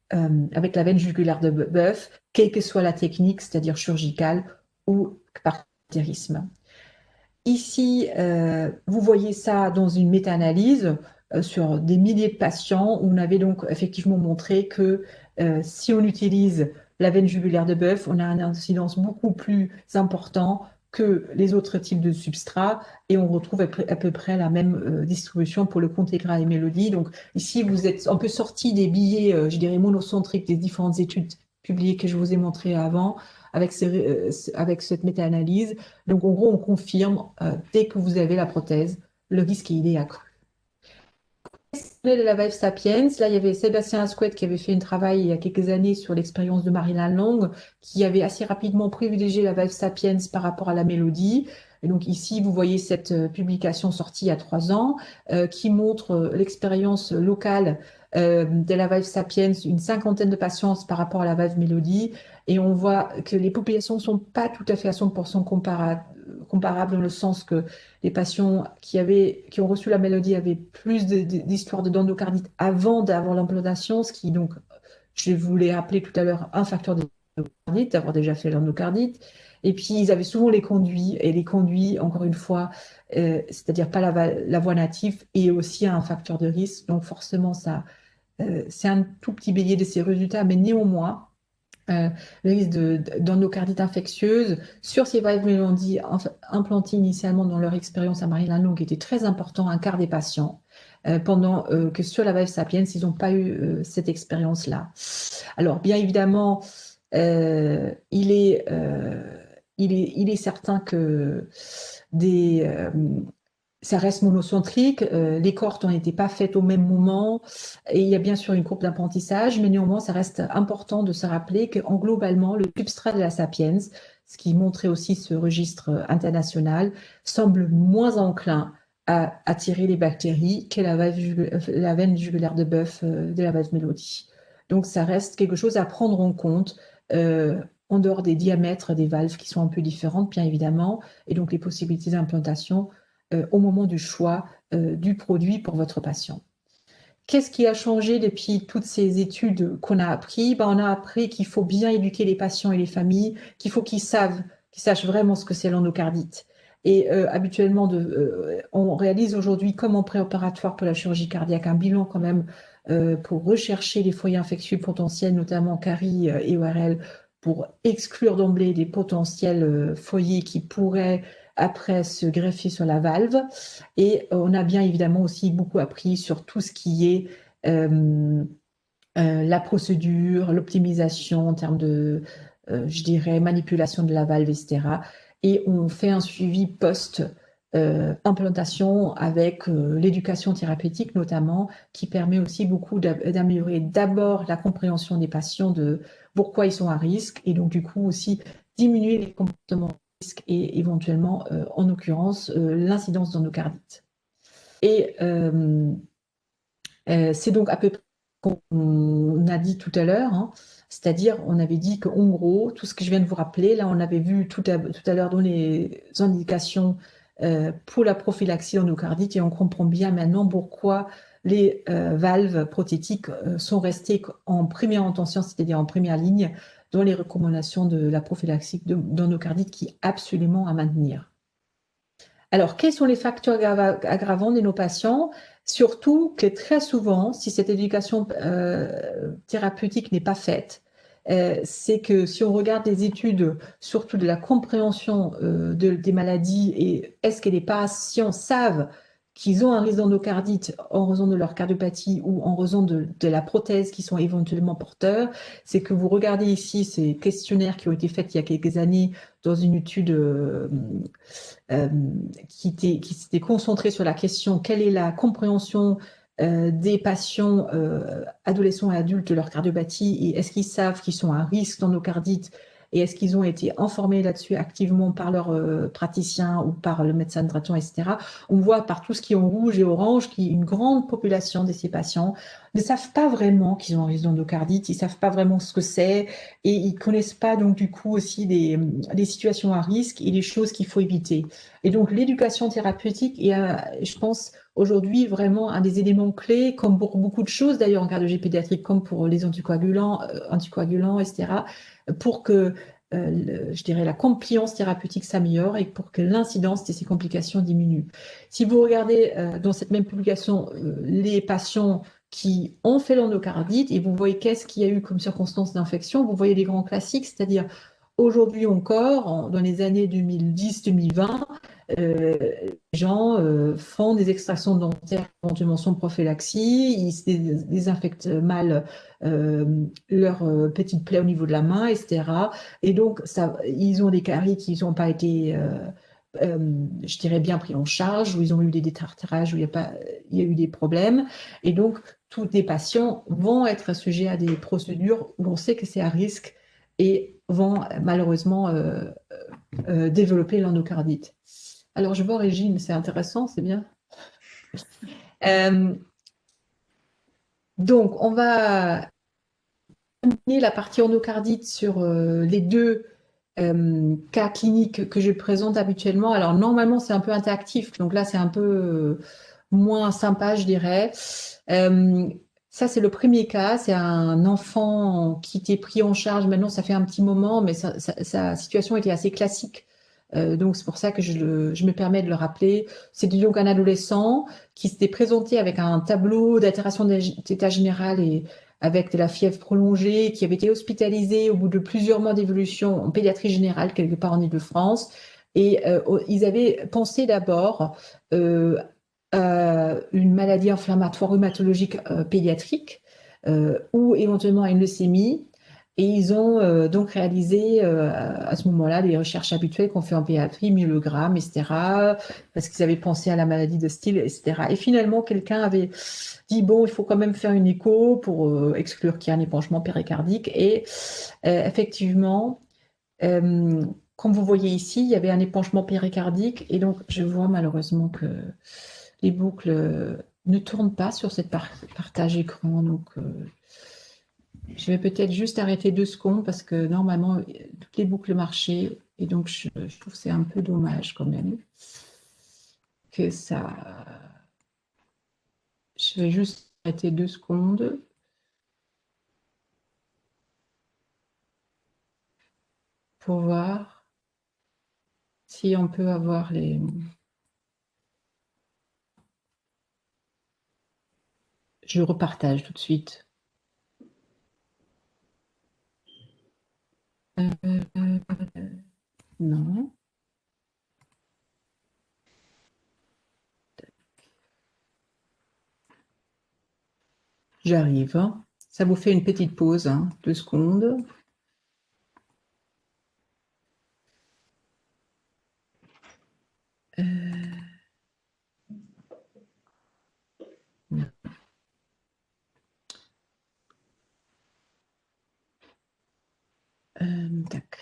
avec la veine jugulaire de bœuf, quelle que soit la technique, c'est-à-dire chirurgicale ou par catétérisme. Ici, vous voyez ça dans une méta-analyse sur des milliers de patients où on avait donc effectivement montré que si on utilise la veine jugulaire de bœuf, on a une incidence beaucoup plus important que les autres types de substrats et on retrouve à peu près la même distribution pour le Contegra et Mélodie. Donc ici, vous êtes un peu sorti des billets, je dirais, monocentriques des différentes études publiées que je vous ai montrées avant avec cette méta-analyse. Donc, en gros, on confirme, dès que vous avez la prothèse, le risque il est accru. De la valve Sapiens, là, il y avait Sébastien Asquette qui avait fait un travail il y a quelques années sur l'expérience de Marie Lalonde, qui avait assez rapidement privilégié la valve Sapiens par rapport à la Mélodie. Et donc ici, vous voyez cette publication sortie il y a 3 ans qui montre l'expérience locale de la valve Sapiens, une cinquantaine de patients par rapport à la valve Mélodie. Et on voit que les populations ne sont pas tout à fait à 100% comparables dans le sens que les patients qui ont reçu la Mélodie avaient plus d'histoires d'endocardite avant d'avoir l'implantation, ce qui donc, je vous l'ai appelé tout à l'heure, un facteur d'endocardite, d'avoir déjà fait l'endocardite. Et puis, ils avaient souvent les conduits, et les conduits, encore une fois, c'est-à-dire pas la voie native, et aussi un facteur de risque. Donc, forcément, ça, c'est un tout petit bélier de ces résultats, mais néanmoins, euh, le risque d'endocardite infectieuse sur ces valves Mélodie implantées initialement dans leur expérience à Marie-Laneau, était très important, un quart des patients, pendant que sur la valve Sapiens, ils n'ont pas eu cette expérience-là. Alors, bien évidemment, il est certain que des, ça reste monocentrique, les cohortes n'étaient pas faites au même moment, et il y a bien sûr une courbe d'apprentissage, mais néanmoins, ça reste important de se rappeler qu'en globalement, le substrat de la Sapiens, ce qui montrait aussi ce registre international, semble moins enclin à attirer les bactéries que la veine jugulaire de bœuf de la valve Mélodie. Donc, ça reste quelque chose à prendre en compte, en dehors des diamètres des valves qui sont un peu différentes, bien évidemment, et donc les possibilités d'implantation au moment du choix du produit pour votre patient. Qu'est-ce qui a changé depuis toutes ces études qu'on a appris? On a appris qu'il faut bien éduquer les patients et les familles, qu'il faut qu'ils sachent vraiment ce que c'est l'endocardite. Et habituellement, on réalise aujourd'hui, comme en préopératoire pour la chirurgie cardiaque, un bilan quand même pour rechercher les foyers infectieux potentiels, notamment caries et ORL, pour exclure d'emblée des potentiels foyers qui pourraient après se greffer sur la valve. Et on a bien évidemment aussi beaucoup appris sur tout ce qui est la procédure, l'optimisation en termes de, je dirais, manipulation de la valve, etc. Et on fait un suivi post-implantation avec l'éducation thérapeutique notamment, qui permet aussi beaucoup d'améliorer d'abord la compréhension des patients de pourquoi ils sont à risque, et donc du coup aussi diminuer les comportements à risque et éventuellement, en l'occurrence, l'incidence d'endocardite. Et c'est donc à peu près qu'on a dit tout à l'heure, hein. C'est-à-dire on avait dit qu'en gros, tout ce que je viens de vous rappeler, là on avait vu tout à l'heure dans les indications pour la prophylaxie endocardite, et on comprend bien maintenant pourquoi les valves prothétiques sont restées en première intention, c'est-à-dire en première ligne, dans les recommandations de la prophylaxie d'endocardite, qui est absolument à maintenir. Alors, quels sont les facteurs aggravants de nos patients? Surtout que très souvent, si cette éducation thérapeutique n'est pas faite, c'est que si on regarde les études, surtout de la compréhension des maladies, et est-ce que les patients savent qu'ils ont un risque d'endocardite en raison de leur cardiopathie ou en raison de la prothèse qu'ils sont éventuellement porteurs, c'est que vous regardez ici ces questionnaires qui ont été faits il y a quelques années dans une étude euh, qui s'était concentré sur la question quelle est la compréhension des patients adolescents et adultes de leur cardiopathie, et est-ce qu'ils savent qu'ils sont à risque d'endocardite, et est-ce qu'ils ont été informés là-dessus activement par leur praticien ou par le médecin de traitement, etc. On voit par tout ce qui est en rouge et orange qu'une grande population de ces patients ne savent pas vraiment qu'ils ont un risque d'endocardite, ils ne savent pas vraiment ce que c'est, et ils ne connaissent pas donc du coup aussi des situations à risque et des choses qu'il faut éviter. Et donc l'éducation thérapeutique est, je pense, aujourd'hui vraiment un des éléments clés, comme pour beaucoup de choses d'ailleurs en cardiologie pédiatrique, comme pour les anticoagulants, etc., pour que je dirais la compliance thérapeutique s'améliore et pour que l'incidence de ces complications diminue. Si vous regardez dans cette même publication les patients qui ont fait l'endocardite et vous voyez qu'est-ce qu'il y a eu comme circonstances d'infection, vous voyez les grands classiques, c'est-à-dire aujourd'hui encore, dans les années 2010-2020, les gens font des extractions dentaires éventuellement sans prophylaxie, ils se désinfectent mal leurs petites plaies au niveau de la main, etc. Et donc, ça, ils ont des caries qui n'ont pas été, je dirais, bien pris en charge, où ils ont eu des détartrages, où il y a eu des problèmes. Et donc, tous les patients vont être sujets à des procédures où on sait que c'est à risque et vont malheureusement développer l'endocardite. Alors, je vois Régine, c'est intéressant, c'est bien. Euh, donc, on va terminer la partie endocardite sur les deux cas cliniques que je présente habituellement. Alors, normalement, c'est un peu interactif, donc là, c'est un peu moins sympa, je dirais. Euh, Ça, c'est le premier cas. C'est un enfant qui était pris en charge. Maintenant, ça fait un petit moment, mais sa situation était assez classique. Donc, c'est pour ça que je me permets de le rappeler. C'était donc un adolescent qui s'était présenté avec un tableau d'altération d'état général et avec de la fièvre prolongée, qui avait été hospitalisé au bout de plusieurs mois d'évolution en pédiatrie générale, quelque part en Île-de-France. Et ils avaient pensé d'abord euh, une maladie inflammatoire rhumatologique pédiatrique ou éventuellement à une leucémie. Et ils ont donc réalisé à ce moment-là les recherches habituelles qu'on fait en pédiatrie, myélogrammes, etc., parce qu'ils avaient pensé à la maladie de Steele, etc. Et finalement, quelqu'un avait dit, bon, il faut quand même faire une écho pour exclure qu'il y a un épanchement péricardique. Et effectivement, euh, comme vous voyez ici, il y avait un épanchement péricardique. Et donc, je vois malheureusement que les boucles ne tournent pas sur cette partage écran. Donc, je vais peut-être juste arrêter 2 secondes parce que normalement, toutes les boucles marchaient. Et donc, je trouve que c'est un peu dommage quand même que ça. Je vais juste arrêter 2 secondes pour voir si on peut avoir les. Je repartage tout de suite. Non. J'arrive, hein. Ça vous fait une petite pause, hein, 2 secondes. Tac.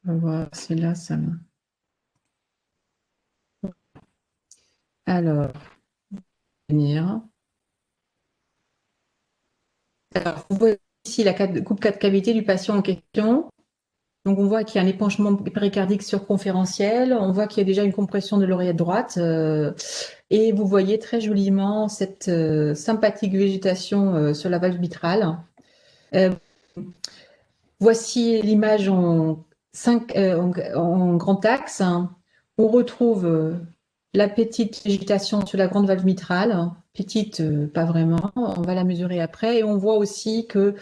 On va voir si là, ça va. Alors, venir. Alors, vous voyez ici la coupe 4 cavité du patient en question. Donc, on voit qu'il y a un épanchement péricardique circonférentiel. On voit qu'il y a déjà une compression de l'oreillette droite. Et vous voyez très joliment cette sympathique végétation sur la valve mitrale. Euh, Voici l'image en grand axe. On retrouve la petite végétation sur la grande valve mitrale. Petite, pas vraiment, on va la mesurer après. Et on voit aussi qu'il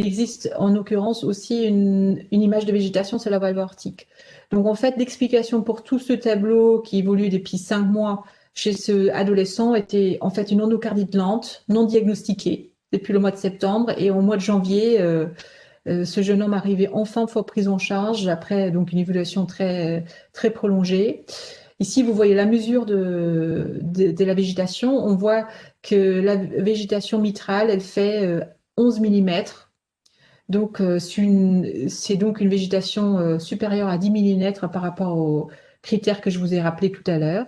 existe en l'occurrence aussi une image de végétation sur la valve aortique. Donc en fait, l'explication pour tout ce tableau qui évolue depuis 5 mois chez ce adolescent était en fait une endocardite lente, non diagnostiquée depuis le mois de septembre. Et au mois de janvier, ce jeune homme arrivait enfin fois prise en charge après donc une évaluation très prolongée. Ici, vous voyez la mesure de la végétation. On voit que la végétation mitrale, elle fait 11 mm. Donc, c'est donc une végétation supérieure à 10 mm par rapport aux critères que je vous ai rappelés tout à l'heure.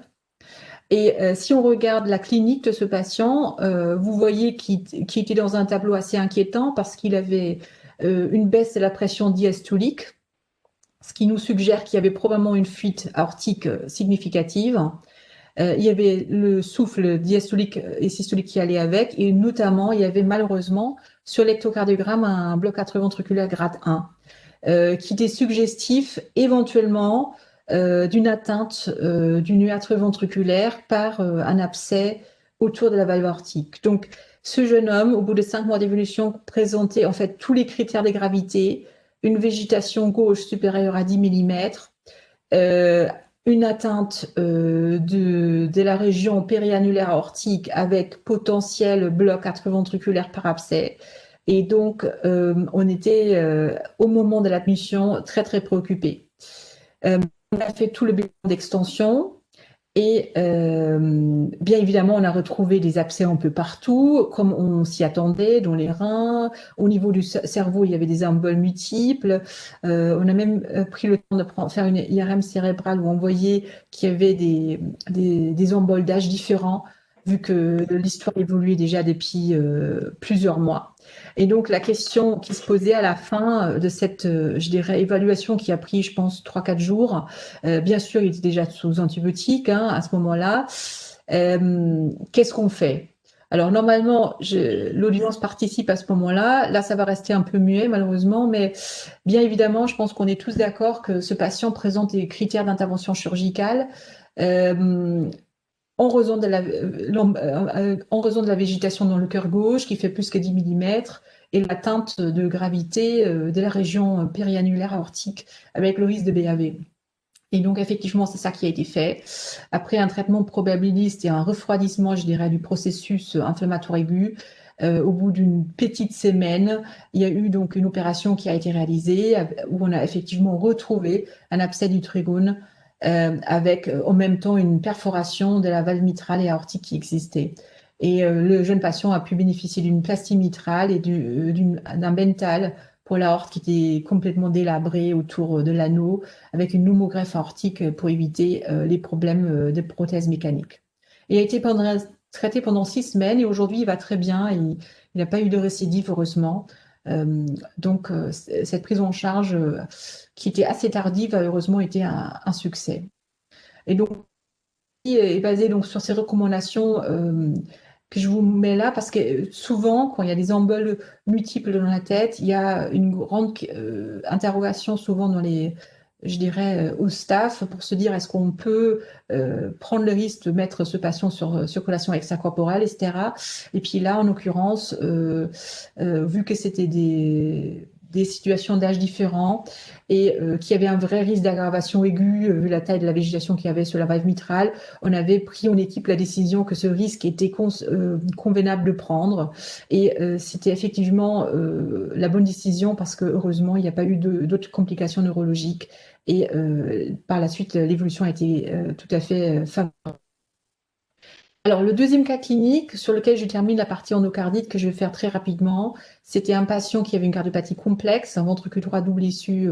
Et si on regarde la clinique de ce patient, vous voyez qu'il était dans un tableau assez inquiétant parce qu'il avait une baisse de la pression diastolique, ce qui nous suggère qu'il y avait probablement une fuite aortique significative. Il y avait le souffle diastolique et systolique qui allait avec, et notamment, il y avait malheureusement sur l'électrocardiogramme un bloc atrioventriculaire grade 1 qui était suggestif éventuellement d'une atteinte du nœud atrioventriculaire par un abcès autour de la valve aortique. Donc, ce jeune homme, au bout de 5 mois d'évolution, présentait en fait tous les critères de gravité, une végétation gauche supérieure à 10 mm, une atteinte de la région périannulaire aortique avec potentiel bloc atrioventriculaire par abcès. Et donc, on était au moment de l'admission très préoccupés. On a fait tout le bilan d'extension. Et bien évidemment, on a retrouvé des abcès un peu partout, comme on s'y attendait, dans les reins. Au niveau du cerveau, il y avait des emboles multiples. On a même pris le temps de faire une IRM cérébrale où on voyait qu'il y avait des emboles d'âge différents, vu que l'histoire évoluait déjà depuis plusieurs mois. Et donc, la question qui se posait à la fin de cette, je dirais, évaluation qui a pris, je pense, 3-4 jours, bien sûr, il était déjà sous antibiotiques hein, à ce moment-là. Qu'est-ce qu'on fait? Alors, normalement, l'audience participe à ce moment-là. Là, ça va rester un peu muet, malheureusement, mais bien évidemment, je pense qu'on est tous d'accord que ce patient présente des critères d'intervention chirurgicale. Euh, en raison de la végétation dans le cœur gauche qui fait plus que 10 mm et l'atteinte de gravité de la région périannulaire aortique avec le risque de BAV. Et donc, effectivement, c'est ça qui a été fait. Après un traitement probabiliste et un refroidissement, je dirais, du processus inflammatoire aigu, au bout d'une petite semaine, il y a eu donc une opération qui a été réalisée où on a effectivement retrouvé un abcès du trigone avec en même temps une perforation de la valve mitrale et aortique qui existait. Et le jeune patient a pu bénéficier d'une plastie mitrale et d'un Bentall pour l'aorte qui était complètement délabrée autour de l'anneau avec une pneumogreffe aortique pour éviter les problèmes de prothèses mécaniques. Il a été traité pendant 6 semaines et aujourd'hui il va très bien. Il n'a pas eu de récidive, heureusement. Donc, cette prise en charge qui était assez tardive a heureusement été un succès. Et donc, est basé donc sur ces recommandations que je vous mets là parce que souvent, quand il y a des emboles multiples dans la tête, il y a une grande interrogation souvent je dirais, au staff pour se dire est-ce qu'on peut prendre le risque de mettre ce patient sur circulation extracorporelle, etc. Et puis là, en l'occurrence, vu que c'était des situations d'âge différents et qu'il y avait un vrai risque d'aggravation aiguë vu la taille de la végétation qu'il y avait sur la valve mitrale, on avait pris en équipe la décision que ce risque était convenable de prendre. Et c'était effectivement la bonne décision parce que heureusement, il n'y a pas eu d'autres complications neurologiques. Et par la suite, l'évolution a été tout à fait favorable. Alors, le deuxième cas clinique sur lequel je termine la partie endocardite que je vais faire très rapidement, c'était un patient qui avait une cardiopathie complexe, un ventricule droit double issu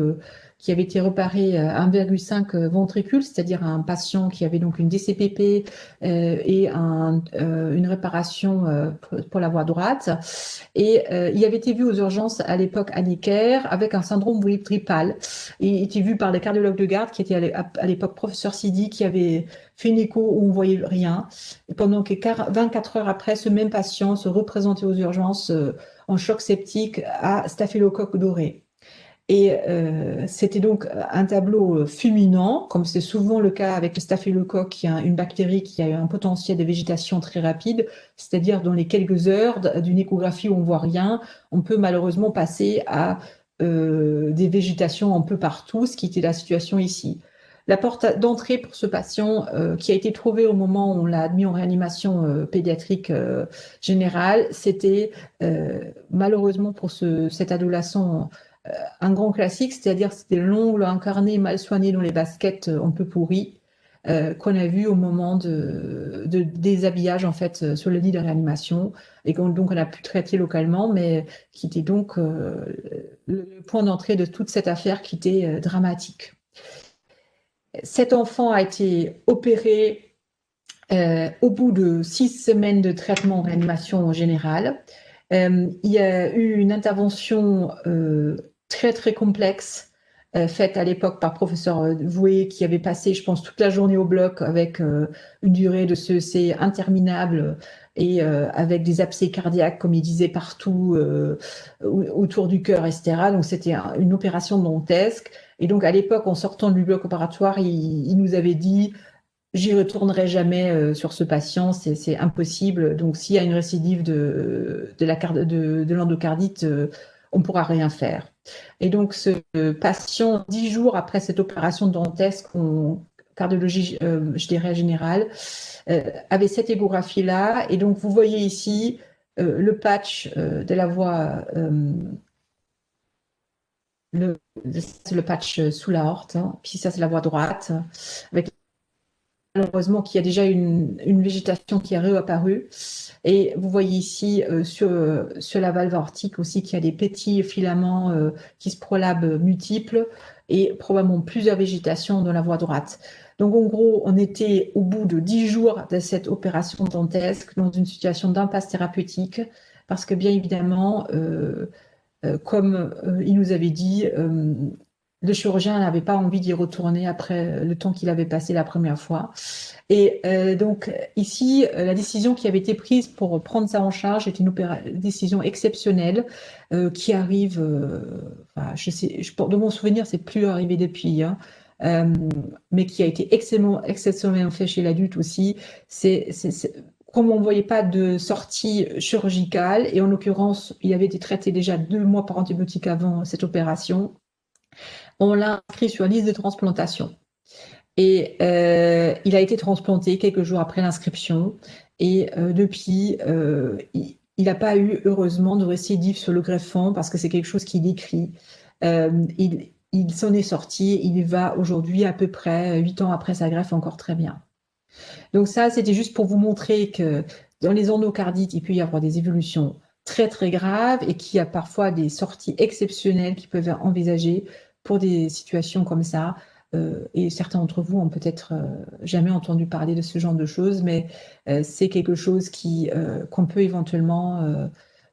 qui avait été reparé à 1,5 ventricule, c'est-à-dire un patient qui avait donc une DCPP et une réparation pour la voie droite. Et il avait été vu aux urgences à l'époque à Necker avec un syndrome tripal. Et il était vu par le cardiologue de garde qui était à l'époque professeur Sidi qui avait fait une écho où on voyait rien. Et pendant que 24 heures après, ce même patient se représentait aux urgences en choc septique à staphylocoque doré. Et c'était donc un tableau fulminant, comme c'est souvent le cas avec le staphylocoque, qui est une bactérie qui a un potentiel de végétation très rapide, c'est-à-dire dans les quelques heures d'une échographie où on voit rien, on peut malheureusement passer à des végétations un peu partout, ce qui était la situation ici. La porte d'entrée pour ce patient qui a été trouvé au moment où on l'a admis en réanimation pédiatrique générale, c'était malheureusement pour cet adolescent un grand classique, c'est-à-dire c'était l'ongle incarné mal soigné dans les baskets un peu pourries qu'on a vu au moment de déshabillage en fait sur le lit de réanimation et donc on a pu traiter localement, mais qui était donc le point d'entrée de toute cette affaire qui était dramatique. Cet enfant a été opéré au bout de 6 semaines de traitement en réanimation générale. Il y a eu une intervention très très complexe faite à l'époque par professeur Voué qui avait passé, je pense, toute la journée au bloc avec une durée de CEC interminable et avec des abcès cardiaques, comme il disait, partout autour du cœur, etc. Donc c'était une opération dantesque. Et donc à l'époque, en sortant du bloc opératoire, il nous avait dit j'y retournerai jamais sur ce patient, c'est impossible. Donc, s'il y a une récidive de l'endocardite, on ne pourra rien faire. Et donc, ce patient, 10 jours après cette opération dantesque en cardiologie, je dirais générale, avait cette échographie-là. Et donc, vous voyez ici le patch de la voie, c'est le patch sous l'aorte, hein. Puis ça, c'est la voie droite, avec malheureusement qu'il y a déjà une végétation qui est réapparue. Et vous voyez ici sur la valve aortique aussi qu'il y a des petits filaments qui se prolabent multiples et probablement plusieurs végétations dans la voie droite. Donc en gros, on était au bout de 10 jours de cette opération dantesque dans une situation d'impasse thérapeutique parce que bien évidemment, comme il nous avait dit, le chirurgien n'avait pas envie d'y retourner après le temps qu'il avait passé la première fois. Et donc ici, la décision qui avait été prise pour prendre ça en charge est une décision exceptionnelle qui arrive, enfin, je sais, de mon souvenir, c'est plus arrivé depuis, hein, euh, mais qui a été exceptionnellement fait chez l'adulte aussi. Comme on ne voyait pas de sortie chirurgicale, et en l'occurrence, il avait été traité déjà 2 mois par antibiotiques avant cette opération, on l'a inscrit sur la liste de transplantation. Et il a été transplanté quelques jours après l'inscription. Et depuis, il n'a pas eu, heureusement, de récidive sur le greffon parce que c'est quelque chose qu'il décrit. Il s'en est sorti. Il va aujourd'hui à peu près 8 ans après sa greffe encore très bien. Donc ça, c'était juste pour vous montrer que dans les endocardites, il peut y avoir des évolutions très très graves et qu'il y a parfois des sorties exceptionnelles qui peuvent être envisagées pour des situations comme ça. Et certains d'entre vous ont peut-être jamais entendu parler de ce genre de choses, mais c'est quelque chose qu'on peut éventuellement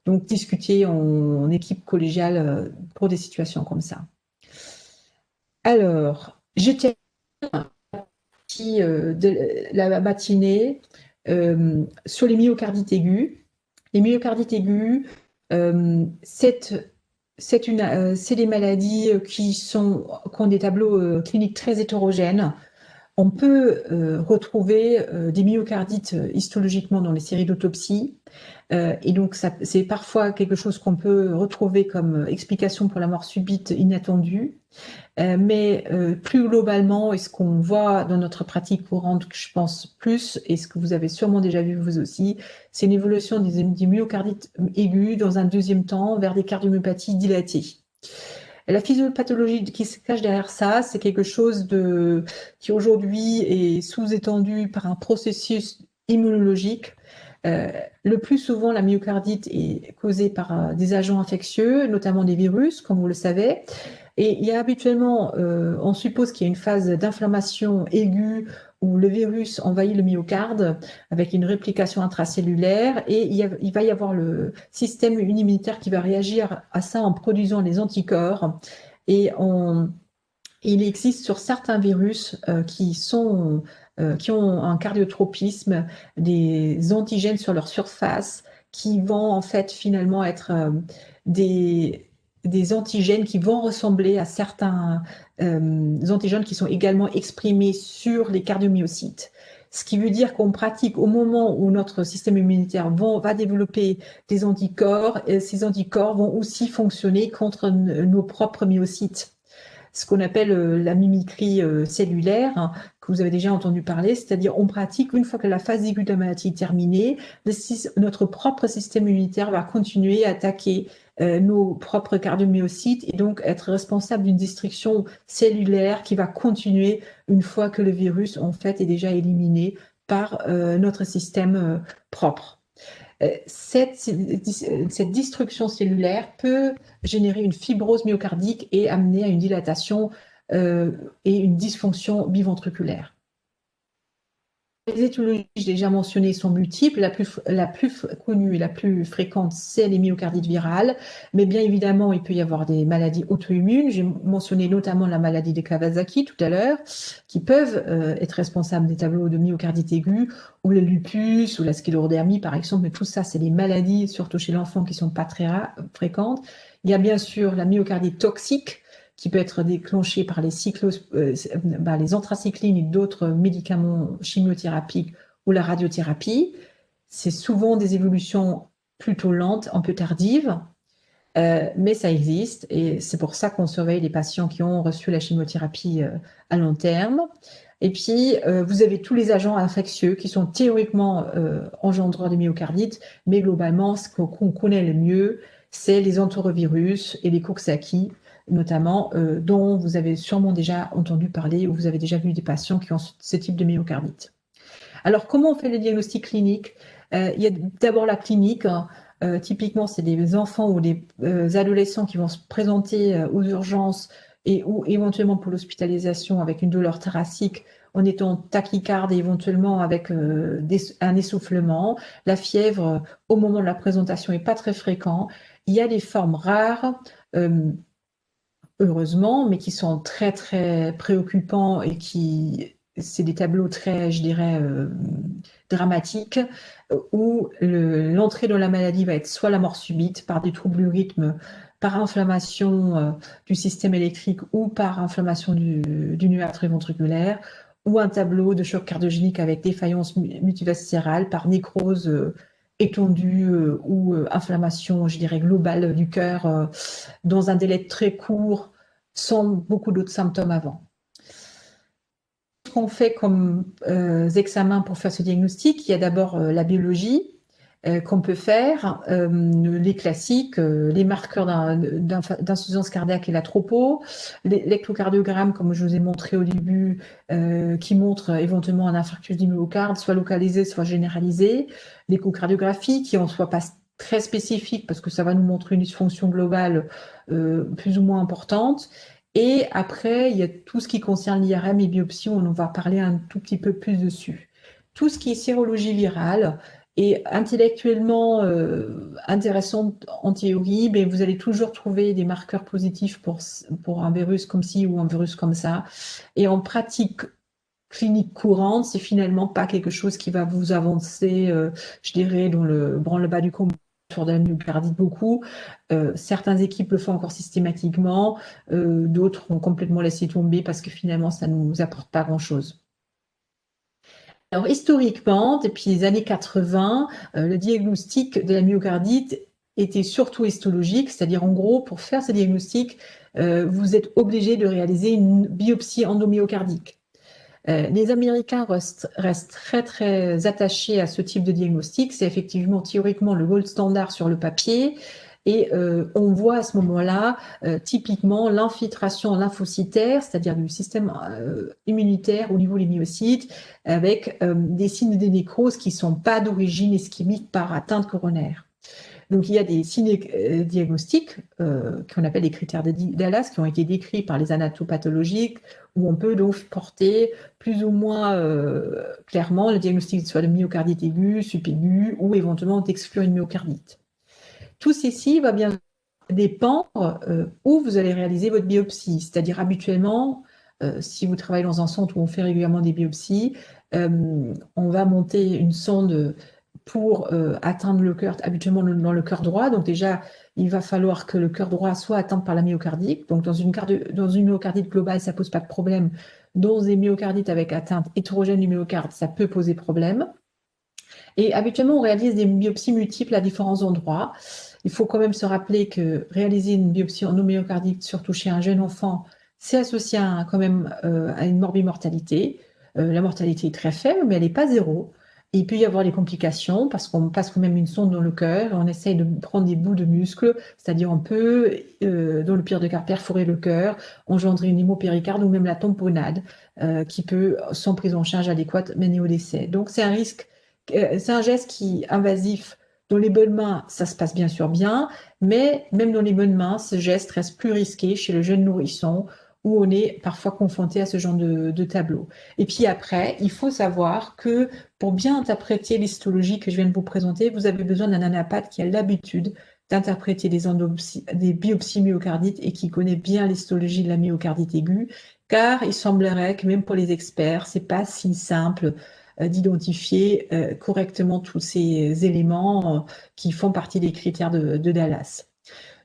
donc discuter en équipe collégiale pour des situations comme ça. Alors, j'étais de la matinée sur les myocardites aigus. Les myocardites aigus, c'est des maladies qui ont des tableaux cliniques très hétérogènes. On peut retrouver des myocardites histologiquement dans les séries d'autopsie. Et donc, c'est parfois quelque chose qu'on peut retrouver comme explication pour la mort subite inattendue. Mais plus globalement, et ce qu'on voit dans notre pratique courante, je pense plus, et ce que vous avez sûrement déjà vu vous aussi, c'est une évolution des myocardites aigus dans un deuxième temps vers des cardiomyopathies dilatées. La physiopathologie qui se cache derrière ça, c'est quelque chose qui aujourd'hui est sous-étendu par un processus immunologique. Le plus souvent, la myocardite est causée par des agents infectieux, notamment des virus, comme vous le savez. Et il y a habituellement, on suppose qu'il y a une phase d'inflammation aiguë où le virus envahit le myocarde avec une réplication intracellulaire et il va y avoir le système immunitaire qui va réagir à ça en produisant les anticorps. Et il existe sur certains virus qui ont un cardiotropisme, des antigènes sur leur surface qui vont en fait finalement être des antigènes qui vont ressembler à certains antigènes qui sont également exprimés sur les cardiomyocytes. Ce qui veut dire qu'on pratique au moment où notre système immunitaire va développer des anticorps, et ces anticorps vont aussi fonctionner contre nos propres myocytes. Ce qu'on appelle la mimicrie cellulaire, hein, que vous avez déjà entendu parler, c'est-à-dire on pratique, une fois que la phase aiguë de la maladie est terminée, notre propre système immunitaire va continuer à attaquer nos propres cardiomyocytes et donc être responsable d'une destruction cellulaire qui va continuer une fois que le virus en fait est déjà éliminé par notre système propre. Cette destruction cellulaire peut générer une fibrose myocardique et amener à une dilatation et une dysfonction biventriculaire. Les étiologies que j'ai déjà mentionnées sont multiples. La plus connue et la plus fréquente, c'est les myocardites virales. Mais bien évidemment, il peut y avoir des maladies auto-immunes. J'ai mentionné notamment la maladie de Kawasaki tout à l'heure, qui peuvent être responsables des tableaux de myocardite aiguë, ou le lupus, ou la sclérodermie, par exemple. Mais tout ça, c'est des maladies, surtout chez l'enfant, qui ne sont pas très fréquentes. Il y a bien sûr la myocardite toxique, qui peut être déclenché par les anthracyclines et d'autres médicaments chimiothérapiques ou la radiothérapie. C'est souvent des évolutions plutôt lentes, un peu tardives, mais ça existe et c'est pour ça qu'on surveille les patients qui ont reçu la chimiothérapie à long terme. Et puis, vous avez tous les agents infectieux qui sont théoriquement engendreurs de myocardites, mais globalement, ce qu'on connaît le mieux, c'est les enterovirus et les Coxsackie notamment, dont vous avez sûrement déjà entendu parler ou vous avez déjà vu des patients qui ont ce type de myocardite. Alors, comment on fait le diagnostic clinique? Il y a d'abord la clinique, hein. Typiquement, c'est des enfants ou des adolescents qui vont se présenter aux urgences ou éventuellement pour l'hospitalisation avec une douleur thoracique en étant tachycarde et éventuellement avec un essoufflement. La fièvre, au moment de la présentation, n'est pas très fréquent. Il y a des formes rares, heureusement, mais qui sont très, très préoccupants et c'est des tableaux très, je dirais, dramatiques, où l'entrée dans la maladie va être soit la mort subite par des troubles du rythme, par inflammation du système électrique ou par inflammation du nuage atrioventriculaire, ou un tableau de choc cardiogénique avec défaillance multivascérale par nécrose étendue ou inflammation, je dirais, globale du cœur dans un délai très court, sans beaucoup d'autres symptômes avant. Ce qu'on fait comme examen pour faire ce diagnostic, il y a d'abord la biologie qu'on peut faire, les classiques, les marqueurs d'insuffisance cardiaque et la tropo, l'électrocardiogramme, comme je vous ai montré au début, qui montre éventuellement un infarctus du myocarde, soit localisé, soit généralisé, l'échocardiographie, qui en soit pas très spécifique, parce que ça va nous montrer une dysfonction globale plus ou moins importante. Et après, il y a tout ce qui concerne l'IRM et biopsie, on en va parler un tout petit peu plus dessus. Tout ce qui est sérologie virale, et intellectuellement intéressante en théorie, mais vous allez toujours trouver des marqueurs positifs pour un virus comme ci ou un virus comme ça. Et en pratique clinique courante, c'est finalement pas quelque chose qui va vous avancer, je dirais, dans le branle-bas du combat sur de la myocardite beaucoup. Certaines équipes le font encore systématiquement, d'autres ont complètement laissé tomber parce que finalement, ça ne nous apporte pas grand-chose. Alors, historiquement, depuis les années 80, le diagnostic de la myocardite était surtout histologique, c'est-à-dire en gros, pour faire ce diagnostic, vous êtes obligé de réaliser une biopsie endomyocardique. Les Américains restent très très attachés à ce type de diagnostic. C'est effectivement théoriquement le gold standard sur le papier. Et on voit à ce moment-là typiquement l'infiltration lymphocytaire, c'est-à-dire du système immunitaire au niveau des myocytes, avec des signes de nécrose qui ne sont pas d'origine ischémique par atteinte coronaire. Donc il y a des signes diagnostiques qu'on appelle les critères de Dallas qui ont été décrits par les anatopathologiques où on peut donc porter plus ou moins clairement le diagnostic soit de myocardite aiguë, subaiguë ou éventuellement d'exclure une myocardite. Tout ceci va bien dépendre où vous allez réaliser votre biopsie, c'est-à-dire habituellement, si vous travaillez dans un centre où on fait régulièrement des biopsies, on va monter une sonde pour atteindre le cœur, habituellement dans le cœur droit. Donc déjà, il va falloir que le cœur droit soit atteint par la myocardite. Donc dans une myocardite globale, ça ne pose pas de problème. Dans des myocardites avec atteinte hétérogène du myocarde, ça peut poser problème. Et habituellement, on réalise des biopsies multiples à différents endroits. Il faut quand même se rappeler que réaliser une biopsie endomyocardique, surtout chez un jeune enfant, c'est associé quand même à une morbimortalité. La mortalité est très faible, mais elle n'est pas zéro. Et il peut y avoir des complications parce qu'on passe quand même une sonde dans le cœur et on essaye de prendre des bouts de muscles, c'est-à-dire on peut, dans le pire des cas, perforer le cœur, engendrer une hémopéricarde ou même la tamponade qui peut, sans prise en charge adéquate, mener au décès. Donc c'est un risque, c'est un geste qui est invasif. Dans les bonnes mains, ça se passe bien sûr bien, mais même dans les bonnes mains, ce geste reste plus risqué chez le jeune nourrisson où on est parfois confronté à ce genre de tableau. Et puis après, il faut savoir que pour bien interpréter l'histologie que je viens de vous présenter, vous avez besoin d'un anapathe qui a l'habitude d'interpréter des biopsies myocardites et qui connaît bien l'histologie de la myocardite aiguë, car il semblerait que même pour les experts, c'est pas si simple d'identifier correctement tous ces éléments qui font partie des critères de Dallas.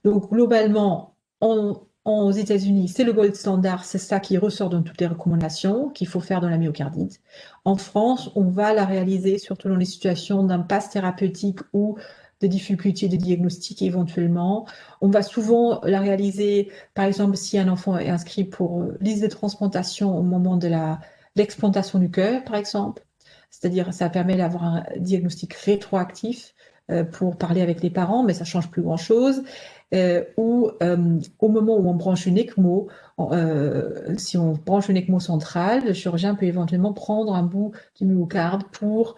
Donc globalement, aux États-Unis, c'est le gold standard, c'est ça qui ressort dans toutes les recommandations qu'il faut faire dans la myocardite. En France, on va la réaliser surtout dans les situations d'impasse thérapeutique ou de difficultés de diagnostic éventuellement. On va souvent la réaliser, par exemple, si un enfant est inscrit pour liste de transplantation au moment de l'explantation du cœur, par exemple. C'est-à-dire, ça permet d'avoir un diagnostic rétroactif pour parler avec les parents, mais ça change plus grand-chose. Ou au moment où on branche une ECMO, si on branche une ECMO centrale, le chirurgien peut éventuellement prendre un bout du myocarde pour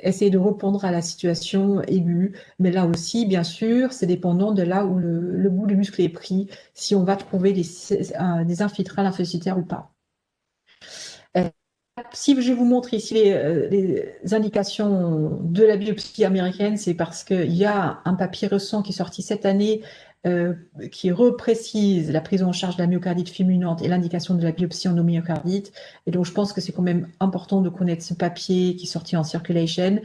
essayer de répondre à la situation aiguë. Mais là aussi, bien sûr, c'est dépendant de là où le bout du muscle est pris, si on va trouver des infiltrats lymphocytaires ou pas. Si je vous montre ici les indications de la biopsie américaine, c'est parce qu'il y a un papier récent qui est sorti cette année qui reprécise la prise en charge de la myocardite fulminante et l'indication de la biopsie en myocardite. Et donc, je pense que c'est quand même important de connaître ce papier qui est sorti en Circulation.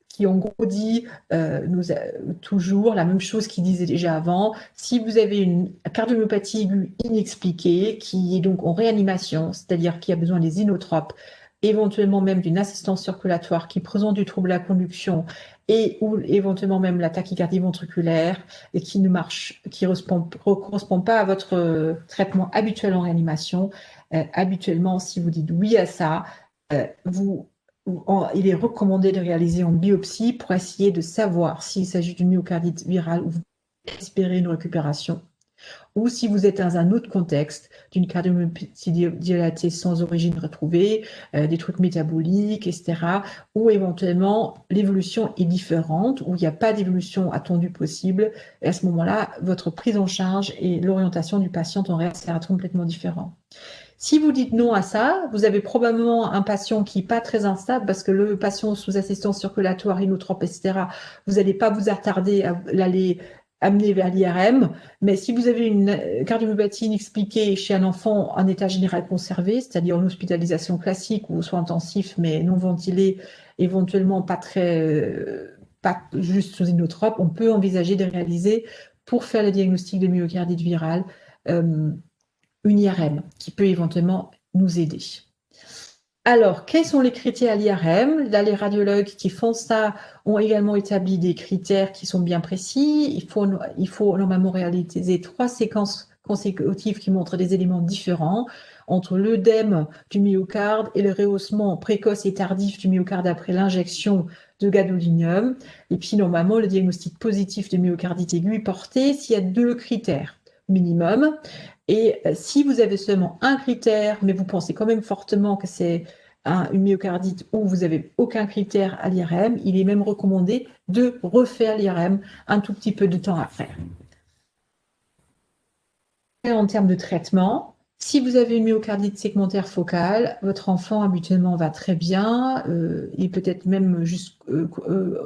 Qui en gros dit toujours la même chose qu'il disait déjà avant. Si vous avez une cardiomyopathie aiguë inexpliquée, qui est donc en réanimation, c'est-à-dire qui a besoin des inotropes, éventuellement même d'une assistance circulatoire qui présente du trouble à la conduction et ou éventuellement même la tachycardie ventriculaire et qui ne correspond pas à votre traitement habituel en réanimation, habituellement, si vous dites oui à ça, il est recommandé de réaliser en biopsie pour essayer de savoir s'il s'agit d'une myocardite virale ou vous espérez une récupération, ou si vous êtes dans un autre contexte d'une cardiomyopathie dilatée sans origine retrouvée, des trucs métaboliques, etc., où éventuellement l'évolution est différente, où il n'y a pas d'évolution attendue possible, et à ce moment-là, votre prise en charge et l'orientation du patient en réel sera complètement différent. Si vous dites non à ça, vous avez probablement un patient qui n'est pas très instable parce que le patient sous assistance circulatoire, inotrope, etc., vous n'allez pas vous attarder à l'aller amener vers l'IRM. Mais si vous avez une cardiomyopathie inexpliquée chez un enfant en état général conservé, c'est-à-dire en hospitalisation classique ou aux soins intensifs mais non ventilés, éventuellement pas juste sous inotrope, on peut envisager de réaliser pour faire le diagnostic de myocardite virale une IRM qui peut éventuellement nous aider. Alors, quels sont les critères à l'IRM? Là, les radiologues qui font ça ont également établi des critères qui sont bien précis. Il faut normalement réaliser 3 séquences consécutives qui montrent des éléments différents entre l'œdème du myocarde et le rehaussement précoce et tardif du myocarde après l'injection de gadolinium. Et puis, normalement, le diagnostic positif de myocardite aiguë est porté s'il y a 2 critères minimum. Et si vous avez seulement un critère, mais vous pensez quand même fortement que c'est une myocardite ou vous n'avez aucun critère à l'IRM, il est même recommandé de refaire l'IRM un tout petit peu de temps après. Et en termes de traitement, si vous avez une myocardite segmentaire focale, votre enfant habituellement va très bien, il peut être même juste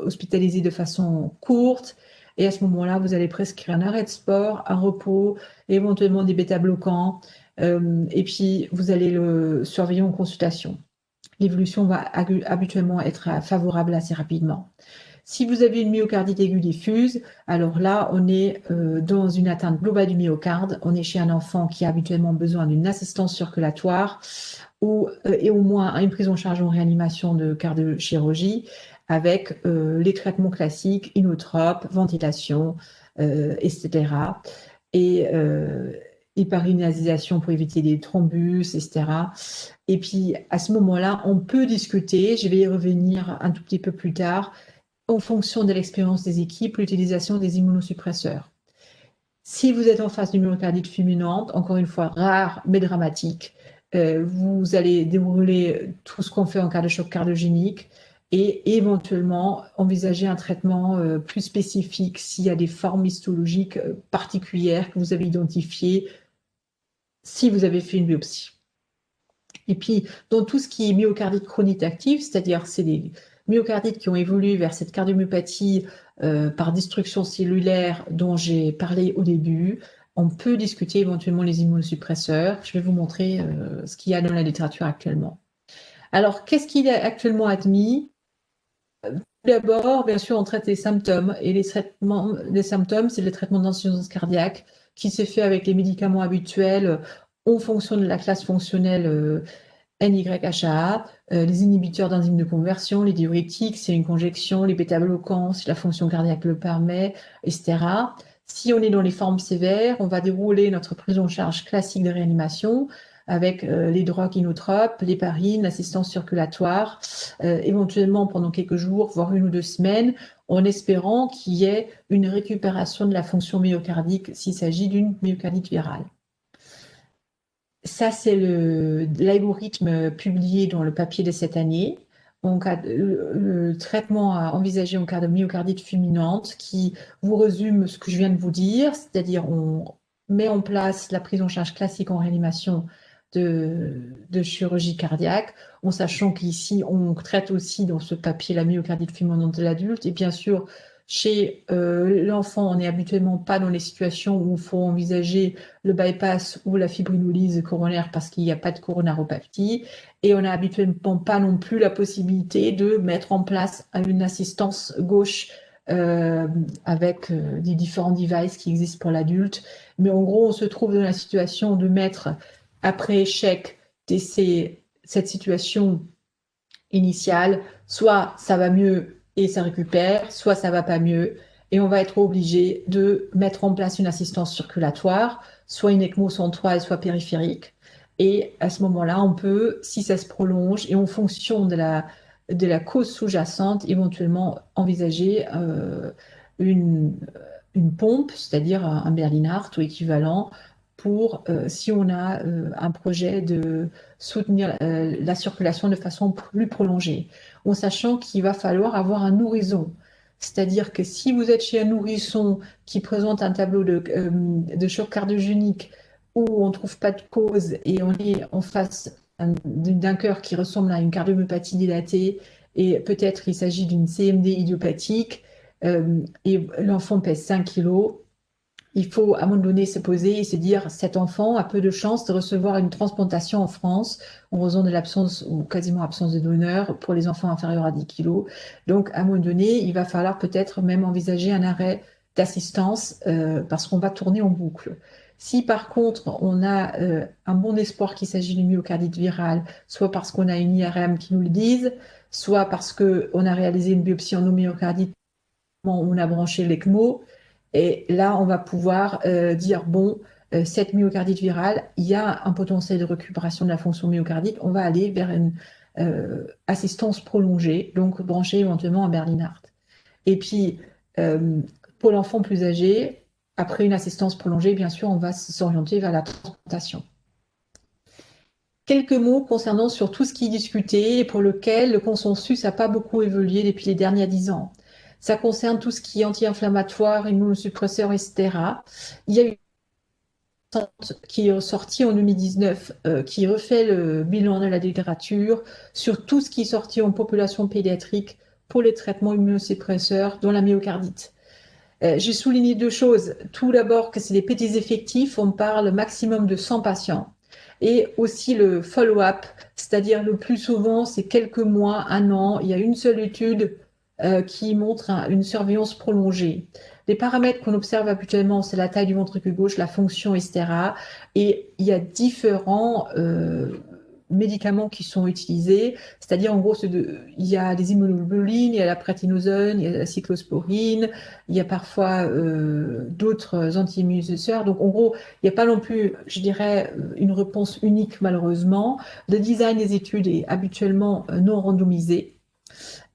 hospitalisé de façon courte. Et à ce moment-là, vous allez prescrire un arrêt de sport, un repos, éventuellement des bêta-bloquants, et puis vous allez le surveiller en consultation. L'évolution va habituellement être favorable assez rapidement. Si vous avez une myocardite aiguë diffuse, alors là, on est dans une atteinte globale du myocarde. On est chez un enfant qui a habituellement besoin d'une assistance circulatoire et au moins une prise en charge en réanimation de cardiochirurgie avec les traitements classiques, inotropes, ventilation, etc. Et hyparinasisation pour éviter des thrombus, etc. Et puis, à ce moment-là, on peut discuter, je vais y revenir un tout petit peu plus tard, en fonction de l'expérience des équipes, l'utilisation des immunosuppresseurs. Si vous êtes en face d'une myocardite fulminante, encore une fois rare mais dramatique, vous allez dérouler tout ce qu'on fait en cas de choc cardiogénique et éventuellement envisager un traitement plus spécifique s'il y a des formes histologiques particulières que vous avez identifiées si vous avez fait une biopsie. Et puis, dans tout ce qui est myocardite chronique active, c'est-à-dire c'est des myocardites qui ont évolué vers cette cardiomyopathie par destruction cellulaire dont j'ai parlé au début, on peut discuter éventuellement les immunosuppresseurs. Je vais vous montrer ce qu'il y a dans la littérature actuellement. Alors, qu'est-ce qu'il est actuellement admis? D'abord, bien sûr, on traite les symptômes. Et les symptômes, c'est le traitement d'insuffisance cardiaque qui s'est fait avec les médicaments habituels en fonction de la classe fonctionnelle NYHA, les inhibiteurs d'enzymes de conversion, les diurétiques, c'est une conjection, les bêta-bloquants, si la fonction cardiaque le permet, etc. Si on est dans les formes sévères, on va dérouler notre prise en charge classique de réanimation avec les drogues inotropes, l'héparine, l'assistance circulatoire, éventuellement pendant quelques jours, voire 1 ou 2 semaines, en espérant qu'il y ait une récupération de la fonction myocardique s'il s'agit d'une myocardite virale. Ça, c'est l'algorithme publié dans le papier de cette année. Le traitement à envisager en cas de myocardite fulminante qui vous résume ce que je viens de vous dire, c'est-à-dire on met en place la prise en charge classique en réanimation de chirurgie cardiaque, en sachant qu'ici, on traite aussi dans ce papier la myocardite fulminante de l'adulte. Et bien sûr, chez l'enfant, on n'est habituellement pas dans les situations où il faut envisager le bypass ou la fibrinolyse coronaire parce qu'il n'y a pas de coronaropathie. Et on n'a habituellement pas non plus la possibilité de mettre en place une assistance gauche avec des différents devices qui existent pour l'adulte. Mais en gros, on se trouve dans la situation de mettre, après échec cette situation initiale, soit ça va mieux et ça récupère, soit ça va pas mieux et on va être obligé de mettre en place une assistance circulatoire, soit une ECMO centrale, soit périphérique. Et à ce moment-là, on peut, si ça se prolonge et en fonction de la cause sous-jacente, éventuellement envisager une, une pompe, c'est-à-dire un Berlinart ou équivalent, pour si on a un projet de soutenir la circulation de façon plus prolongée, en sachant qu'il va falloir avoir un nourrisson. C'est-à-dire que si vous êtes chez un nourrisson qui présente un tableau de choc cardiogénique où on ne trouve pas de cause et on est en face d'un cœur qui ressemble à une cardiomyopathie dilatée et peut-être il s'agit d'une CMD idiopathique et l'enfant pèse 5 kilos, il faut à un moment donné se poser et se dire cet enfant a peu de chances de recevoir une transplantation en France en raison de l'absence ou quasiment absence de donneur pour les enfants inférieurs à 10 kilos. Donc à un moment donné, il va falloir peut-être même envisager un arrêt d'assistance parce qu'on va tourner en boucle. Si par contre on a un bon espoir qu'il s'agit d'une myocardite virale, soit parce qu'on a une IRM qui nous le dise, soit parce qu'on a réalisé une biopsie en myocardite, on a branché l'ECMO, et là, on va pouvoir dire, bon, cette myocardite virale, il y a un potentiel de récupération de la fonction myocardique, on va aller vers une assistance prolongée, donc brancher éventuellement un Berlinart. Et puis, pour l'enfant plus âgé, après une assistance prolongée, bien sûr, on va s'orienter vers la transplantation. Quelques mots concernant sur tout ce qui est discuté et pour lequel le consensus n'a pas beaucoup évolué depuis les derniers 10 ans. Ça concerne tout ce qui est anti-inflammatoire, immunosuppresseur, etc. Il y a une qui est sortie en 2019, qui refait le bilan de la littérature sur tout ce qui est sorti en population pédiatrique pour les traitements immunosuppresseurs dans la myocardite. J'ai souligné 2 choses. Tout d'abord que c'est des petits effectifs, on parle maximum de 100 patients. Et aussi le follow-up, c'est-à-dire le plus souvent, c'est quelques mois, 1 an. Il y a une seule étude qui montre une surveillance prolongée. Les paramètres qu'on observe habituellement, c'est la taille du ventricule gauche, la fonction, etc. Et il y a différents médicaments qui sont utilisés, c'est-à-dire en gros, il y a des immunoglobulines, il y a la prétinosone, il y a la cyclosporine, il y a parfois d'autres anti-immunosuppresseurs. Donc en gros, il n'y a pas non plus, je dirais, une réponse unique malheureusement. Le design des études est habituellement non randomisé.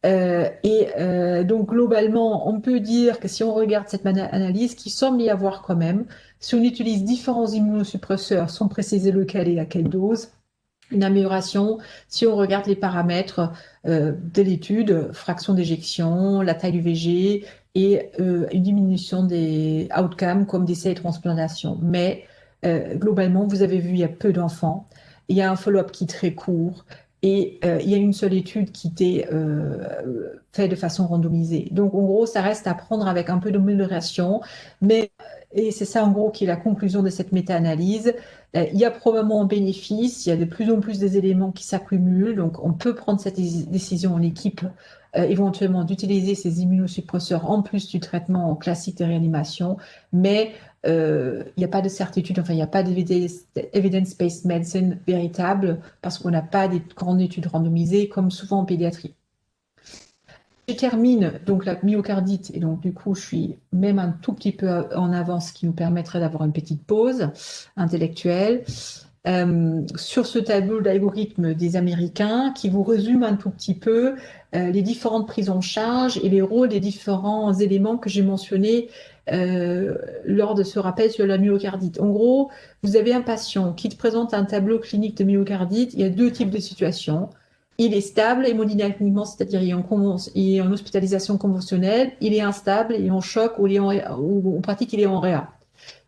Donc globalement, on peut dire que si on regarde cette analyse, qui semble y avoir quand même, si on utilise différents immunosuppresseurs sans préciser lequel et à quelle dose, une amélioration si on regarde les paramètres de l'étude, fraction d'éjection, la taille du VG et une diminution des outcomes comme décès et transplantation. Mais globalement, vous avez vu, il y a peu d'enfants, il y a un follow-up qui est très court et il y a une seule étude qui était faite de façon randomisée. Donc en gros, ça reste à prendre avec un peu d'amélioration, mais et c'est ça en gros qui est la conclusion de cette méta-analyse. Il y a probablement un bénéfice, il y a de plus en plus des éléments qui s'accumulent, donc on peut prendre cette décision en équipe, éventuellement d'utiliser ces immunosuppresseurs en plus du traitement classique de réanimation, mais il n'y a pas de certitude, enfin il n'y a pas d'evidence-based medicine véritable parce qu'on n'a pas des grandes études randomisées comme souvent en pédiatrie. Je termine donc la myocardite et donc du coup je suis même un tout petit peu en avance, ce qui nous permettrait d'avoir une petite pause intellectuelle. sur ce tableau d'algorithme des Américains qui vous résume un tout petit peu les différentes prises en charge et les rôles des différents éléments que j'ai mentionnés lors de ce rappel sur la myocardite. En gros, vous avez un patient qui te présente un tableau clinique de myocardite. Il y a deux types de situations. Il est stable hémodynamiquement, c'est-à-dire il est en hospitalisation conventionnelle. Il est instable, il est en choc ou, ou en pratique, il est en réa.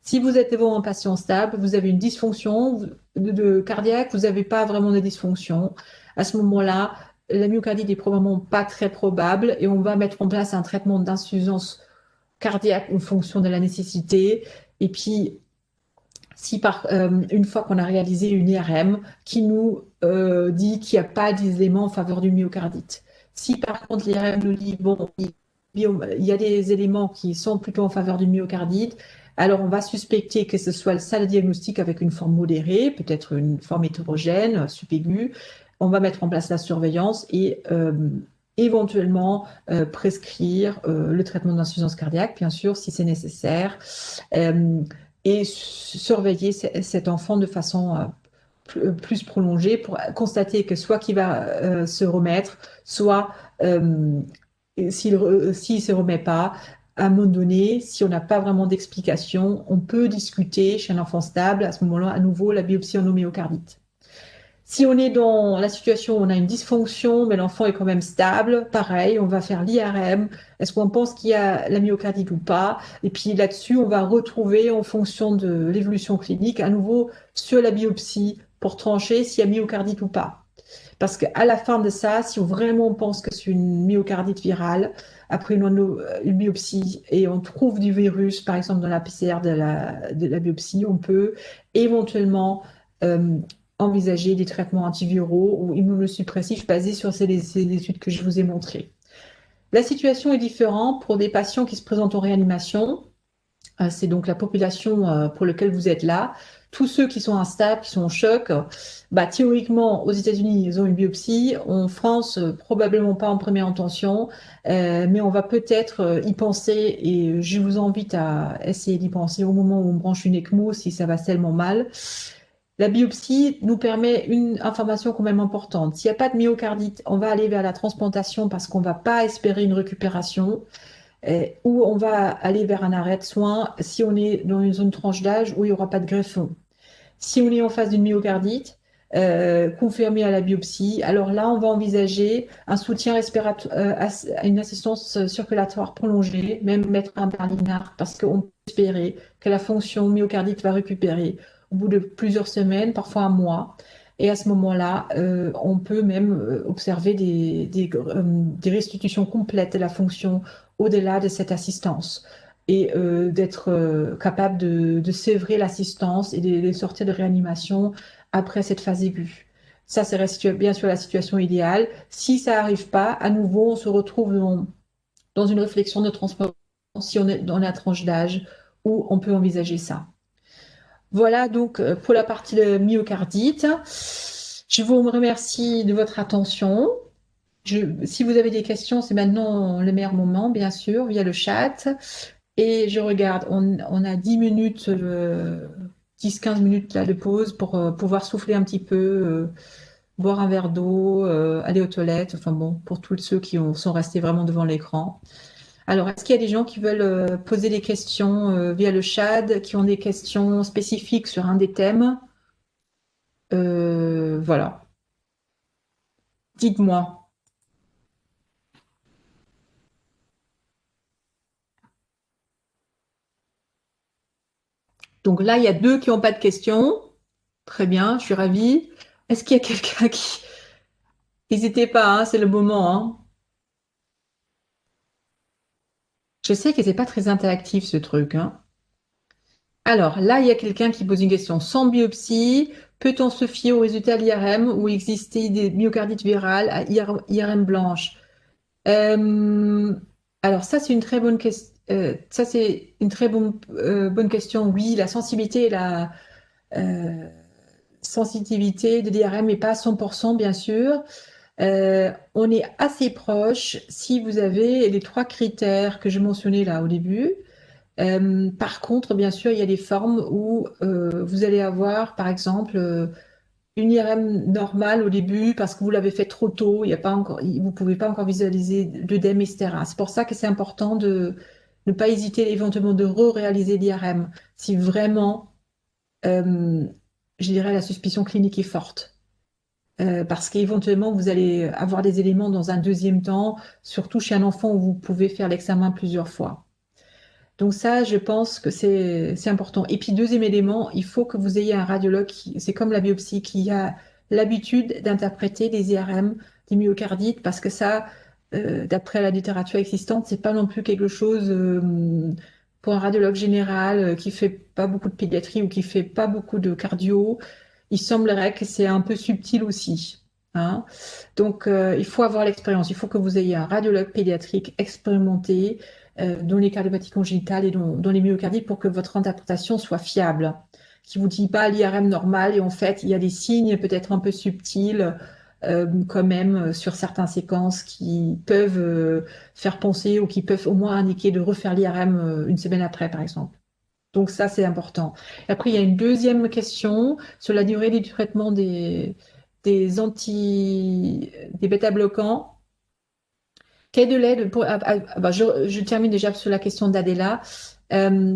Si vous êtes devant un patient stable, vous avez une dysfonction de cardiaque, vous n'avez pas vraiment de dysfonction. À ce moment-là, la myocardite est probablement pas très probable et on va mettre en place un traitement d'insuffisance cardiaque en fonction de la nécessité. Et puis, si une fois qu'on a réalisé une IRM qui nous dit qu'il n'y a pas d'éléments en faveur du myocardite. Si par contre l'IRM nous dit, bon, il y a des éléments qui sont plutôt en faveur du myocardite, alors on va suspecter que ce soit ça le diagnostic avec une forme modérée, peut-être une forme hétérogène, subaiguë. On va mettre en place la surveillance et éventuellement prescrire le traitement d'insuffisance cardiaque, bien sûr, si c'est nécessaire. Et surveiller cet enfant de façon plus prolongée pour constater que soit qu'il va se remettre, soit s'il ne se remet pas, à un moment donné, si on n'a pas vraiment d'explication, on peut discuter chez un enfant stable, à ce moment-là, à nouveau, la biopsie en myocardite. Si on est dans la situation où on a une dysfonction, mais l'enfant est quand même stable, pareil, on va faire l'IRM. Est-ce qu'on pense qu'il y a la myocardite ou pas? Et puis là-dessus, on va retrouver en fonction de l'évolution clinique, à nouveau sur la biopsie pour trancher s'il y a myocardite ou pas. Parce qu'à la fin de ça, si on vraiment pense que c'est une myocardite virale, après une biopsie et on trouve du virus, par exemple dans la PCR de la biopsie, on peut éventuellement euh, envisager des traitements antiviraux ou immunosuppressifs basés sur ces études que je vous ai montrées. La situation est différente pour des patients qui se présentent en réanimation. C'est donc la population pour laquelle vous êtes là. Tous ceux qui sont instables, qui sont en choc, bah, théoriquement, aux États-Unis, ils ont une biopsie. En France, probablement pas en première intention, mais on va peut-être y penser et je vous invite à essayer d'y penser au moment où on branche une ECMO si ça va tellement mal. La biopsie nous permet une information quand même importante. S'il n'y a pas de myocardite, on va aller vers la transplantation parce qu'on ne va pas espérer une récupération ou on va aller vers un arrêt de soins si on est dans une zone tranche d'âge où il n'y aura pas de greffon. Si on est en face d'une myocardite, confirmée à la biopsie, alors là, on va envisager un soutien respiratoire, une assistance circulatoire prolongée, même mettre un berlinard, parce qu'on peut espérer que la fonction myocardite va récupérer au bout de plusieurs semaines, parfois un mois. Et à ce moment-là, on peut même observer des restitutions complètes de la fonction au-delà de cette assistance et d'être capable de sévrer l'assistance et de sortir de réanimation après cette phase aiguë. Ça, c'est bien sûr la situation idéale. Si ça n'arrive pas, à nouveau, on se retrouve dans une réflexion de transformation si on est dans la tranche d'âge où on peut envisager ça. Voilà donc pour la partie de myocardite. Je vous remercie de votre attention. Si vous avez des questions, c'est maintenant le meilleur moment, bien sûr, via le chat. Et je regarde, on a 10 minutes, 10-15 minutes là, de pause pour pouvoir souffler un petit peu, boire un verre d'eau, aller aux toilettes, enfin bon, pour tous ceux qui sont restés vraiment devant l'écran. Alors, est-ce qu'il y a des gens qui veulent poser des questions via le chat, qui ont des questions spécifiques sur un des thèmes? Voilà, dites-moi. Donc là, il y a deux qui n'ont pas de questions. Très bien, je suis ravie. Est-ce qu'il y a quelqu'un qui... N'hésitez pas, hein, c'est le moment, hein. Je sais que c'est pas très interactif ce truc, hein. Alors là, il y a quelqu'un qui pose une question. Sans biopsie, peut-on se fier aux résultats de l'IRM ou exister des myocardites virales à IRM blanche? Euh, alors ça, c'est une très bonne question. Ça, c'est une très bonne question. Oui, la sensibilité et la sensitivité de l'IRM n'est pas à 100%, bien sûr. On est assez proche si vous avez les trois critères que je mentionnais là au début. Par contre, bien sûr, il y a des formes où vous allez avoir, par exemple, une IRM normale au début parce que vous l'avez fait trop tôt, il y a pas encore, vous pouvez pas encore visualiser d'œdème, etc. C'est pour ça que c'est important de ne pas hésiter éventuellement de re-réaliser l'IRM si vraiment, euh, je dirais, la suspicion clinique est forte. Parce qu'éventuellement, vous allez avoir des éléments dans un deuxième temps, surtout chez un enfant où vous pouvez faire l'examen plusieurs fois. Donc ça, je pense que c'est important. Et puis deuxième élément, il faut que vous ayez un radiologue c'est comme la biopsie, qui a l'habitude d'interpréter les IRM, des myocardites, parce que ça, d'après la littérature existante, c'est pas non plus quelque chose pour un radiologue général qui fait pas beaucoup de pédiatrie ou qui fait pas beaucoup de cardio. Il semblerait que c'est un peu subtil aussi, hein. Donc, il faut avoir l'expérience. Il faut que vous ayez un radiologue pédiatrique expérimenté dans les cardiopathies congénitales et dans les myocardites pour que votre interprétation soit fiable. Qui vous dit pas l'IRM normal et en fait, il y a des signes peut-être un peu subtils quand même sur certaines séquences qui peuvent faire penser ou qui peuvent au moins indiquer de refaire l'IRM une semaine après, par exemple. Donc ça, c'est important. Après, il y a une deuxième question sur la durée du traitement des bêta-bloquants. Quel délai bah, je termine déjà sur la question d'Adela. Euh,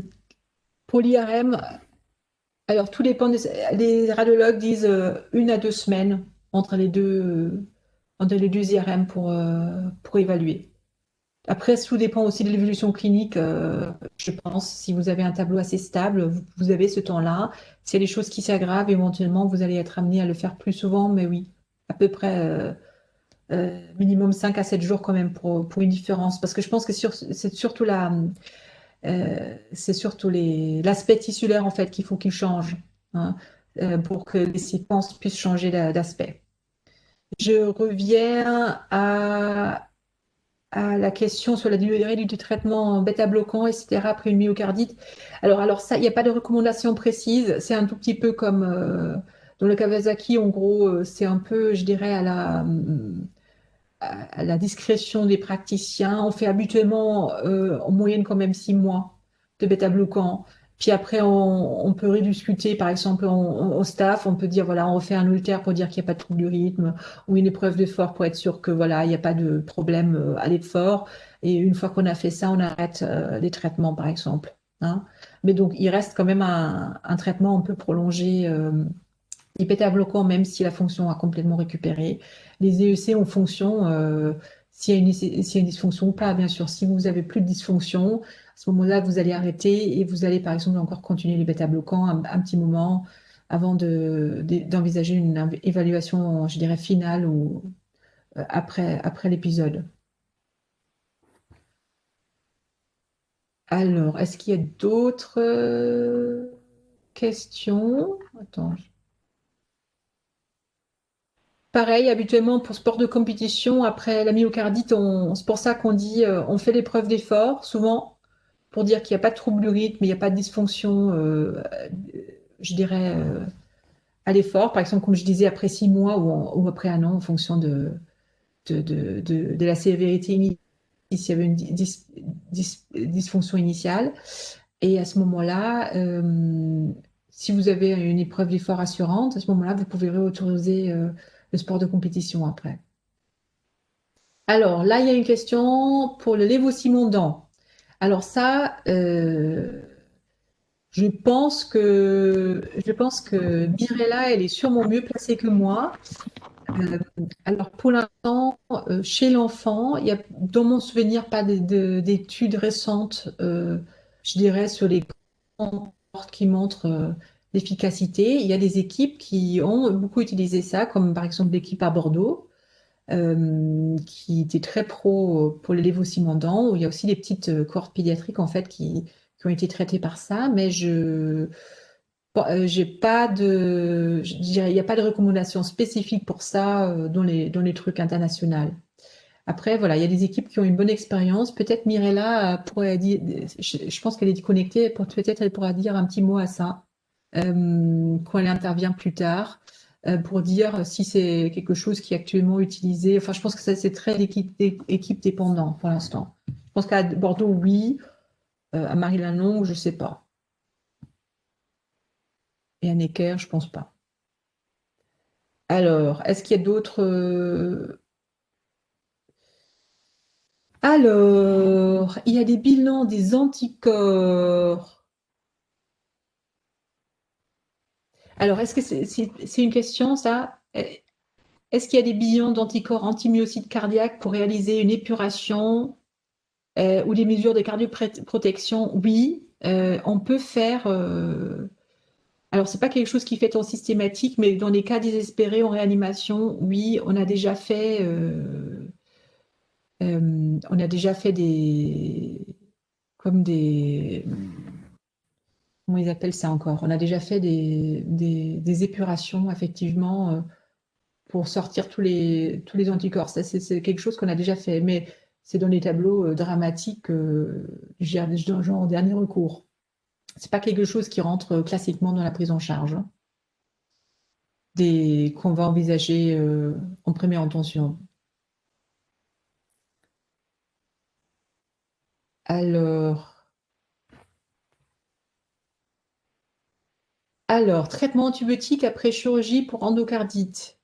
pour l'IRM, alors tout dépend les radiologues disent 1 à 2 semaines entre les deux IRM pour évaluer. Après, tout dépend aussi de l'évolution clinique, je pense. Si vous avez un tableau assez stable, vous avez ce temps-là. S'il y a des choses qui s'aggravent, éventuellement, vous allez être amené à le faire plus souvent, mais oui, à peu près minimum 5 à 7 jours quand même pour une différence. Parce que je pense que c'est surtout l'aspect tissulaire en fait qu'il faut qu'il change, hein, pour que les séquences puissent changer d'aspect. Je reviens à la question sur la durée du traitement bêta-bloquant, etc., après une myocardite. Alors ça, il n'y a pas de recommandation précise. C'est un tout petit peu comme dans le Kawasaki, en gros, c'est un peu, je dirais, à la discrétion des praticiens. On fait habituellement en moyenne quand même 6 mois de bêta-bloquant. Puis après, on peut rediscuter, par exemple, au staff, on peut dire, voilà, on refait un holter pour dire qu'il n'y a pas de trouble du rythme, ou une épreuve d'effort pour être sûr que, voilà, il n'y a pas de problème à l'effort. Et une fois qu'on a fait ça, on arrête les traitements, par exemple, hein. Mais donc, il reste quand même un traitement un peu prolongé les bêta-bloquants, même si la fonction a complètement récupéré. Les EEC ont fonction s'il y a une dysfonction ou pas, bien sûr. Si vous avez plus de dysfonction, à ce moment-là, vous allez arrêter et vous allez, par exemple, encore continuer les bêta-bloquants un petit moment avant d'envisager une évaluation, je dirais, finale ou après l'épisode. Alors, est-ce qu'il y a d'autres questions? Attends. Pareil, habituellement pour sport de compétition, après la myocardite, c'est pour ça qu'on dit on fait l'épreuve d'effort, souvent, pour dire qu'il n'y a pas de trouble du rythme, il n'y a pas de dysfonction, je dirais, à l'effort. Par exemple, comme je disais, après 6 mois ou après un an, en fonction de la sévérité initiale, s'il y avait une dysfonction initiale. Et à ce moment-là, si vous avez une épreuve d'effort assurante, à ce moment-là, vous pouvez réautoriser le sport de compétition après. Alors là, il y a une question pour le lévossimondant. Alors ça, je pense que Mirella, elle est sûrement mieux placée que moi. Euh, alors pour l'instant, chez l'enfant, il y a dans mon souvenir pas d'études récentes, je dirais, sur les cohortes qui montrent l'efficacité. Il y a des équipes qui ont beaucoup utilisé ça, comme par exemple l'équipe à Bordeaux qui était très pro pour les lévossimandans, où il y a aussi des petites cohortes pédiatriques en fait qui ont été traitées par ça, mais bon, j'ai pas je dirais, il n'y a pas de recommandation spécifique pour ça dans les trucs internationaux. Après, voilà, il y a des équipes qui ont une bonne expérience. Peut-être Mirella pourrait dire, je pense qu'elle est connectée, peut-être elle pourra dire un petit mot à ça quand elle intervient plus tard pour dire si c'est quelque chose qui est actuellement utilisé. Enfin, je pense que ça, c'est très équipe dépendant pour l'instant. Je pense qu'à Bordeaux, oui. À Marie-Lanon, je ne sais pas. Et à Necker, je ne pense pas. Alors, est-ce qu'il y a d'autres... Alors, il y a des bilans des anticorps. Alors, est-ce que c'est une question, ça? Est-ce qu'il y a des bilans d'anticorps anti-myocytes cardiaques pour réaliser une épuration ou des mesures de cardioprotection? Oui, on peut faire. Alors, c'est pas quelque chose qui fait en systématique, mais dans les cas désespérés en réanimation, oui, on a déjà fait comme des, comment ils appellent ça encore? On a déjà fait des épurations, effectivement, pour sortir tous les anticorps. Ça, c'est quelque chose qu'on a déjà fait, mais c'est dans les tableaux dramatiques, genre en dernier recours. C'est pas quelque chose qui rentre classiquement dans la prise en charge, hein, qu'on va envisager en première intention. Alors, traitement antibiotique après chirurgie pour endocardite.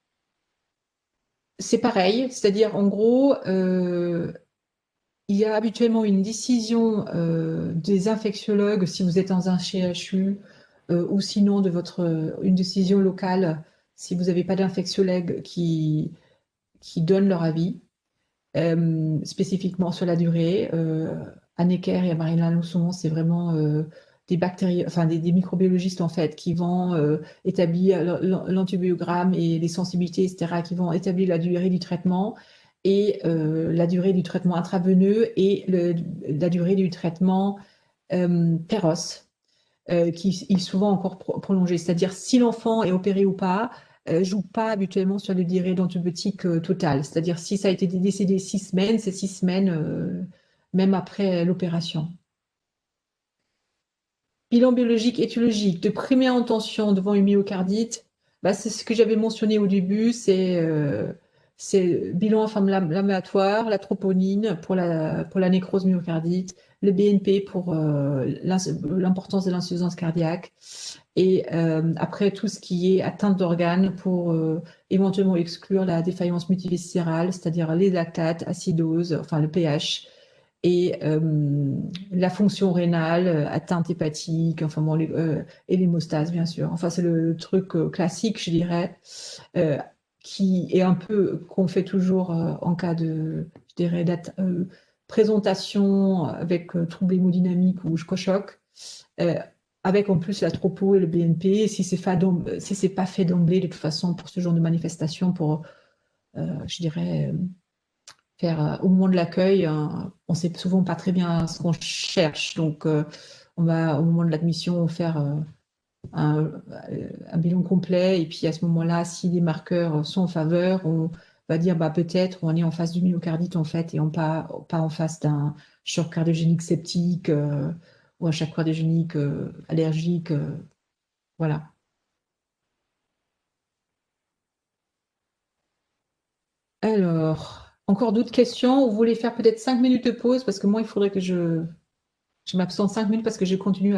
C'est pareil, c'est-à-dire en gros, il y a habituellement une décision des infectiologues si vous êtes dans un CHU ou sinon une décision locale si vous n'avez pas d'infectiologue qui donne leur avis spécifiquement sur la durée. À Necker et à Marine-la-Lausson, c'est vraiment des bactéries, enfin des microbiologistes en fait qui vont établir l'antibiogramme et les sensibilités, etc., qui vont établir la durée du traitement et la durée du traitement intraveineux et la durée du traitement péros qui est souvent encore prolongé. C'est-à-dire si l'enfant est opéré ou pas, joue pas habituellement sur le durée d'antibiotique totale. C'est-à-dire si ça a été décédé 6 semaines, c'est 6 semaines même après l'opération. Bilan biologique étiologique de première intention devant une myocardite, bah, c'est ce que j'avais mentionné au début, c'est bilan inflammatoire, la troponine pour la nécrose myocardite, le BNP pour l'importance de l'insuffisance cardiaque, et après tout ce qui est atteinte d'organes pour éventuellement exclure la défaillance multiviscérale, c'est-à-dire les lactates, acidose, enfin le pH, et la fonction rénale, atteinte hépatique, enfin bon, et l'hémostase, bien sûr. Enfin, c'est le truc classique, je dirais, euh, qui est un peu qu'on fait toujours en cas de, je dirais, présentation avec trouble hémodynamique ou choc, euh, avec en plus la tropo et le BNP, si c'est pas fait d'emblée de toute façon pour ce genre de manifestation, pour, je dirais, faire au moment de l'accueil, on sait souvent pas très bien ce qu'on cherche, donc on va au moment de l'admission faire un bilan complet, et puis à ce moment-là, si les marqueurs sont en faveur, on va dire bah peut-être on est en face du myocardite en fait, et on pas en face d'un choc cardiogénique septique ou un choc cardiogénique allergique, voilà. Alors, encore d'autres questions? Vous voulez faire peut-être 5 minutes de pause parce que moi, il faudrait que je m'absente 5 minutes parce que je continue